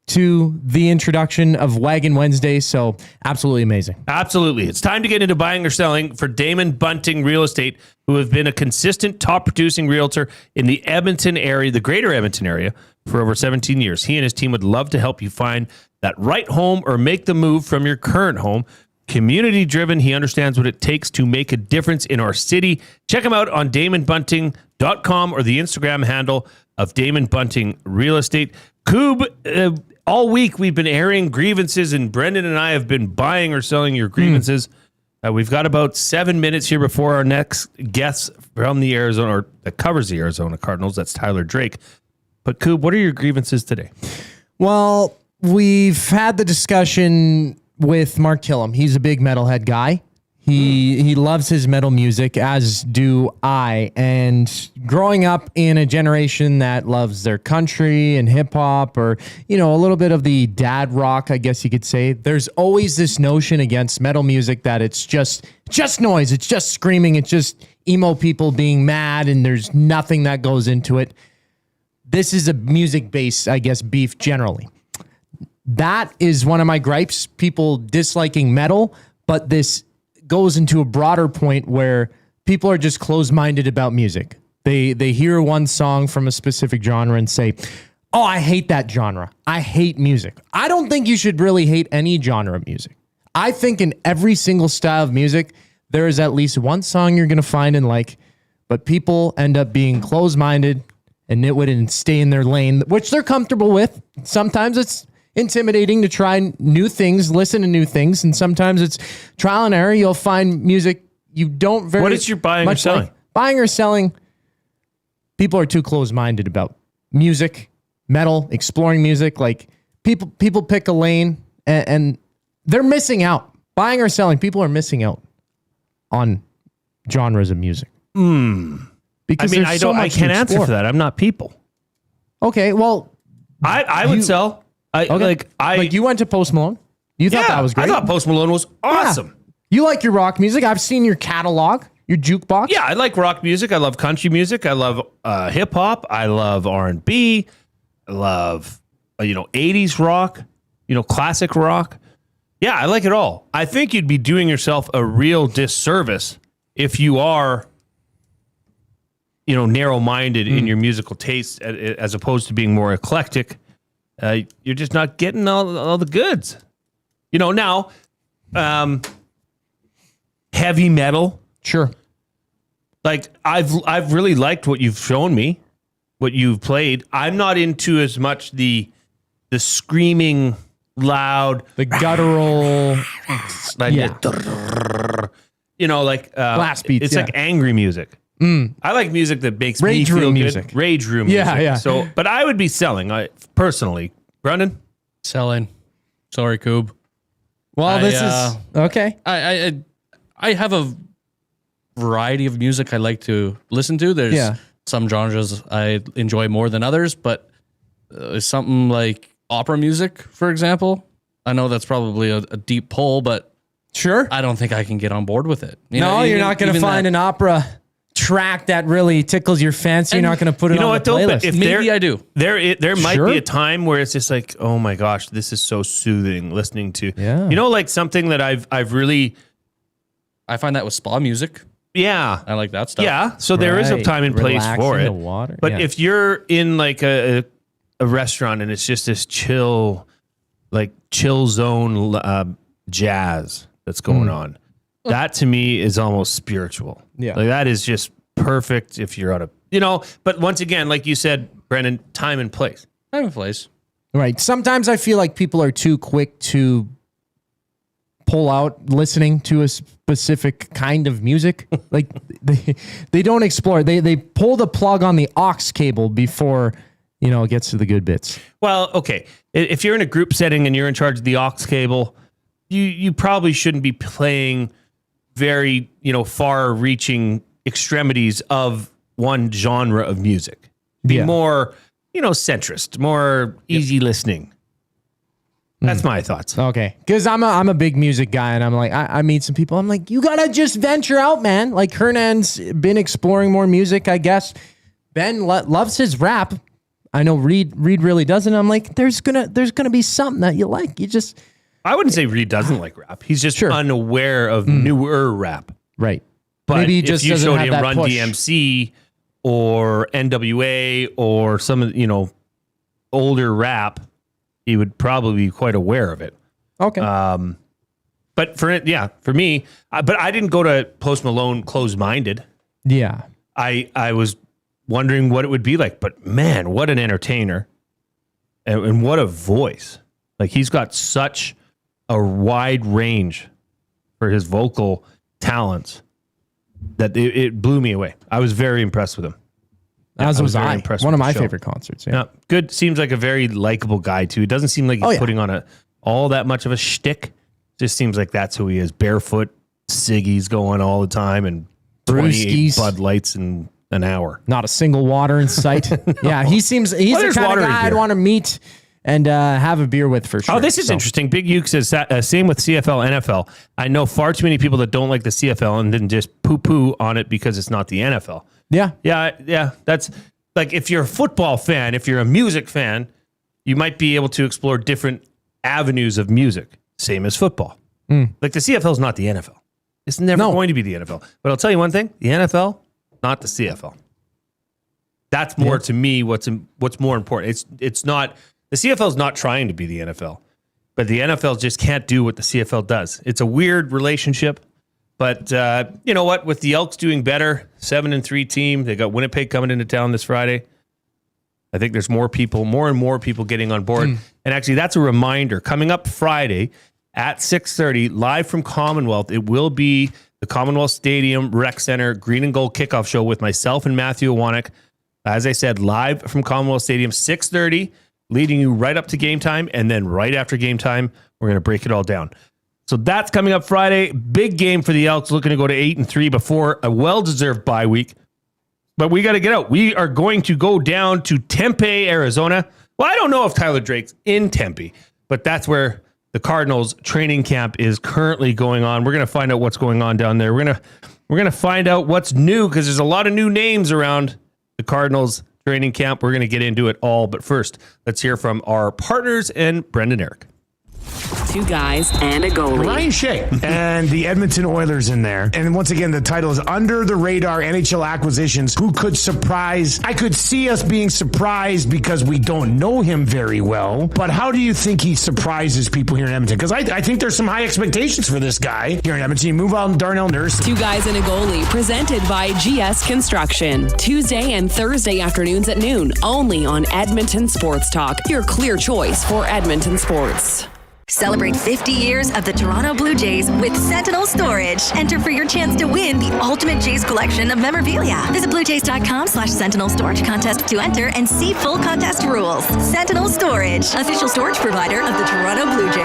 to the introduction of Wagon Wednesday. So absolutely amazing. Absolutely. It's time to get into buying or selling for Damon Bunting Real Estate, who have been a consistent top producing realtor in the Edmonton area, the greater Edmonton area, for over 17 years. He and his team would love to help you find that right home or make the move from your current home. Community driven. He understands what it takes to make a difference in our city. Check him out on DamonBunting.com or the Instagram handle of Damon Bunting Real Estate. Koob, all week we've been airing grievances, and Brendan and I have been buying or selling your grievances. We've got about 7 minutes here before our next guest from the Arizona, or that covers the Arizona Cardinals. That's Tyler Drake. But Koob, what are your grievances today? Well, we've had the discussion with Mark Killam. He's a big metalhead guy. He loves his metal music, as do I. And growing up in a generation that loves their country and hip hop, or, a little bit of the dad rock, I guess you could say, there's always this notion against metal music that it's just noise. It's just screaming. It's just emo people being mad, and there's nothing that goes into it. This is a music-based, I guess, beef generally. That is one of my gripes, people disliking metal, but this goes into a broader point where people are just closed-minded about music. They hear one song from a specific genre and say, oh, I hate that genre. I hate music. I don't think you should really hate any genre of music. I think in every single style of music, there is at least one song you're going to find and like, but people end up being closed-minded and nitwit and stay in their lane, which they're comfortable with. Sometimes it's intimidating to try new things, listen to new things, and sometimes it's trial and error. You'll find music you don't very. What is your buying or selling? Like. Buying or selling, people are too close-minded about music, metal, exploring music. Like people pick a lane and they're missing out. Buying or selling, people are missing out on genres of music. Because I can't answer for that. I'm not people. Okay, well, I would sell. Like you went to Post Malone. You thought that was great. I thought Post Malone was awesome. Yeah. You like your rock music. I've seen your catalog, your jukebox. Yeah, I like rock music. I love country music. I love hip hop. I love R&B. I love 80s rock, classic rock. Yeah, I like it all. I think you'd be doing yourself a real disservice if you are narrow-minded in your musical taste as opposed to being more eclectic. You're just not getting all the goods. Now, heavy metal. Sure. Like I've really liked what you've shown me, what you've played. I'm not into as much the screaming loud, the guttural, like blast beats. It's like angry music. I like music that makes Rage me feel room good. music. Rage room music. Yeah. So, but I would be selling. Personally, Brendan, selling. Sorry, Koob. Well, this is okay. I have a variety of music I like to listen to. There's some genres I enjoy more than others, but something like opera music, for example, I know that's probably a deep pull, but sure, I don't think I can get on board with it. You're not going to find an opera track that really tickles your fancy. You're not going to put it on the playlist. If maybe I do. There might be a time where it's just like, oh my gosh, this is so soothing listening to. Yeah. Like something that I've really, I find that with spa music. Yeah, I like that stuff. Yeah, so there is a time and place for it. The water. But if you're in like a restaurant and it's just this chill zone jazz that's going on, that to me is almost spiritual. Yeah, like that is just perfect if you're on a But once again, like you said, Brendan, time and place. Time and place. Right. Sometimes I feel like people are too quick to pull out listening to a specific kind of music. Like they don't explore. They pull the plug on the aux cable before it gets to the good bits. Well, okay. If you're in a group setting and you're in charge of the aux cable, you probably shouldn't be playing very far-reaching extremities of one genre of music. Be more centrist, more easy listening. That's my thoughts. Okay. Because I'm a big music guy, and I'm like, I meet some people. I'm like, you got to just venture out, man. Like, Hernan's been exploring more music, I guess. Ben loves his rap. I know Reid really doesn't. I'm like, there's gonna be something that you like. I wouldn't say Reid doesn't like rap. He's just unaware of newer rap. Right. But maybe he just if you doesn't showed have him that Run push. DMC or NWA or some older rap, he would probably be quite aware of it. Okay. But for me, but I didn't go to Post Malone closed-minded. Yeah. I was wondering what it would be like, but man, what an entertainer and what a voice. Like, he's got such a wide range for his vocal talents that it blew me away. I was very impressed with him. As was very I. impressed One with of the my show. favorite concerts. Yeah. Good. Seems like a very likable guy too. It doesn't seem like he's putting on all that much of a shtick. Just seems like that's who he is. Barefoot, ciggies going all the time, and 28 Bud Lights in an hour. Not a single water in sight. Yeah, he's the kind of guy I'd want to meet and have a beer with for sure. Oh, this is interesting. Big Uke says, same with CFL, NFL. I know far too many people that don't like the CFL and then just poo-poo on it because it's not the NFL. Yeah. Yeah. That's like, if you're a football fan, if you're a music fan, you might be able to explore different avenues of music. Same as football. Like, the CFL is not the NFL. It's never going to be the NFL. But I'll tell you one thing, the NFL, not the CFL. That's more to me what's more important. It's not, the CFL is not trying to be the NFL, but the NFL just can't do what the CFL does. It's a weird relationship, but you know what? With the Elks doing better, 7-3 team, they got Winnipeg coming into town this Friday. I think there's more and more people getting on board. And actually, that's a reminder. Coming up Friday at 6:30, live from Commonwealth, it will be the Commonwealth Stadium Rec Center Green and Gold kickoff show with myself and Matthew Iwanek. As I said, live from Commonwealth Stadium, 6:30, leading you right up to game time. And then right after game time, we're going to break it all down. So that's coming up Friday. Big game for the Elks, looking to go to 8-3 before a well-deserved bye week. But we got to get out. We are going to go down to Tempe, Arizona. Well, I don't know if Tyler Drake's in Tempe, but that's where the Cardinals training camp is currently going on. We're going to find out what's going on down there. We're going to find out what's new, because there's a lot of new names around the Cardinals training camp. We're going to get into it all. But first, let's hear from our partners and Brendan Eric. Two guys and a goalie. Ryan Shea and the Edmonton Oilers in there. And once again, the title is Under the Radar NHL Acquisitions. Who could surprise? I could see us being surprised because we don't know him very well. But how do you think he surprises people here in Edmonton? Because I think there's some high expectations for this guy here in Edmonton. You move on Darnell Nurse. Two guys and a goalie, presented by GS Construction. Tuesday and Thursday afternoons at noon, only on Edmonton Sports Talk, your clear choice for Edmonton sports. Celebrate 50 years of the Toronto Blue Jays with Sentinel Storage. Enter for your chance to win the ultimate Jays collection of memorabilia. Visit bluejays.com/Sentinel Storage contest to enter and see full contest rules. Sentinel Storage, official storage provider of the Toronto Blue Jays.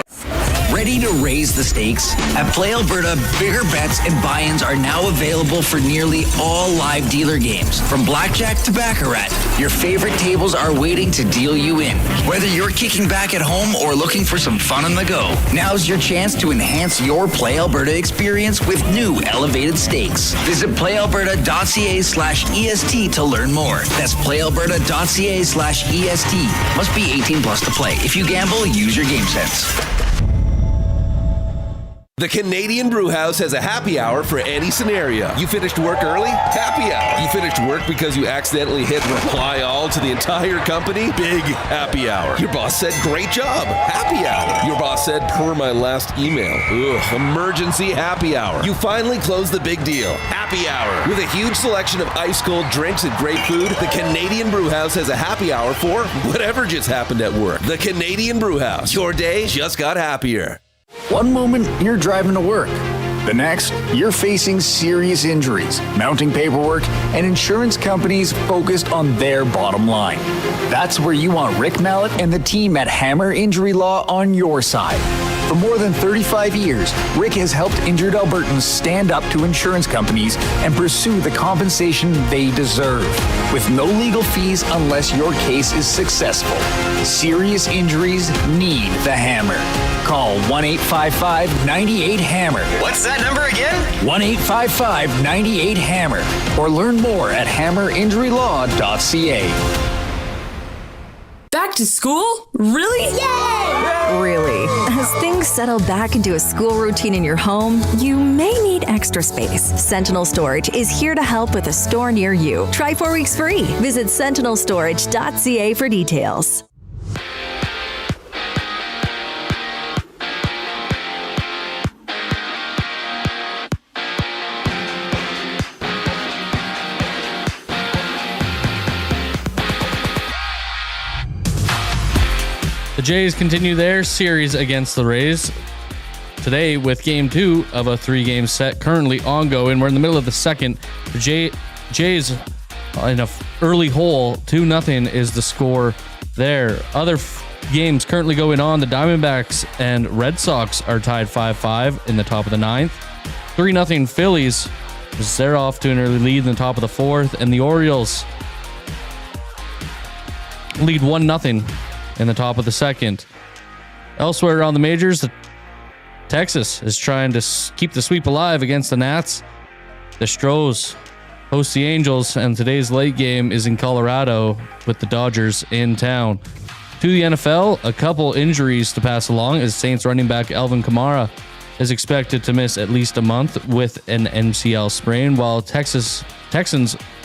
Ready to raise the stakes? At Play Alberta, bigger bets and buy-ins are now available for nearly all live dealer games. From blackjack to baccarat, your favorite tables are waiting to deal you in. Whether you're kicking back at home or looking for some fun on the go, now's your chance to enhance your Play Alberta experience with new elevated stakes. Visit playalberta.ca/EST to learn more. That's playalberta.ca/EST. Must be 18 plus to play. If you gamble, use your game sense. The Canadian Brewhouse has a happy hour for any scenario. You finished work early? Happy hour. You finished work because you accidentally hit reply all to the entire company? Big happy hour. Your boss said, great job. Happy hour. Your boss said, per my last email. Ugh, emergency happy hour. You finally closed the big deal. Happy hour. With a huge selection of ice cold drinks and great food, the Canadian Brewhouse has a happy hour for whatever just happened at work. The Canadian Brewhouse. Your day just got happier. One moment, you're driving to work. The next, you're facing serious injuries, mounting paperwork, and insurance companies focused on their bottom line. That's where you want Rick Mallett and the team at Hammer Injury Law on your side. For more than 35 years, Rick has helped injured Albertans stand up to insurance companies and pursue the compensation they deserve, with no legal fees unless your case is successful. Serious injuries need the Hammer. Call 1-855-98-HAMMER. What's that number again? 1-855-98-HAMMER. Or learn more at hammerinjurylaw.ca. Back to school? Really? Yay! Really. As things settle back into a school routine in your home, you may need extra space. Sentinel Storage is here to help with a store near you. Try 4 weeks free. Visit sentinelstorage.ca for details. The Jays continue their series against the Rays today with game 2 of a 3-game set currently ongoing. We're in the middle of the second. The Jays in an early hole, 2-0 is the score there. Other games currently going on. The Diamondbacks and Red Sox are tied 5-5 in the top of the 9th. 3-0 Phillies, they're off to an early lead in the top of the 4th. And the Orioles lead 1-0 in the top of the 2nd. Elsewhere around the majors, Texas is trying to keep the sweep alive against the Nats. The Stros host the Angels, and today's late game is in Colorado with the Dodgers in town. To the NFL, a couple injuries to pass along as Saints running back Alvin Kamara is expected to miss at least a month with an MCL sprain, while Texans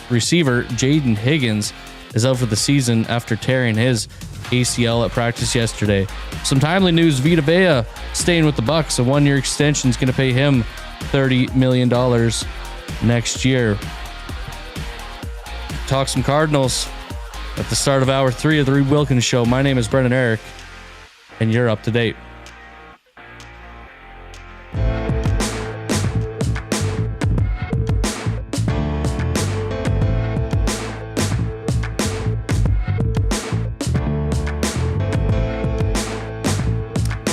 receiver Jaden Higgins is out for the season after tearing his ACL at practice yesterday. Some timely news: Vita Vea staying with the Bucs. A 1-year extension is going to pay him $30 million next year. Talk some Cardinals at the start of Hour 3 of the Reid Wilkins Show. My name is Brendan Eric, and you're up to date.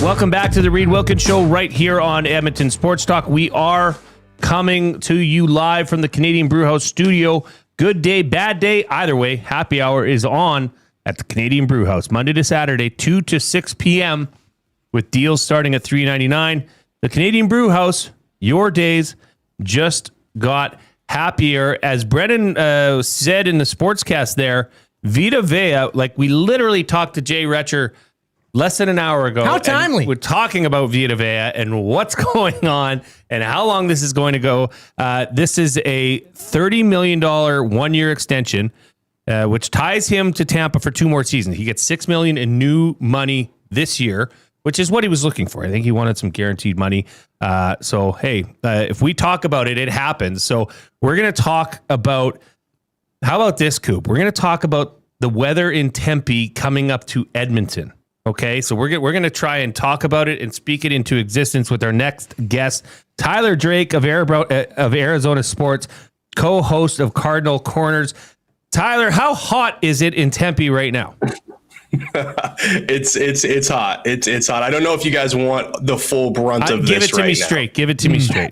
Welcome back to the Reid Wilkins Show right here on Edmonton Sports Talk. We are coming to you live from the Canadian Brewhouse studio. Good day, bad day, either way, happy hour is on at the Canadian Brewhouse Monday to Saturday, 2 to 6 p.m. with deals starting at $3.99. The Canadian Brewhouse, your days just got happier. As Brendan said in the sportscast there, Vita Vea, like we literally talked to Jay Recher less than an hour ago. How timely. We're talking about Vita Vea and what's going on and how long this is going to go. This is a $30 million 1-year extension, which ties him to Tampa for 2 more seasons. He gets $6 million in new money this year, which is what he was looking for. I think he wanted some guaranteed money. If we talk about it, it happens. So we're going to talk about, how about this, Coop? We're going to talk about the weather in Tempe coming up to Edmonton. Okay, so we're going to try and talk about it and speak it into existence with our next guest, Tyler Drake of Arizona Sports, co-host of Cardinal Corners. Tyler, how hot is it in Tempe right now? It's hot. It's hot. I don't know if you guys want the full brunt of give this it to right me now. straight. Give it to me straight.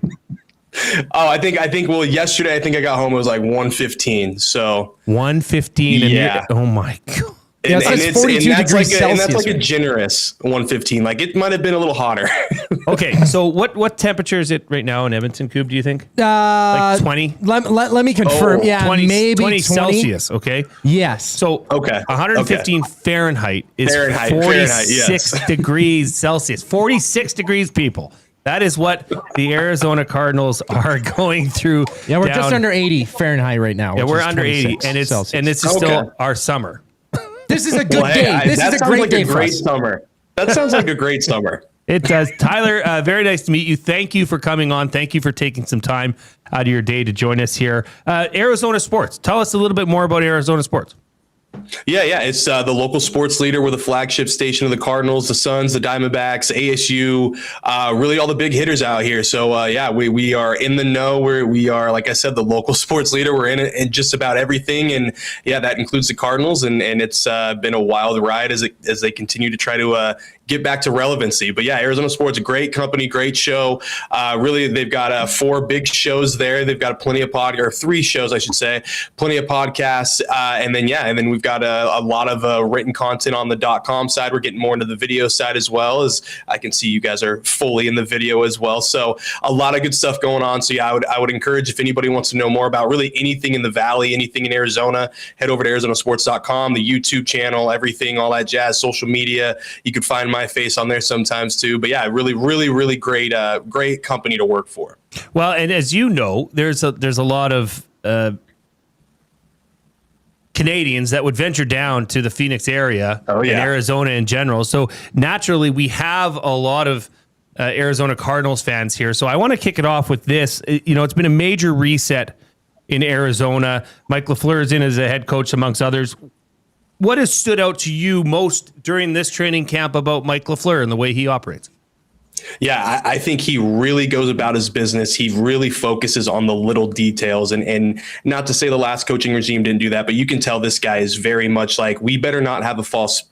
I think. Well, yesterday I think I got home. It was like 1:15. So 1:15. Yeah. Oh my God. Yeah, it's 42 degrees Celsius. And that's like a generous 1:15. Like it might have been a little hotter. Okay, so what temperature is it right now in Edmonton, Cube, do you think? Like 20? Let me confirm. 20 Celsius, okay? Yes. So 115 Fahrenheit is 46 degrees Celsius. 46 degrees, people. That is what the Arizona Cardinals are going through. Yeah, we're just under 80 Fahrenheit right now. Yeah, we're under 80, and this is still our summer. This is a good day. This is a great day for us. Summer. That sounds like a great summer. It does. Tyler, very nice to meet you. Thank you for coming on. Thank you for taking some time out of your day to join us here. Arizona Sports. Tell us a little bit more about Arizona Sports. Yeah. It's the local sports leader. We're the flagship station of the Cardinals, the Suns, the Diamondbacks, ASU, really all the big hitters out here. So, we are in the know. We are, like I said, the local sports leader. We're in it in just about everything. And, that includes the Cardinals. And it's been a wild ride as they continue to try to get back to relevancy. But, Arizona Sports, great company, great show. Really, they've got 4 big shows there. They've got plenty of 3 shows, I should say, plenty of podcasts. And then we've got a lot of written content on the .com side. We're getting more into the video side as well, as I can see you guys are fully in the video as well. So a lot of good stuff going on. So I would encourage, if anybody wants to know more about really anything in the Valley, anything in Arizona, head over to arizonasports.com, the YouTube channel, everything, all that jazz, social media. You could find my face on there sometimes too. But really, really, really great company to work for. Well, and as you know, there's a lot of Canadians that would venture down to the Phoenix area and Arizona in general. So naturally, we have a lot of Arizona Cardinals fans here. So I want to kick it off with this. It's been a major reset in Arizona. Mike LaFleur is in as a head coach, amongst others. What has stood out to you most during this training camp about Mike LaFleur and the way he operates? Yeah, I think he really goes about his business. He really focuses on the little details, and not to say the last coaching regime didn't do that, but you can tell this guy is very much like, we better not have a false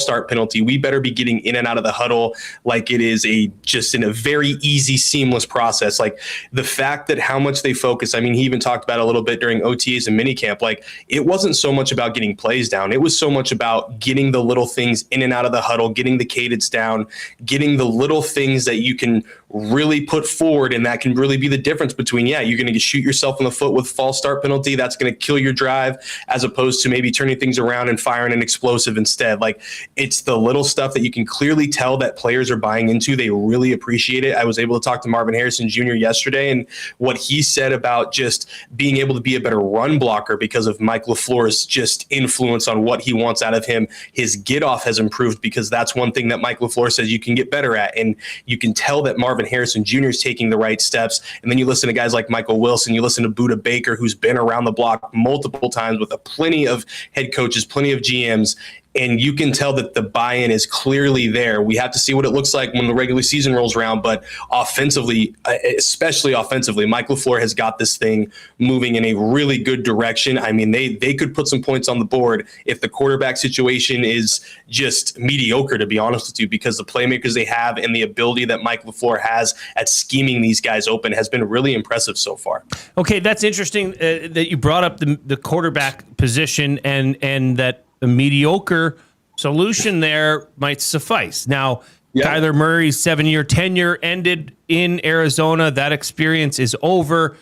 start penalty. We better be getting in and out of the huddle like it is just in a very easy, seamless process. Like the fact that how much they focus. I mean, he even talked about it a little bit during OTAs and minicamp. Like it wasn't so much about getting plays down. It was so much about getting the little things in and out of the huddle, getting the cadence down, getting the little things that you can really put forward, and that can really be the difference between, you're going to shoot yourself in the foot with false start penalty. That's going to kill your drive, as opposed to maybe turning things around and firing an explosive instead. Like it's the little stuff that you can clearly tell that players are buying into. They really appreciate it. I was able to talk to Marvin Harrison Jr. yesterday, and what he said about just being able to be a better run blocker because of Mike LaFleur's just influence on what he wants out of him. His get off has improved because that's one thing that Mike LaFleur says you can get better at. And you can tell that Marvin Harrison Jr. is taking the right steps. And then you listen to guys like Michael Wilson, you listen to Budda Baker, who's been around the block multiple times with plenty of head coaches, plenty of GMs. And you can tell that the buy-in is clearly there. We have to see what it looks like when the regular season rolls around. But offensively, especially offensively, Mike LaFleur has got this thing moving in a really good direction. I mean, they could put some points on the board if the quarterback situation is just mediocre, to be honest with you, because the playmakers they have and the ability that Mike LaFleur has at scheming these guys open has been really impressive so far. Okay, that's interesting that you brought up the quarterback position and that a mediocre solution there might suffice. Now, Kyler Murray's 7-year tenure ended in Arizona. That experience is over.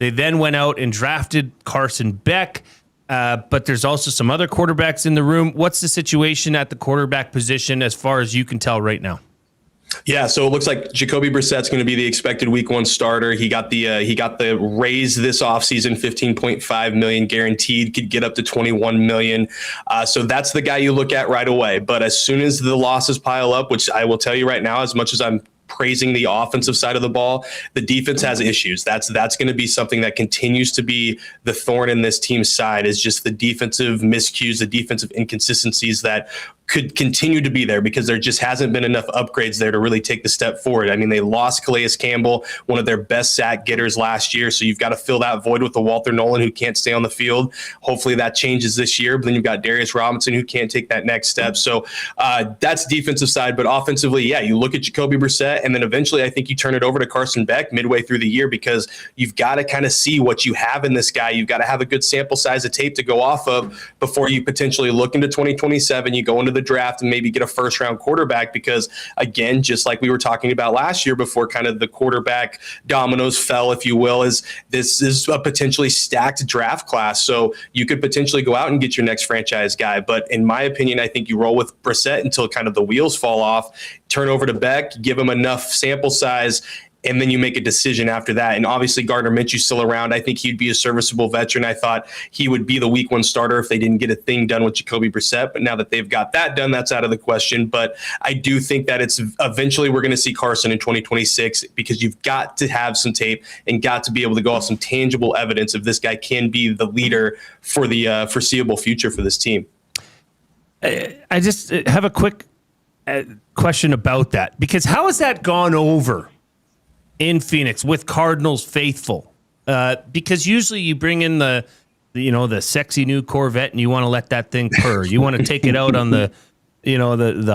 They then went out and drafted Carson Beck. but there's also some other quarterbacks in the room. What's the situation at the quarterback position as far as you can tell right now? Yeah, so it looks like Jacoby Brissett's going to be the expected week 1 starter. He got the raise this offseason, $15.5 million guaranteed, could get up to $21 million. So that's the guy you look at right away. But as soon as the losses pile up, which I will tell you right now, as much as I'm praising the offensive side of the ball, the defense has issues. That's going to be something that continues to be the thorn in this team's side, is just the defensive miscues, the defensive inconsistencies that could continue to be there because there just hasn't been enough upgrades there to really take the step forward. I mean, they lost Calais Campbell, one of their best sack getters last year. So you've got to fill that void with the Walter Nolan who can't stay on the field. Hopefully that changes this year. But then you've got Darius Robinson who can't take that next step. So that's defensive side. But offensively, yeah, you look at Jacoby Brissett, and then eventually I think you turn it over to Carson Beck midway through the year because you've got to kind of see what you have in this guy. You've got to have a good sample size of tape to go off of before you potentially look into 2027. You go into the draft and maybe get a first round quarterback because, again, just like we were talking about last year before kind of the quarterback dominoes fell, if you will, is this is a potentially stacked draft class. So you could potentially go out and get your next franchise guy. But in my opinion, I think you roll with Brissett until kind of the wheels fall off, turn over to Beck, give him enough sample size, and then you make a decision after that. And obviously Gardner Minshew's still around. I think he'd be a serviceable veteran. I thought he would be the week 1 starter if they didn't get a thing done with Jacoby Brissett. But now that they've got that done, that's out of the question. But I do think that it's eventually we're going to see Carson in 2026 because you've got to have some tape and got to be able to go off some tangible evidence if this guy can be the leader for the foreseeable future for this team. I just have a quick question about that, because how has that gone over in Phoenix with Cardinals faithful? Because usually you bring in the sexy new Corvette and you want to let that thing purr. You want to take it out on the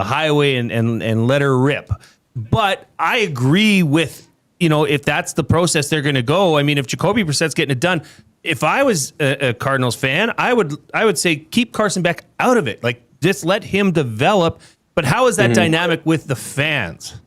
highway and let her rip. But I agree with, if that's the process they're going to go. I mean, if Jacoby Brissett's getting it done, if I was a Cardinals fan, I would say keep Carson Beck out of it. Like, just let him develop. But how is that dynamic with the fans?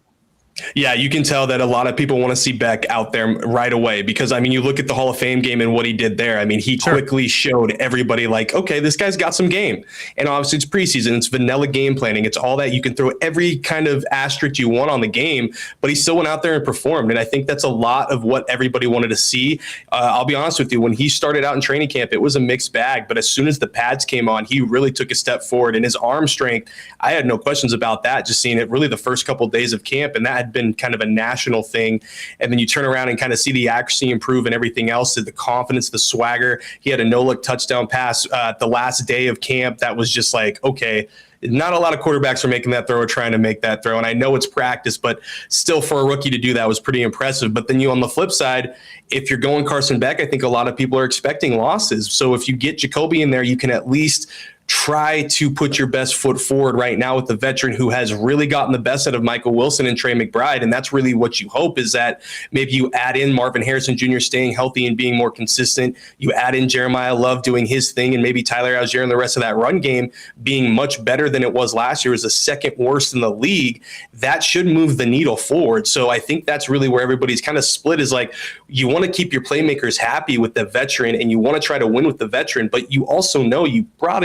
Yeah, you can tell that a lot of people want to see Beck out there right away because, I mean, you look at the Hall of Fame game and what he did there. I mean, he quickly showed everybody like, okay, this guy's got some game. And obviously it's preseason. It's vanilla game planning. It's all that. You can throw every kind of asterisk you want on the game, but he still went out there and performed. And I think that's a lot of what everybody wanted to see. I'll be honest with you. When he started out in training camp, it was a mixed bag. But as soon as the pads came on, he really took a step forward. And his arm strength, I had no questions about that, just seeing it really the first couple of days of camp. And that had been kind of a national thing. And then you turn around and kind of see the accuracy improve and everything else, the confidence, the swagger. He had a no-look touchdown pass the last day of camp. That was just like, okay, not a lot of quarterbacks are making that throw or trying to make that throw. And I know it's practice, but still for a rookie to do that was pretty impressive. But then you, on the flip side, if you're going Carson Beck, I think a lot of people are expecting losses. So if you get Jacoby in there, you can at least try to put your best foot forward right now with the veteran who has really gotten the best out of Michael Wilson and Trey McBride. And that's really what you hope, is that maybe you add in Marvin Harrison Jr. staying healthy and being more consistent. You add in Jeremiah Love doing his thing, and maybe Tyler Algier and the rest of that run game being much better than it was last year. It was the second worst in the league. That should move the needle forward. So I think that's really where everybody's kind of split, is like, you want to keep your playmakers happy with the veteran and you want to try to win with the veteran, but you also know you got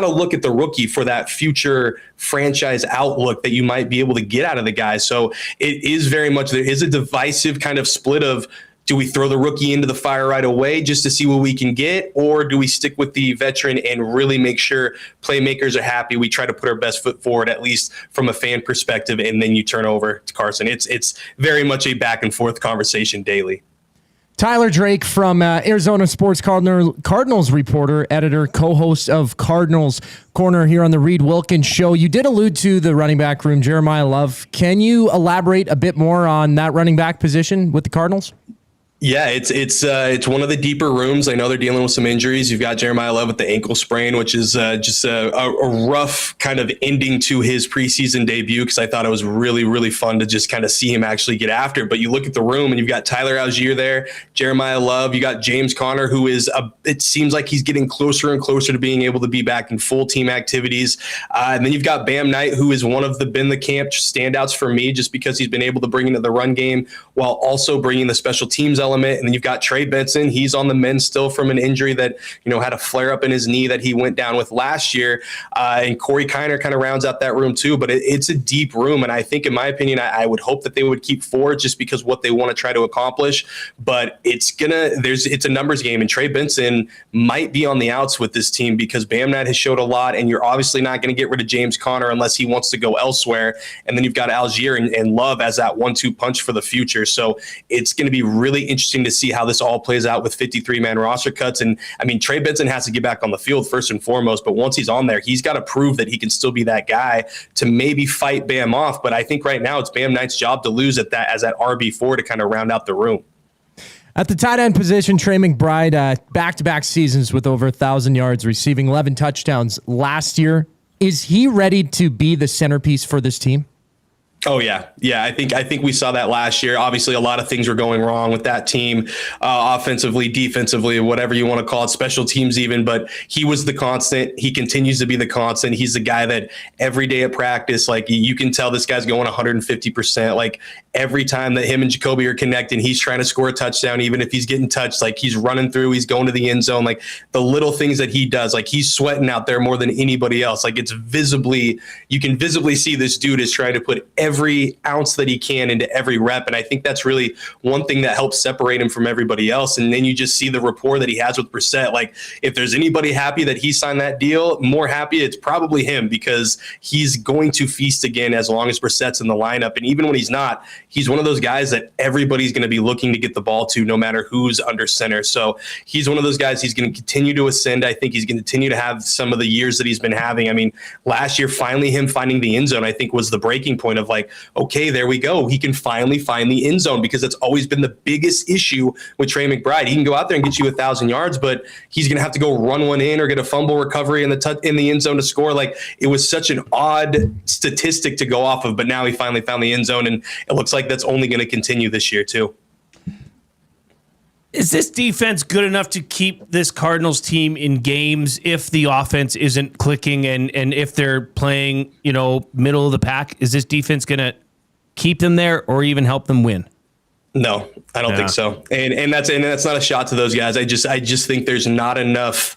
to look at the rookie for that future franchise outlook that you might be able to get out of the guy. So it is very much, there is a divisive kind of split of, do we throw the rookie into the fire right away just to see what we can get? Or do we stick with the veteran and really make sure playmakers are happy? We try to put our best foot forward, at least from a fan perspective, and then you turn over to Carson. It's very much a back and forth conversation daily. Tyler Drake from Arizona Sports Cardinals reporter, editor, co-host of Cardinals Corner here on the Reid Wilkins Show. You did allude to the running back room, Jeremiah Love. Can you elaborate a bit more on that running back position with the Cardinals? Yeah, it's one of the deeper rooms. I know they're dealing with some injuries. You've got Jeremiah Love with the ankle sprain, which is just a rough kind of ending to his preseason debut, because I thought it was really, really fun to just kind of see him actually get after it. But you look at the room and you've got Tyler Algier there, Jeremiah Love, you got James Conner, who is, it seems like he's getting closer and closer to being able to be back in full team activities. And then you've got Bam Knight, who is one of been the camp standouts for me, just because he's been able to bring into the run game while also bringing the special teams element. And then you've got Trey Benson. He's on the mend still from an injury that, had a flare up in his knee that he went down with last year. And Corey Kiner kind of rounds out that room too, but it's a deep room. And I think, in my opinion, I would hope that they would keep 4 just because what they want to try to accomplish, but it's a numbers game, and Trey Benson might be on the outs with this team because Bam Knight has showed a lot, and you're obviously not going to get rid of James Conner unless he wants to go elsewhere. And then you've got Algier and Love as that 1-2 punch for the future. So it's going to be really interesting to see how this all plays out with 53-man roster cuts. And I mean, Trey Benson has to get back on the field first and foremost, but once he's on there, he's got to prove that he can still be that guy to maybe fight Bam off. But I think right now it's Bam Knight's job to lose at that as that RB4 to kind of round out the room. At the tight end position, Trey McBride, back-to-back seasons with over 1,000 yards, receiving 11 touchdowns last year. Is he ready to be the centerpiece for this team? Oh yeah. I think we saw that last year. Obviously, a lot of things were going wrong with that team, offensively, defensively, whatever you want to call it, special teams even. But he was the constant. He continues to be the constant. He's the guy that every day at practice, like you can tell this guy's going 150%. Like every time that him and Jacoby are connecting, he's trying to score a touchdown, even if he's getting touched. Like he's running through, he's going to the end zone. Like the little things that he does, like he's sweating out there more than anybody else. Like you can visibly see this dude is trying to put every ounce that he can into every rep. And I think that's really one thing that helps separate him from everybody else. And then you just see the rapport that he has with Brissett. Like if there's anybody happy that he signed that deal, more happy, it's probably him, because he's going to feast again as long as Brissett's in the lineup. And even when he's not, he's one of those guys that everybody's going to be looking to get the ball to no matter who's under center. So he's one of those guys, he's going to continue to ascend. I think he's going to continue to have some of the years that he's been having. I mean, last year, finally him finding the end zone, I think was the breaking point of like, okay, there we go. He can finally find the end zone, because that's always been the biggest issue with Trey McBride. He can go out there and get you 1,000 yards, but he's going to have to go run one in or get a fumble recovery in the end zone to score. Like it was such an odd statistic to go off of, but now he finally found the end zone, and it looks like that's only going to continue this year too. Is this defense good enough to keep this Cardinals team in games if the offense isn't clicking and if they're playing, middle of the pack? Is this defense going to keep them there or even help them win? No, I don't think so. And that's not a shot to those guys. I just think there's not enough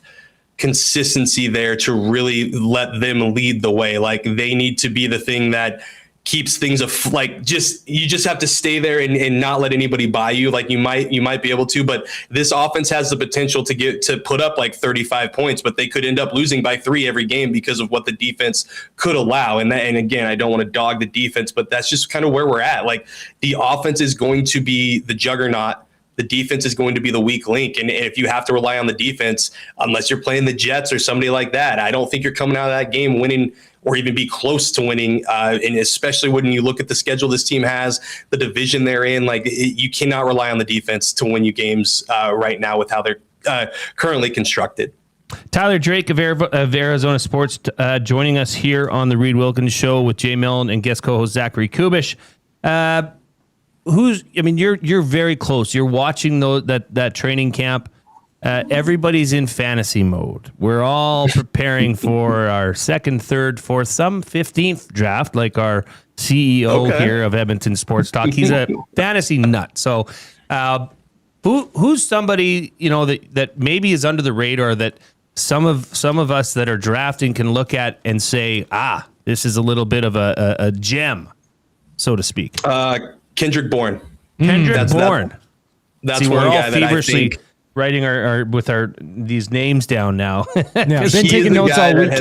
consistency there to really let them lead the way. Like they need to be the thing that keeps things you just have to stay there and not let anybody buy you. Like you might be able to, but this offense has the potential to put up like 35 points, but they could end up losing by 3 every game because of what the defense could allow. And again, I don't want to dog the defense, but that's just kind of where we're at. Like the offense is going to be the juggernaut. The defense is going to be the weak link. And if you have to rely on the defense, unless you're playing the Jets or somebody like that, I don't think you're coming out of that game winning or even be close to winning. And especially when you look at the schedule this team has, the division they're in, you cannot rely on the defense to win you games right now with how they're currently constructed. Tyler Drake of Arizona Sports joining us here on the Reid Wilkins Show with Jay Milne and guest co-host Zachary Kubusch. You're very close. You're watching that training camp. Everybody's in fantasy mode. We're all preparing for our 2nd, 3rd, 4th, some 15th draft, like our CEO here of Edmonton Sports Talk. He's a fantasy nut. So who's somebody, that maybe is under the radar that some of us that are drafting can look at and say, this is a little bit of a gem, so to speak? Kendrick Bourne. That's Bourne. That's one guy that I think writing these names down now. Been taking notes all week.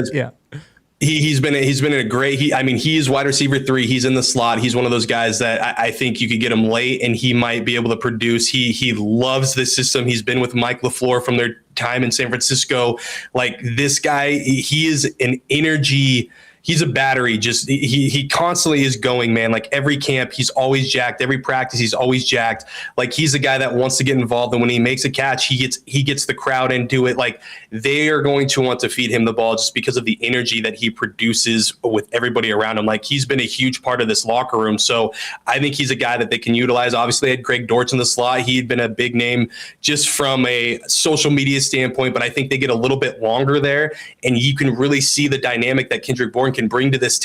He's been in a great. He's wide receiver 3. He's in the slot. He's one of those guys that I think you could get him late and he might be able to produce. He loves this system. He's been with Mike LaFleur from their time in San Francisco. Like this guy, he is an energy. He's a battery. Just he constantly is going, man. Like every camp, he's always jacked. Every practice, he's always jacked. Like he's a guy that wants to get involved, and when he makes a catch, he gets the crowd into it. Like they are going to want to feed him the ball just because of the energy that he produces with everybody around him. Like he's been a huge part of this locker room. So I think he's a guy that they can utilize. Obviously, they had Greg Dortch in the slot. He had been a big name just from a social media standpoint, but I think they get a little bit longer there, and you can really see the dynamic that Kendrick Bourne can bring to this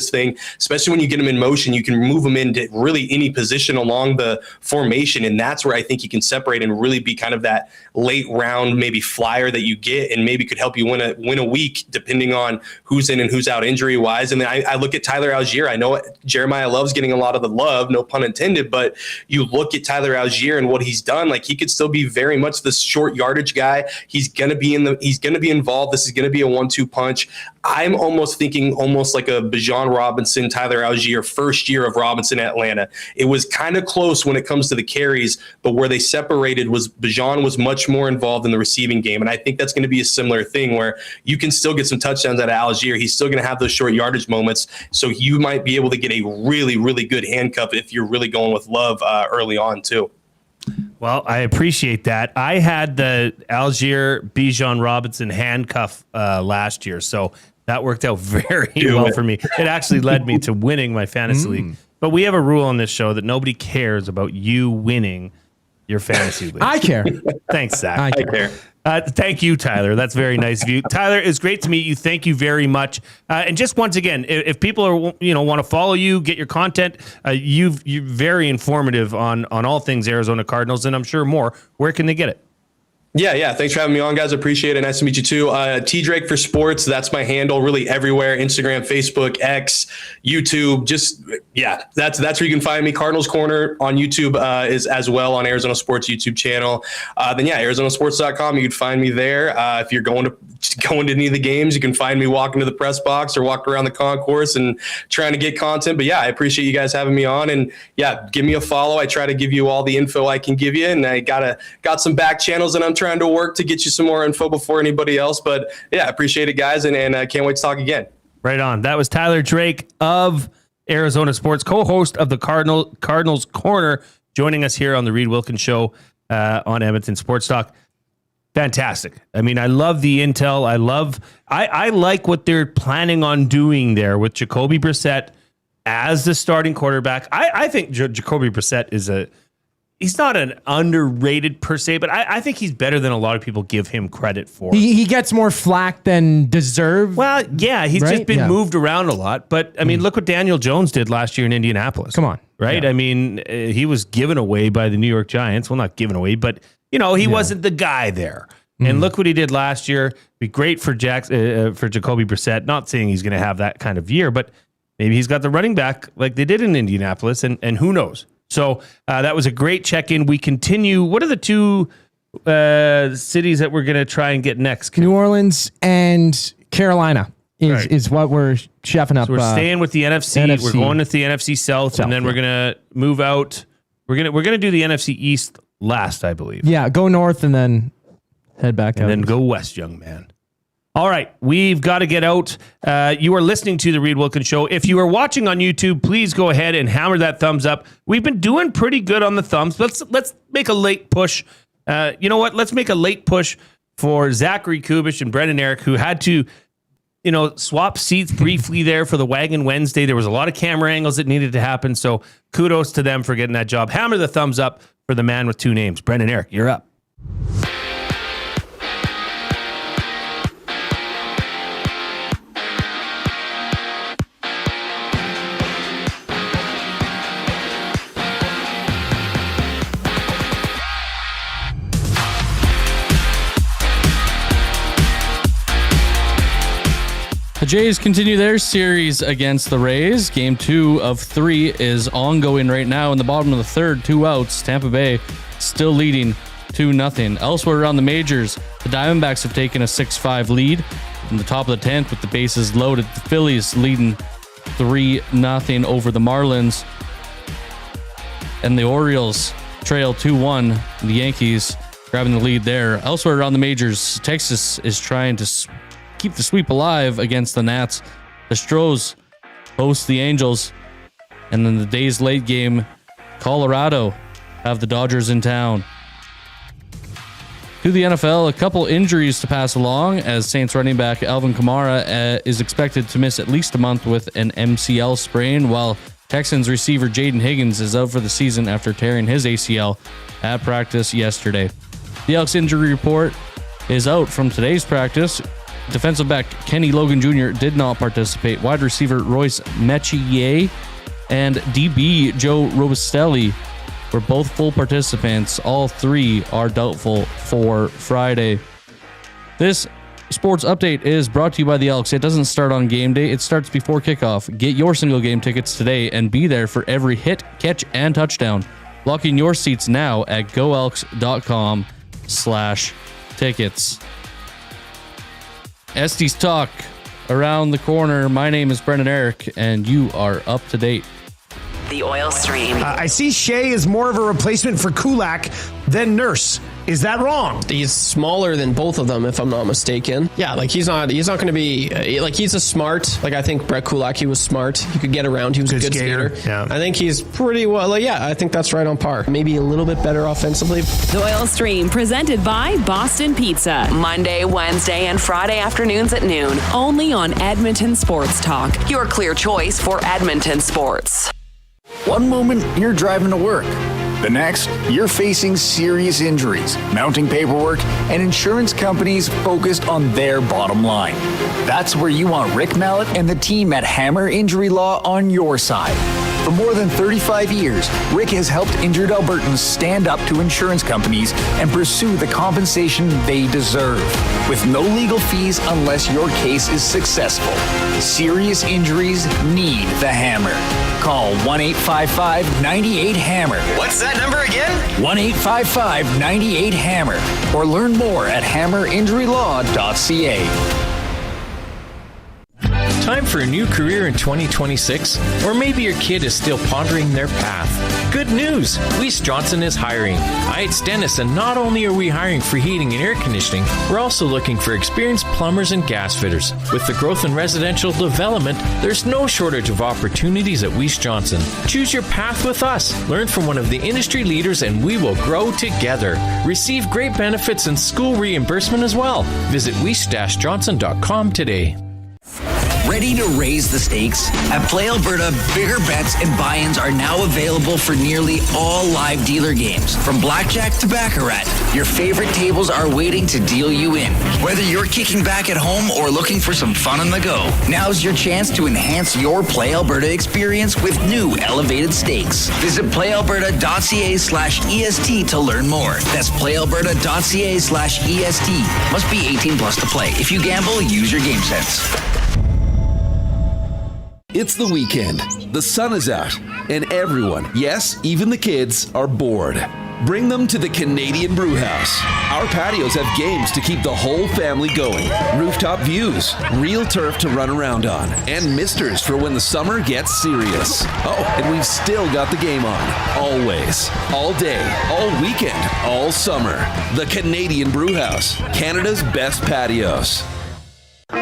thing, especially when you get him in motion. You can move him into really any position along the formation, and that's where I think he can separate and really be kind of that late round maybe flyer that you get, and maybe could help you win a week depending on who's in and who's out injury wise. And then I look at Tyler Algier. I know Jeremiah Love's getting a lot of the love, no pun intended, but you look at Tyler Algier and what he's done. Like, he could still be very much the short yardage guy. He's gonna be involved. This is gonna be a 1-2 punch. I'm almost thinking almost like a Bijan Robinson, Tyler Algier first year of Robinson at Atlanta. It was kind of close when it comes to the carries, but where they separated was Bijan was much more involved in the receiving game. And I think that's going to be a similar thing where you can still get some touchdowns out of Algier. He's still going to have those short yardage moments. So you might be able to get a really, really good handcuff if you're really going with Love early on too. Well, I appreciate that. I had the Algier Bijan Robinson handcuff last year, so that worked out very well for me. It actually led me to winning my fantasy league. But we have a rule on this show that nobody cares about you winning your fantasy league. I care. Thanks, Zach. I care. Thank you, Tyler. That's very nice of you. Tyler, it's great to meet you. Thank you very much. And just once again, if people are want to follow you, get your content, you're very informative on all things Arizona Cardinals, and I'm sure more. Where can they get it? Yeah. Thanks for having me on, guys. Appreciate it. Nice to meet you too. T Drake for Sports. That's my handle. Really everywhere: Instagram, Facebook, X, YouTube. That's where you can find me. Cardinals Corner on YouTube is as well on Arizona Sports YouTube channel. ArizonaSports.com. You can find me there. If you're going to any of the games, you can find me walking to the press box or walking around the concourse and trying to get content. But yeah, I appreciate you guys having me on, and yeah, give me a follow. I try to give you all the info I can give you, and I got some back channels that I'm trying to work to get you some more info before anybody else. But yeah, I appreciate it, guys, and I can't wait to talk again. Right on. That was Tyler Drake of Arizona Sports, co-host of the Cardinals Corner, joining us here on the Reid Wilkins Show on Edmonton Sports Talk. Fantastic. I mean, I love the intel. I like what they're planning on doing there with Jacoby Brissett as the starting quarterback. I think Jacoby Brissett he's not an underrated per se, but I think he's better than a lot of people give him credit for. He gets more flack than deserved. Well, yeah, he's just been moved around a lot. But I mean, look what Daniel Jones did last year in Indianapolis. Come on. Right? Yeah. I mean, he was given away by the New York Giants. Well, not given away, but he wasn't the guy there. And look what he did last year. Be great for Jacoby Brissett. Not saying he's going to have that kind of year, but maybe he's got the running back like they did in Indianapolis, and who knows? So that was a great check-in. We continue. What are the two cities that we're going to try and get next? New Orleans and Carolina is what we're chefing up. So we're staying with the NFC. We're going with the NFC South, and then we're going to move out. We're going to do the NFC East last, I believe. Yeah, go north and then head back out. And then go west, young man. All right, we've got to get out. You are listening to the Reid Wilkins Show. If you are watching on YouTube, please go ahead and hammer that thumbs up. We've been doing pretty good on the thumbs. Let's make a late push. You know what? Let's make a late push for Zachary Kubusch and Brendan Eric, who had to, swap seats briefly there for the Wagon Wednesday. There was a lot of camera angles that needed to happen. So kudos to them for getting that job. Hammer the thumbs up for the man with two names. Brendan Eric, you're up. The Jays continue their series against the Rays. Game 2 of 3 is ongoing right now. In the bottom of the third, 2 outs. Tampa Bay still leading 2-0. Elsewhere around the majors, the Diamondbacks have taken a 6-5 lead. In the top of the 10th with the bases loaded, the Phillies leading 3-0 over the Marlins. And the Orioles trail 2-1. The Yankees grabbing the lead there. Elsewhere around the majors, Texas is trying to keep the sweep alive against the Nats. The Stros host the Angels. And then the day's late game, Colorado have the Dodgers in town. To the NFL, a couple injuries to pass along as Saints running back Alvin Kamara is expected to miss at least a month with an MCL sprain, while Texans receiver Jaden Higgins is out for the season after tearing his ACL at practice yesterday. The Elks injury report is out from today's practice. defensive back Kenny Logan Jr. did not participate. Wide receiver Royce Mechie and DB Joe Robustelli were both full participants. All three are doubtful for Friday. This sports update is brought to you by the Elks. It doesn't start on game day. It starts before kickoff. Get your single game tickets today and be there for every hit, catch, and touchdown. Lock in your seats now at goelks.com/tickets. Estes Talk around the corner. My name is Brendan Eric, and you are up to date. The oil stream. I see Shea is more of a replacement for Kulak than Nurse. Is that wrong? He's smaller than both of them, if I'm not mistaken. Yeah, like he's not going to be like he's a smart. Like I think Brett Kulak, he was smart. He could get around. He was a good skater. Yeah. I think he's pretty well. Like, yeah, I think that's right on par. Maybe a little bit better offensively. The Oil Stream presented by Boston Pizza. Monday, Wednesday, and Friday afternoons at noon. Only on Edmonton Sports Talk. Your clear choice for Edmonton sports. One moment, you're driving to work. The next, you're facing serious injuries, mounting paperwork, and insurance companies focused on their bottom line. That's where you want Rick Mallett and the team at Hammer Injury Law on your side. For more than 35 years, Rick has helped injured Albertans stand up to insurance companies and pursue the compensation they deserve, with no legal fees unless your case is successful. Serious injuries need the Hammer. Call 1-855-98-HAMMER. What's that number again? 1-855-98-HAMMER. Or learn more at hammerinjurylaw.ca. Time for a new career in 2026? Or maybe your kid is still pondering their path. Good news! Weiss Johnson is hiring. It's Dennis, and not only are we hiring for heating and air conditioning, we're also looking for experienced plumbers and gas fitters. With the growth in residential development, there's no shortage of opportunities at Weiss Johnson. Choose your path with us. Learn from one of the industry leaders, and we will grow together. Receive great benefits and school reimbursement as well. Visit weiss-johnson.com today. Ready to raise the stakes? At Play Alberta, bigger bets and buy-ins are now available for nearly all live dealer games. From blackjack to baccarat, your favorite tables are waiting to deal you in. Whether you're kicking back at home or looking for some fun on the go, now's your chance to enhance your Play Alberta experience with new elevated stakes. Visit playalberta.ca/EST to learn more. That's playalberta.ca/EST. Must be 18 plus to play. If you gamble, use your game sense. It's the weekend, the sun is out, and everyone, yes, even the kids, are bored. Bring them to the Canadian Brewhouse. Our patios have games to keep the whole family going, rooftop views, real turf to run around on, and misters for when the summer gets serious. Oh, and we've still got the game on, always, all day, all weekend, all summer. The Canadian Brewhouse, Canada's best patios.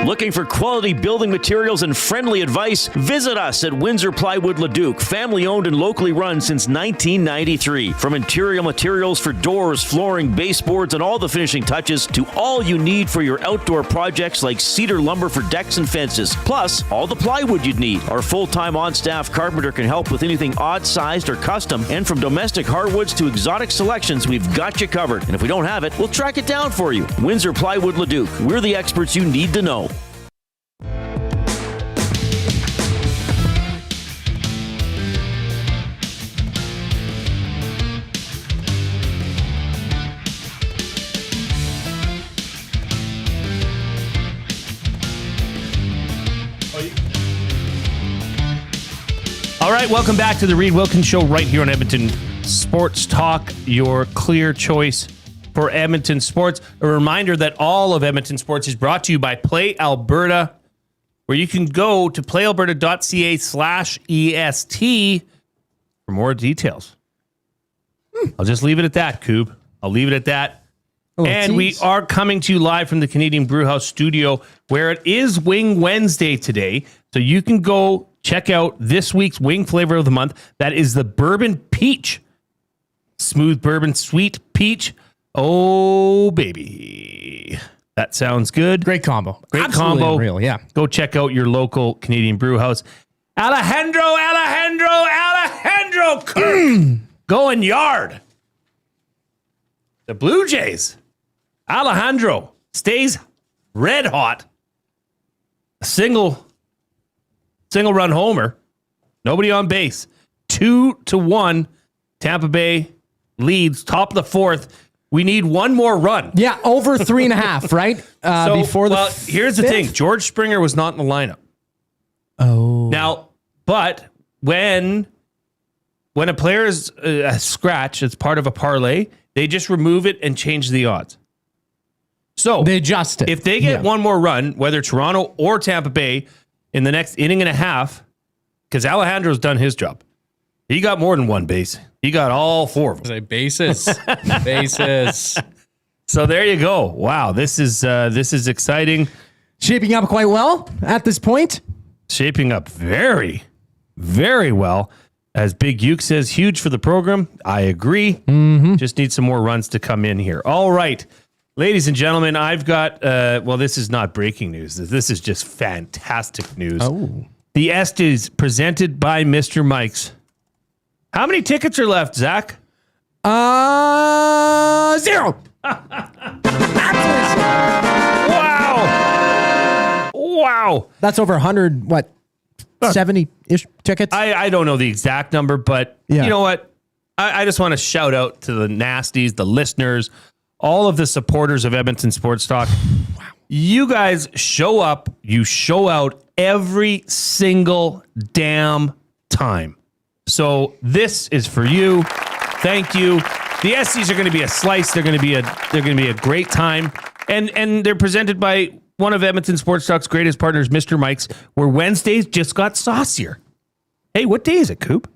Looking for quality building materials and friendly advice? Visit us at Windsor Plywood Leduc, family owned and locally run since 1993. From interior materials for doors, flooring, baseboards, and all the finishing touches to all you need for your outdoor projects like cedar lumber for decks and fences. Plus, all the plywood you'd need. Our full-time on-staff carpenter can help with anything odd-sized or custom. And from domestic hardwoods to exotic selections, we've got you covered. And if we don't have it, we'll track it down for you. Windsor Plywood Leduc. We're the experts you need to know. All right, welcome back to the Reid Wilkins Show right here on Edmonton Sports Talk, your clear choice for Edmonton sports. A reminder that all of Edmonton sports is brought to you by Play Alberta, where you can go to playalberta.ca/EST for more details. I'll just leave it at that, Coob. I'll leave it at that. And we are coming to you live from the Canadian Brewhouse studio, where it is Wing Wednesday today. So you can go check out this week's wing flavor of the month. That is the bourbon peach. Smooth bourbon, sweet peach. Oh, baby. That sounds good. Great combo. Great Absolutely combo. unreal, yeah. Go check out your local Canadian Brewhouse. Alejandro Kirk going yard. The Blue Jays. Alejandro stays red hot single run homer. Nobody on base. 2-1. Tampa Bay leads, top of the fourth. We need one more run. Yeah, over 3.5, right? Before the here's the thing. George Springer was not in the lineup. Oh. Now, but when a player is a scratch, it's part of a parlay, they just remove it and change the odds. So they adjust it. If they get one more run, whether Toronto or Tampa Bay, in the next inning and a half, because Alejandro's done his job. He got more than one base. He got all four of them. Bases. Bases. So there you go. Wow, this is exciting. Shaping up quite well at this point. Shaping up very, very well. As Big Uke says, huge for the program. I agree. Just need some more runs to come in here. All right. Ladies and gentlemen, I've got, this is not breaking news. This is just fantastic news. Oh. The Estes presented by Mr. Mike's. How many tickets are left, Zach? 0. Wow. That's over 100, 70-ish tickets? I don't know the exact number, but you know what? I just want to shout out to the nasties, the listeners, all of the supporters of Edmonton Sports Talk. Wow. You guys show up, you show out every single damn time. So this is for you. Thank you. The SCs are going to be a slice. They're going to be a great time. And they're presented by one of Edmonton Sports Talk's greatest partners, Mr. Mike's, where Wednesdays just got saucier. Hey, what day is it, Coop?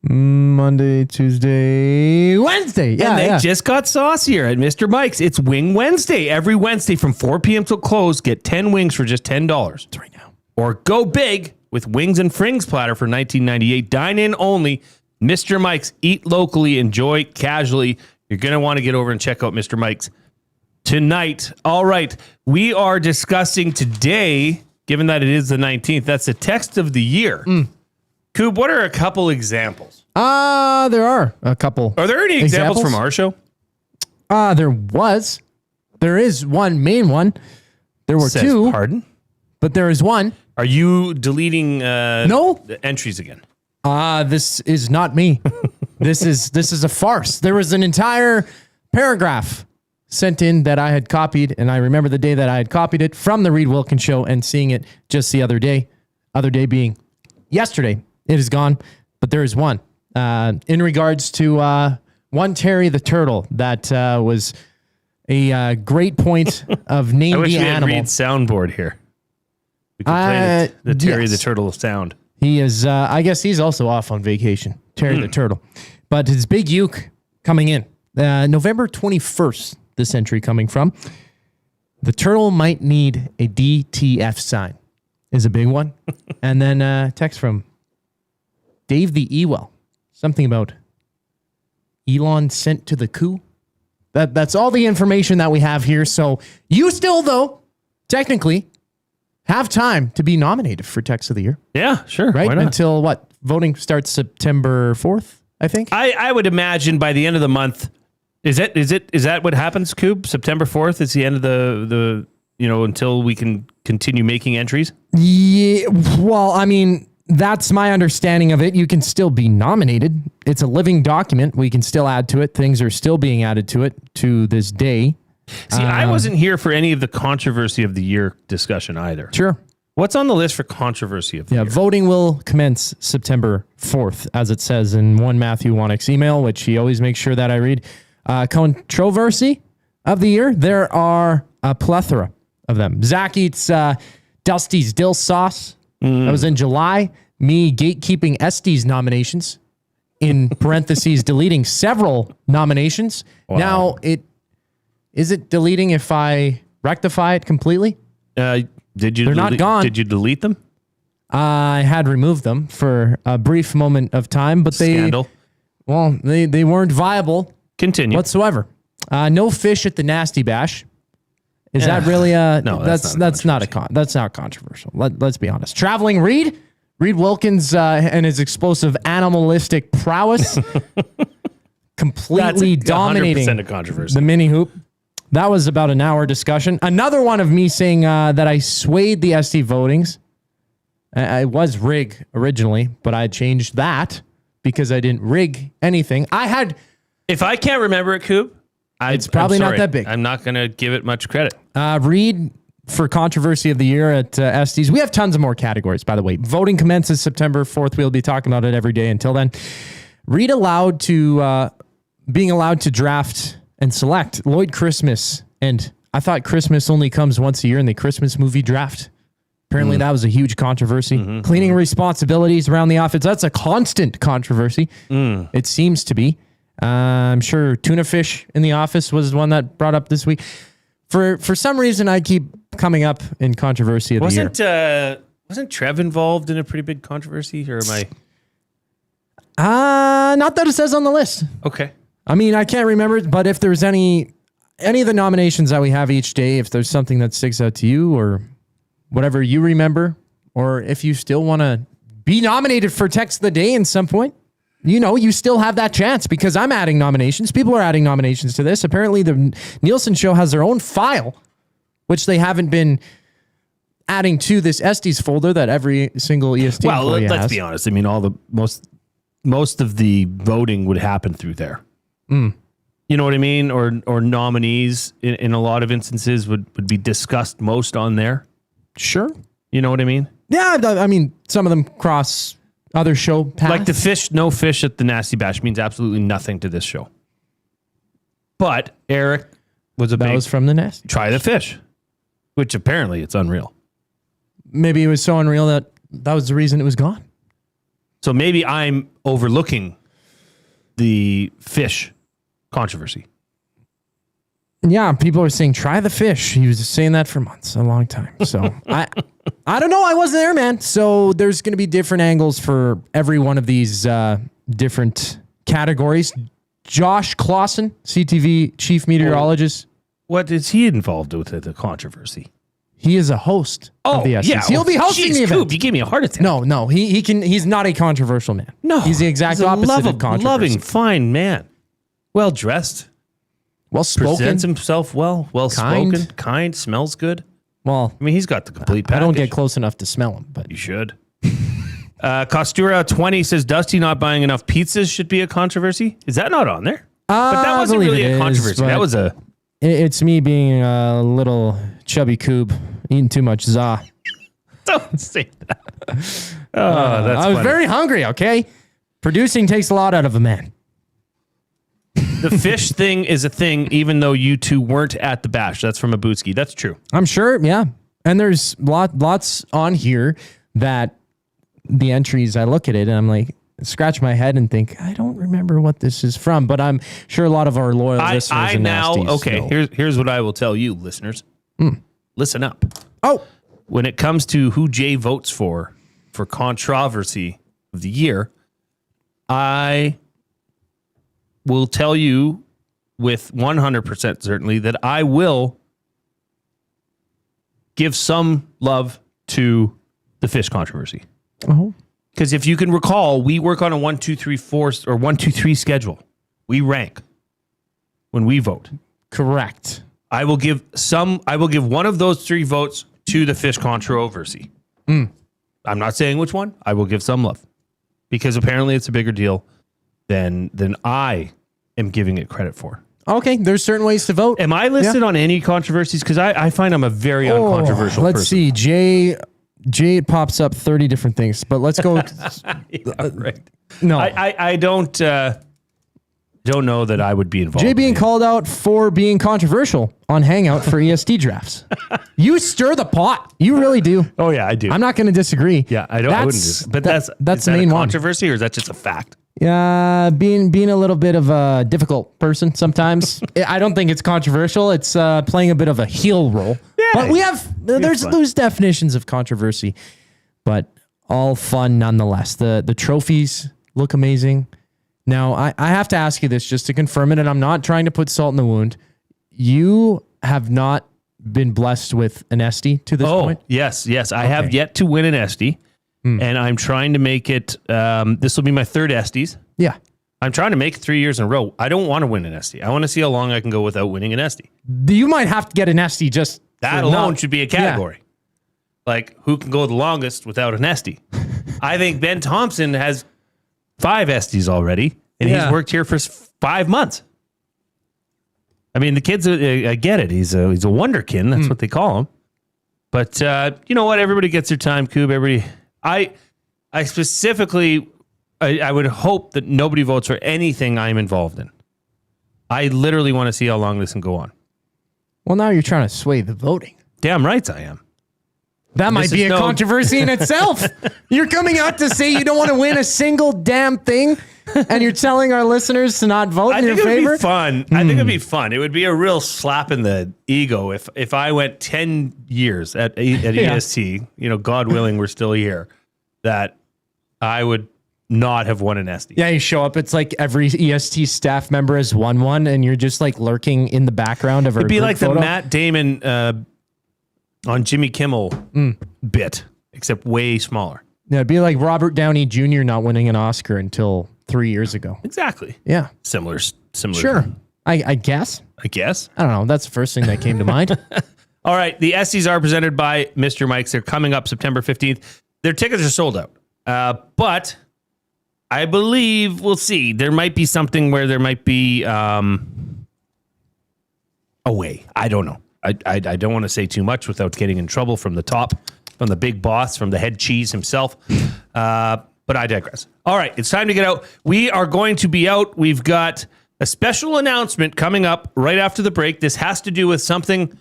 Monday, Tuesday, Wednesday. Yeah, and they just got saucier at Mr. Mike's. It's Wing Wednesday. Every Wednesday from 4 p.m. till close, get 10 wings for just $10. That's right now. Or go big with wings and frings platter for $19.98. Dine in only. Mr. Mike's. Eat locally. Enjoy casually. You're going to want to get over and check out Mr. Mike's tonight. All right. We are discussing today, given that it is the 19th, that's the text of the year. Coop, what are a couple examples? There are a couple. Are there any examples from our show? There is one main one. There were two. Pardon? But there is one. Are you deleting the entries again? This is not me. This is a farce. There was an entire paragraph sent in that I had copied, and I remember the day that I had copied it from the Reid Wilkins Show and seeing it just the other day being yesterday. It is gone, but there is one. In regards to one Terry the Turtle, that was a great point of name the animal. I wish we had Reid's soundboard here. We can play the Terry the Turtle sound. He is, I guess he's also off on vacation, Terry the Turtle. But his Big Uke coming in. November 21st, this entry coming from. The Turtle might need a DTF sign is a big one. And then text from Dave the Ewell. Something about Elon sent to the coup. That's all the information that we have here. So you still, though, technically have time to be nominated for Text of the Year. Yeah, sure. Right? Why not? Until what? Voting starts September 4th, I think. I would imagine by the end of the month. Is that what happens, Coop? September 4th is the end of the until we can continue making entries? Yeah. Well, I mean, that's my understanding of it. You can still be nominated. It's a living document. We can still add to it. Things are still being added to it to this day. See, I wasn't here for any of the controversy of the year discussion either. Sure. What's on the list for controversy of the year? Voting will commence September 4th, as it says in one Matthew Wanick's email, which he always makes sure that I read. Controversy of the year. There are a plethora of them. Zach eats Dusty's dill sauce. That was in July. Me gatekeeping Estes nominations. In parentheses, deleting several nominations. Wow. Now, is it deleting if I rectify it completely? They're not gone. Did you delete them? I had removed them for a brief moment of time, but Scandal. they weren't viable. Continue. Whatsoever. No fish at the Nasty Bash. Is that really no? That's not controversial. Let's be honest. Traveling Reid Wilkins and his explosive animalistic prowess, completely dominating 100% of controversy. the mini hoop. that was about an hour discussion. Another one of me saying that I swayed the SD votings. I was rig originally, but I changed that because I didn't rig anything. If I can't remember it, Coop, it's probably not that big. I'm not going to give it much credit. Reid for controversy of the year at SDs. We have tons of more categories, by the way. Voting commences September 4th. We'll be talking about it every day until then. Reid being allowed to draft and select Lloyd Christmas. And I thought Christmas only comes once a year in the Christmas movie draft. Apparently that was a huge controversy. Cleaning responsibilities around the office. That's a constant controversy. It seems to be. I'm sure tuna fish in the office was one that brought up this week. For some reason, I keep coming up in controversy of the year. Wasn't Trev involved in a pretty big controversy, or am I? Not that it says on the list. Okay. I mean, I can't remember, but if there's any of the nominations that we have each day, if there's something that sticks out to you or whatever you remember, or if you still want to be nominated for Text of the Day in some point, you still have that chance because I'm adding nominations. People are adding nominations to this. Apparently, the Nielsen Show has their own file, which they haven't been adding to this Estes folder that every single EST employee has. Let's be honest. I mean, most of the voting would happen through there. You know what I mean? Or nominees in a lot of instances would be discussed most on there. Sure. You know what I mean? Yeah, I mean, some of them cross other show paths. Like the no fish at the Nasty Bash means absolutely nothing to this show. But Eric was was from the Nasty Try the fish, which apparently it's unreal. Maybe it was so unreal that was the reason it was gone. So maybe I'm overlooking the fish controversy. Yeah, people are saying, try the fish. He was saying that for months, a long time. So I don't know. I wasn't there, man. So there's going to be different angles for every one of these different categories. Josh Clausen, CTV chief meteorologist. What is he involved with the controversy? He is a host of the SEC. Yeah. He'll be hosting the event. Coop, you gave me a heart attack. No, he's not a controversial man. No, he's the exact opposite of controversy. Loving, fine man. Well dressed. Well spoken. Presents himself well. Well spoken. Kind. Smells good. Well, I mean, he's got the complete package. I don't get close enough to smell him, but you should. Costura 20 says Dusty not buying enough pizzas should be a controversy. Is that not on there? But that wasn't really a controversy. That was a. It's me being a little chubby coob, eating too much za. Don't say that. That's I was very hungry. Okay, producing takes a lot out of a man. The fish thing is a thing, even though you two weren't at the bash. That's from Abutski. That's true. I'm sure, yeah. And there's lots on here that the entries, I look at it and I'm like, scratch my head and think, I don't remember what this is from, but I'm sure a lot of our loyal listeners and nasties. Okay, here's what I will tell you, listeners. Listen up. Oh. When it comes to who Jay votes for controversy of the year, I will tell you with 100% certainty that I will give some love to the fish controversy. Oh. Because if you can recall, we work on a 1, 2, 3, 4 or 1, 2, 3 schedule. We rank when we vote. Correct. I will give one of those 3 votes to the fish controversy. I'm not saying which one. I will give some love. Because apparently it's a bigger deal than I am giving it credit for. Okay, there's certain ways to vote. Am I listed on any controversies? Because I find I'm a very uncontroversial let's person. see, Jay pops up 30 different things, but let's go. Right. No. I don't know that I would be involved. Jay being called out for being controversial on Hangout for EST drafts. You stir the pot. You really do. Oh, yeah, I do. I'm not going to disagree. Yeah, I wouldn't do. But that's the main one. Controversy, or is that just a fact? Yeah, being a little bit of a difficult person sometimes. I don't think it's controversial. It's playing a bit of a heel role. Yeah, but we have there's loose definitions of controversy, but all fun nonetheless. The trophies look amazing. Now I have to ask you this just to confirm it, and I'm not trying to put salt in the wound. You have not been blessed with an Esty to this point? Yes. I have yet to win an Esty. And I'm trying to make it, this will be my 3rd Estes. Yeah. I'm trying to make it 3 years in a row. I don't want to win an Esty. I want to see how long I can go without winning an Esty. You might have to get an Esty just that alone should be a category. Yeah. Like, who can go the longest without an Esty? I think Ben Thompson has 5 Esties already, and he's worked here for 5 months. I mean, the kid's I get it. He's a wonderkin. That's what they call him. But you know what? Everybody gets their time, Coob. I specifically, I would hope that nobody votes for anything I'm involved in. I literally want to see how long this can go on. Well, now you're trying to sway the voting. Damn right I am. That might be a controversy in itself. You're coming out to say you don't want to win a single damn thing, and you're telling our listeners to not vote in your favor? I think it would be fun. I think it'd be fun. It would be a real slap in the ego if I went 10 years at EST, God willing, we're still here, that I would not have won an Esty. Yeah, you show up, it's like every EST staff member has won one, and you're just like lurking in the background of a It'd be like photo. The Matt Damon on Jimmy Kimmel bit, except way smaller. Yeah, it'd be like Robert Downey Jr. not winning an Oscar until 3 years ago. Exactly. Yeah. Similar. Sure. I guess. I don't know. That's the first thing that came to mind. All right. The Esties are presented by Mr. Mike's. They're coming up September 15th. Their tickets are sold out. But I believe we'll see. There might be something where there might be a way. I don't know. I don't want to say too much without getting in trouble from the top, from the big boss, from the head cheese himself. But I digress. All right, it's time to get out. We are going to be out. We've got a special announcement coming up right after the break. This has to do with something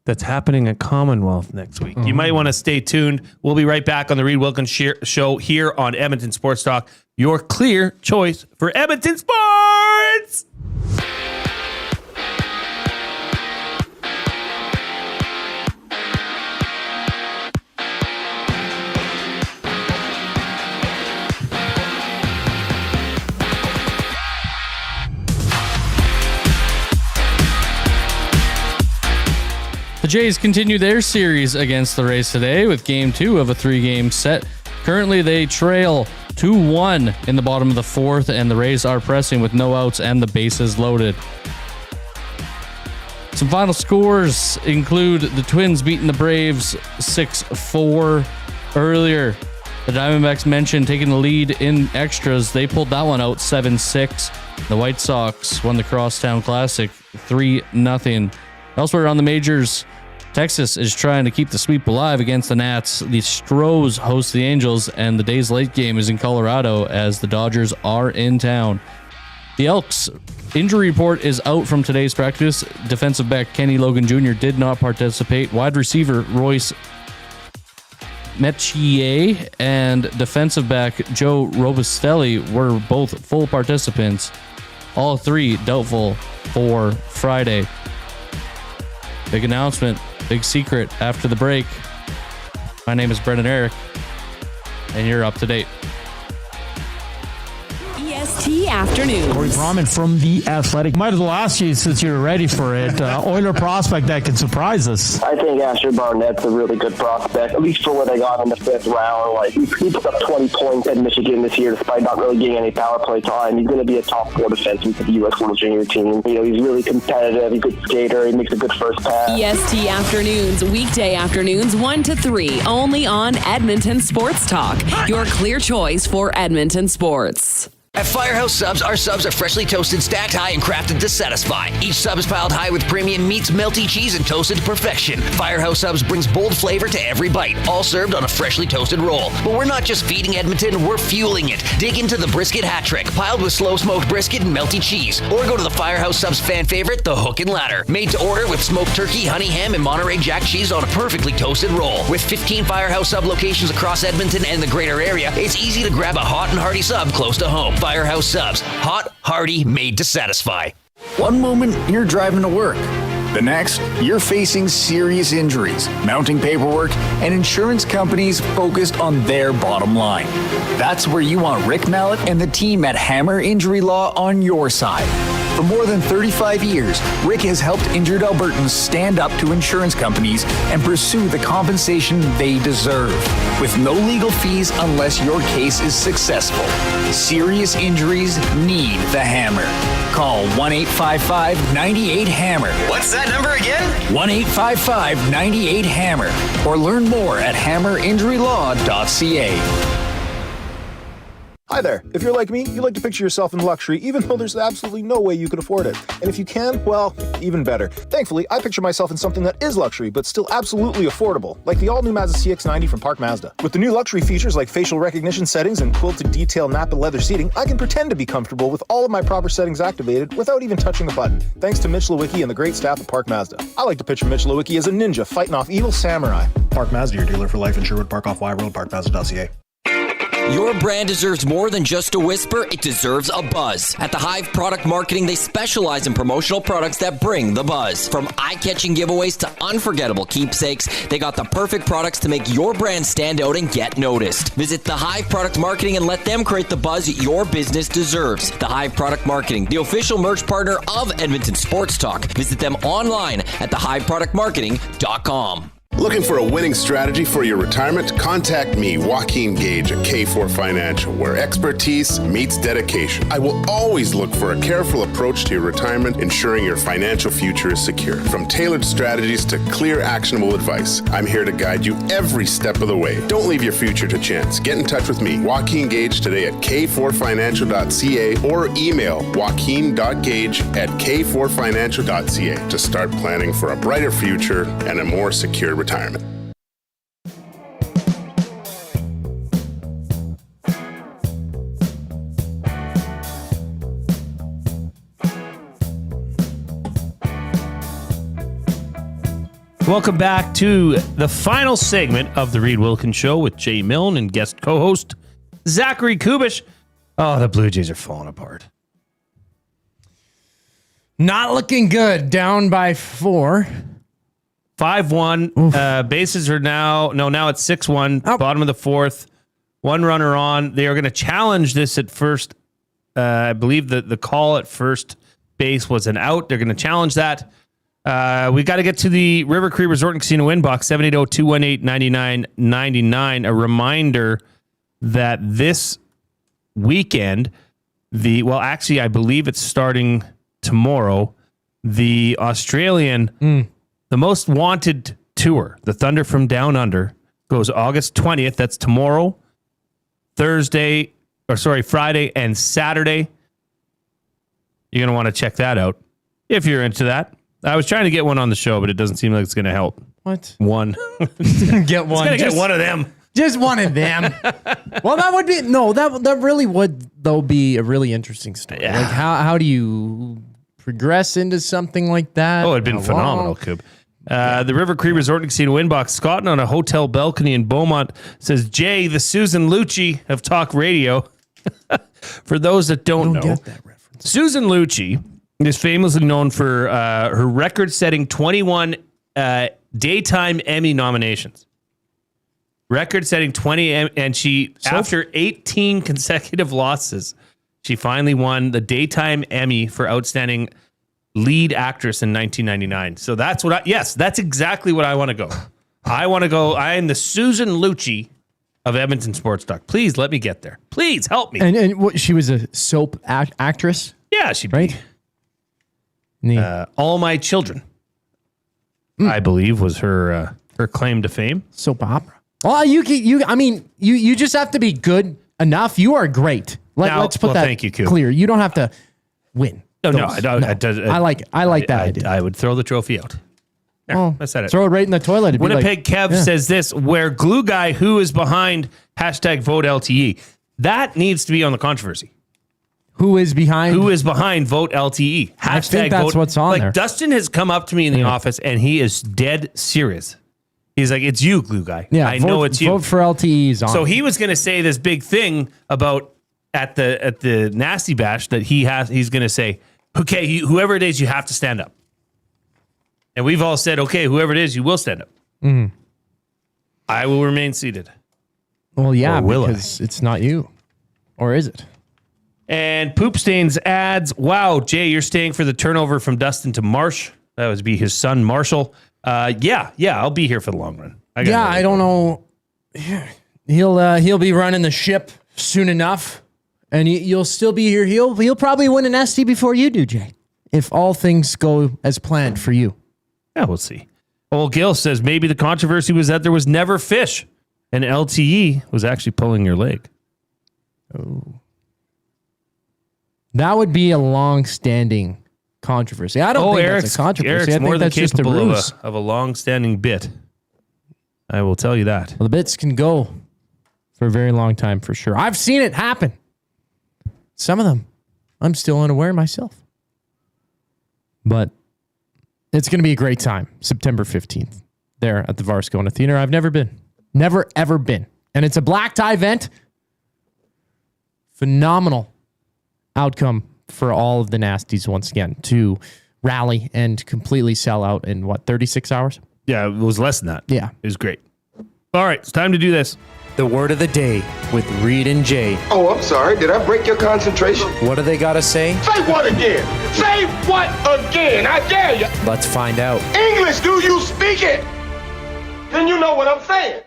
that's happening at Commonwealth next week. You might want to stay tuned. We'll be right back on the Reid Wilkins Show here on Edmonton Sports Talk, your clear choice for Edmonton sports. The Jays continue their series against the Rays today with Game 2 of a 3-game set. Currently, they trail 2-1 in the bottom of the 4th, and the Rays are pressing with no outs and the bases loaded. Some final scores include the Twins beating the Braves 6-4 earlier. The Diamondbacks mentioned taking the lead in extras. They pulled that one out 7-6. The White Sox won the Crosstown Classic 3-0. Elsewhere on the majors, Texas is trying to keep the sweep alive against the Nats. The Stros host the Angels, and the day's late game is in Colorado as the Dodgers are in town. The Elks injury report is out from today's practice. Defensive back Kenny Logan Jr. did not participate. Wide receiver Royce Metier and defensive back Joe Robustelli were both full participants. All three doubtful for Friday. Big announcement, big secret after the break. My name is Brendan Eric, and you're up to date. EST Afternoons. Corey Brahman from The Athletic. Might as well ask you, since you're ready for it, Oiler prospect that can surprise us. I think Asher Barnett's a really good prospect, at least for what they got in the 5th round. Like, he put up 20 points at Michigan this year despite not really getting any power play time. He's going to be a top 4 defenseman for the U.S. World Junior team. You know, he's really competitive. He's a good skater. He makes a good first pass. EST Afternoons, weekday afternoons 1 to 3, only on Edmonton Sports Talk, your clear choice for Edmonton sports. At Firehouse Subs, our subs are freshly toasted, stacked high, and crafted to satisfy. Each sub is piled high with premium meats, melty cheese, and toasted to perfection. Firehouse Subs brings bold flavor to every bite, all served on a freshly toasted roll. But we're not just feeding Edmonton, we're fueling it. Dig into the brisket hat trick, piled with slow-smoked brisket and melty cheese. Or go to the Firehouse Subs fan favorite, the Hook and Ladder. Made to order with smoked turkey, honey ham, and Monterey Jack cheese on a perfectly toasted roll. With 15 Firehouse Sub locations across Edmonton and the greater area, it's easy to grab a hot and hearty sub close to home. Firehouse Subs. Hot, hearty, made to satisfy. One moment, you're driving to work. The next, you're facing serious injuries, mounting paperwork, and insurance companies focused on their bottom line. That's where you want Rick Mallett and the team at Hammer Injury Law on your side. For more than 35 years, Rick has helped injured Albertans stand up to insurance companies and pursue the compensation they deserve, with no legal fees unless your case is successful. Serious injuries need the hammer. Call 1-855-98-HAMMER. What's that number again? 1-855-98-HAMMER. Or learn more at hammerinjurylaw.ca. Hi there. If you're like me, you like to picture yourself in luxury, even though there's absolutely no way you could afford it. And if you can, well, even better. Thankfully, I picture myself in something that is luxury, but still absolutely affordable, like the all-new Mazda CX-90 from Park Mazda. With the new luxury features like facial recognition settings and quilted detail Napa leather seating, I can pretend to be comfortable with all of my proper settings activated without even touching the button, thanks to Mitch Lewicki and the great staff at Park Mazda. I like to picture Mitch Lewicki as a ninja fighting off evil samurai. Park Mazda, your dealer for life in Sherwood Park off Y Road, parkmazda.ca. Your brand deserves more than just a whisper, it deserves a buzz. At the Hive Product Marketing, they specialize in promotional products that bring the buzz. From eye-catching giveaways to unforgettable keepsakes, they got the perfect products to make your brand stand out and get noticed. Visit the Hive Product Marketing and let them create the buzz your business deserves. The Hive Product Marketing, the official merch partner of Edmonton Sports Talk. Visit them online at thehiveproductmarketing.com. Looking for a winning strategy for your retirement? Contact me, Joaquin Gage at K4 Financial, where expertise meets dedication. I will always look for a careful approach to your retirement, ensuring your financial future is secure. From tailored strategies to clear, actionable advice, I'm here to guide you every step of the way. Don't leave your future to chance. Get in touch with me, Joaquin Gage, today at k4financial.ca or email joaquin.gage@k4financial.ca to start planning for a brighter future and a more secure retirement. Welcome back to the final segment of the Reid Wilkins Show with Jay Milne and guest co-host Zachary Kubusch. Oh, the Blue Jays are falling apart. Not looking good. Down by 4. 5-1. Bases are now it's 6-1. Bottom of the 4th. One runner on. They are going to challenge this at first. I believe that the call at first base was an out. They're going to challenge that. We got to get to the River Cree Resort and Casino inbox, 780-218-9999. A reminder that this weekend, I believe it's starting tomorrow, the Australian... The Most Wanted Tour, the Thunder from Down Under, goes August 20th. That's tomorrow, Friday and Saturday. You're going to want to check that out if you're into that. I was trying to get one on the show, but it doesn't seem like it's going to help. What? One. Get one. It's going to get one of them. Just one of them. Well, that would be... No, that really would, though, be a really interesting story. Yeah. Like, how do you progress into something like that? Oh, it'd been phenomenal, Coop. The River Cree Resort and Casino inbox. Scott on a hotel balcony in Beaumont says, Jay, the Susan Lucci of talk radio. For those that don't know, get that reference. Susan Lucci is famously known for her record-setting 21 daytime Emmy nominations. Record-setting 20, and she, after 18 consecutive losses, she finally won the daytime Emmy for outstanding lead actress in 1999. So that's that's exactly what I want to go. I am the Susan Lucci of Edmonton Sports Talk. Please let me get there. Please help me. And what, she was a soap actress? Yeah, she'd right? Be. All My Children, I believe, was her claim to fame. Soap opera. Well, you just have to be good enough. You are great. Let's put that thank you, clear. You don't have to win. I like that idea. I would throw the trophy out. There, I said it. Throw it right in the toilet. It'd Winnipeg Kev says this, where glue guy who is behind hashtag vote LTE. That needs to be on the controversy. Who is behind vote LTE? Hashtag I think that's what's on there. Dustin has come up to me in the office and he is dead serious. He's like, it's you, glue guy. Yeah, I know it's you. Vote for LTE's on. So he was going to say this big thing about at the Nasty Bash that he's going to say, okay, whoever it is, you have to stand up. And we've all said, okay, whoever it is, you will stand up. Mm. I will remain seated. Well, yeah, because it's not you. Or is it? And Poop Stains adds, wow, Jay, you're staying for the turnover from Dustin to Marsh. That would be his son, Marshall. Yeah, I'll be here for the long run. I don't know. He'll be running the ship soon enough, and you'll still be here. He'll probably win an ST before you do, Jay, if all things go as planned for you. Yeah, we'll see. Old Gil says maybe the controversy was that there was never fish, and LTE was actually pulling your leg. Oh. That would be a long-standing controversy. I don't think that's a controversy. Eric's I think more than that's just a capable ruse. of a long-standing bit. I will tell you that. Well, the bits can go for a very long time for sure. I've seen it happen. Some of them, I'm still unaware myself. But it's going to be a great time. September 15th there at the Varscona Theater. I've never been. Never, ever been. And it's a black tie event. Phenomenal outcome for all of the Nasties once again to rally and completely sell out in 36 hours? Yeah, it was less than that. Yeah. It was great. All right, it's time to do this. The word of the day with Reid and Jay. Oh, I'm sorry. Did I break your concentration? What do they got to say? Say what again? Say what again? I dare you. Let's find out. English, do you speak it? Then you know what I'm saying.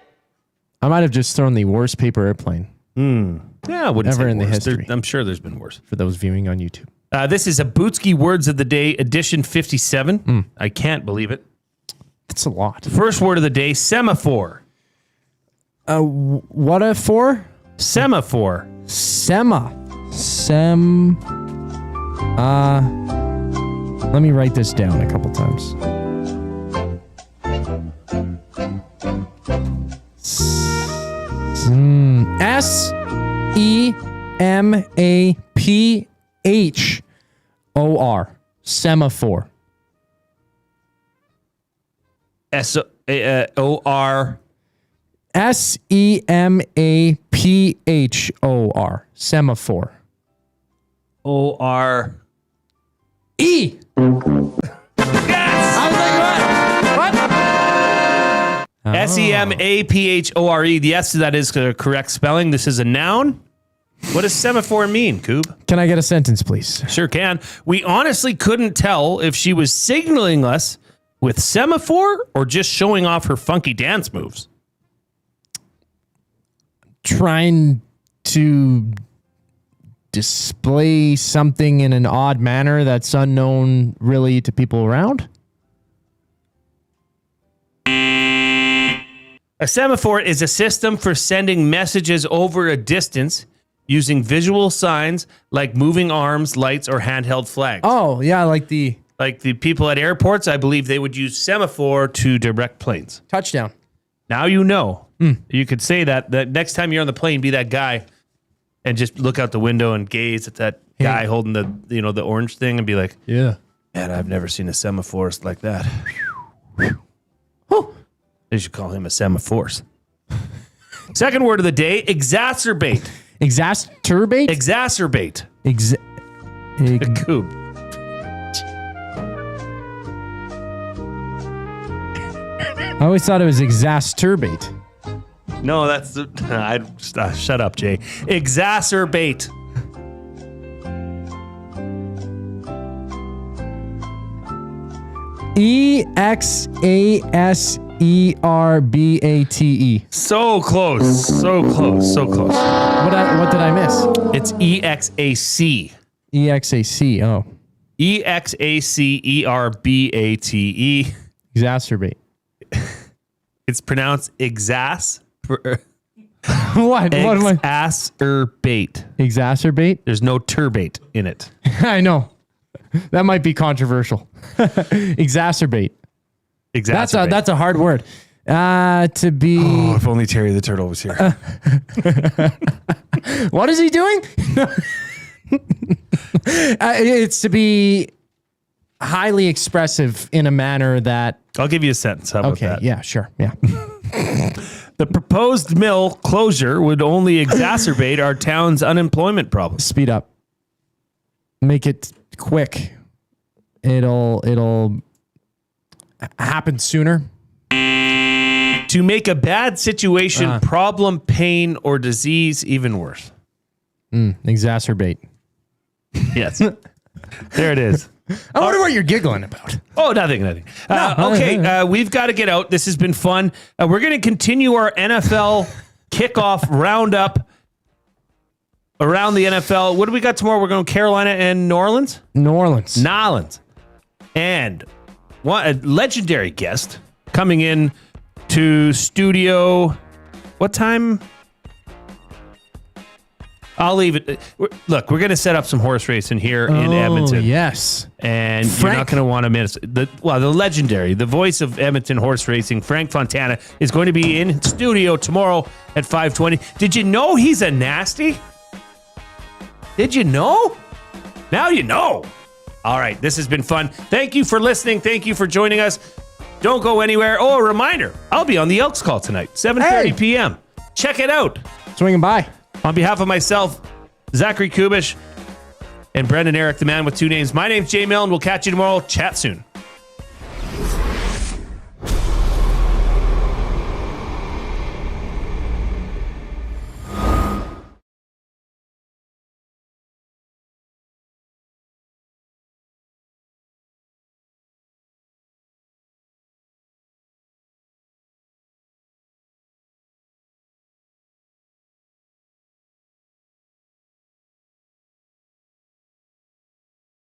I might have just thrown the worst paper airplane. Yeah, I wouldn't ever say in the worse. history. I'm sure there's been worse. For those viewing on YouTube. This is a Bootski Words of the Day, edition 57. I can't believe it. That's a lot. First word of the day, semaphore. What a for? Semaphore. Let me write this down a couple times. S-E-M-A-P-H-O-R. Semaphore. S-O-R. S-E-M-A-P-H-O-R. Semaphore. O-R. E. S-E-M-A-P-H-O-R-E. The S to that is the correct spelling. This is a noun. What does semaphore mean, Coob? Can I get a sentence, please? Sure can. We honestly couldn't tell if she was signaling us with semaphore or just showing off her funky dance moves. Trying to display something in an odd manner that's unknown really to people around? A semaphore is a system for sending messages over a distance using visual signs like moving arms, lights, or handheld flags. Oh, yeah, like the people at airports, I believe they would use semaphore to direct planes. Touchdown. Now you know. You could say that next time you're on the plane, be that guy and just look out the window and gaze at that guy holding the orange thing and be like, yeah, man, I've never seen a semaphore like that. They should call him a semaphorist. Second word of the day, exacerbate. Exacerbate? Exacerbate. Coob. I always thought it was exacerbate. No, that's shut up, Jay. Exacerbate. E-X-A-S-E-R-B-A-T-E. So close. So close. So close. What did I miss? It's E-X-A-C. E-X-A-C. Oh. E-X-A-C-E-R-B-A-T-E. Exacerbate. It's pronounced What? Exacerbate. Exacerbate? There's no turbate in it. I know. That might be controversial. Exacerbate. Exacerbate. That's a hard word. To be. Oh, if only Terry the Turtle was here. What is he doing? It's to be highly expressive in a manner that. I'll give you a sentence. How about that? Yeah, sure. Yeah. The proposed mill closure would only exacerbate our town's unemployment problem. Speed up. Make it quick. It'll happen sooner. To make a bad situation, problem, pain, or disease even worse. Exacerbate. Yes. There it is. I wonder what you're giggling about. Oh, nothing. Okay, we've got to get out. This has been fun. We're going to continue our NFL kickoff roundup around the NFL. What do we got tomorrow? We're going to Carolina and New Orleans? Nolans. And a legendary guest coming in to studio. What time? I'll leave it. Look, we're going to set up some horse racing here in Edmonton. Yes. And you're not going to want to miss the legendary, the voice of Edmonton horse racing, Frank Fontana, is going to be in studio tomorrow at 5:20. Did you know he's a nasty? Did you know? Now you know. All right, this has been fun. Thank you for listening. Thank you for joining us. Don't go anywhere. Oh, a reminder, I'll be on the Elks call tonight, 7:30 p.m. Check it out. Swinging by. On behalf of myself, Zachary Kubusch, and Brendan Eric, the man with two names, my name's Jay Milne. We'll catch you tomorrow. Chat soon.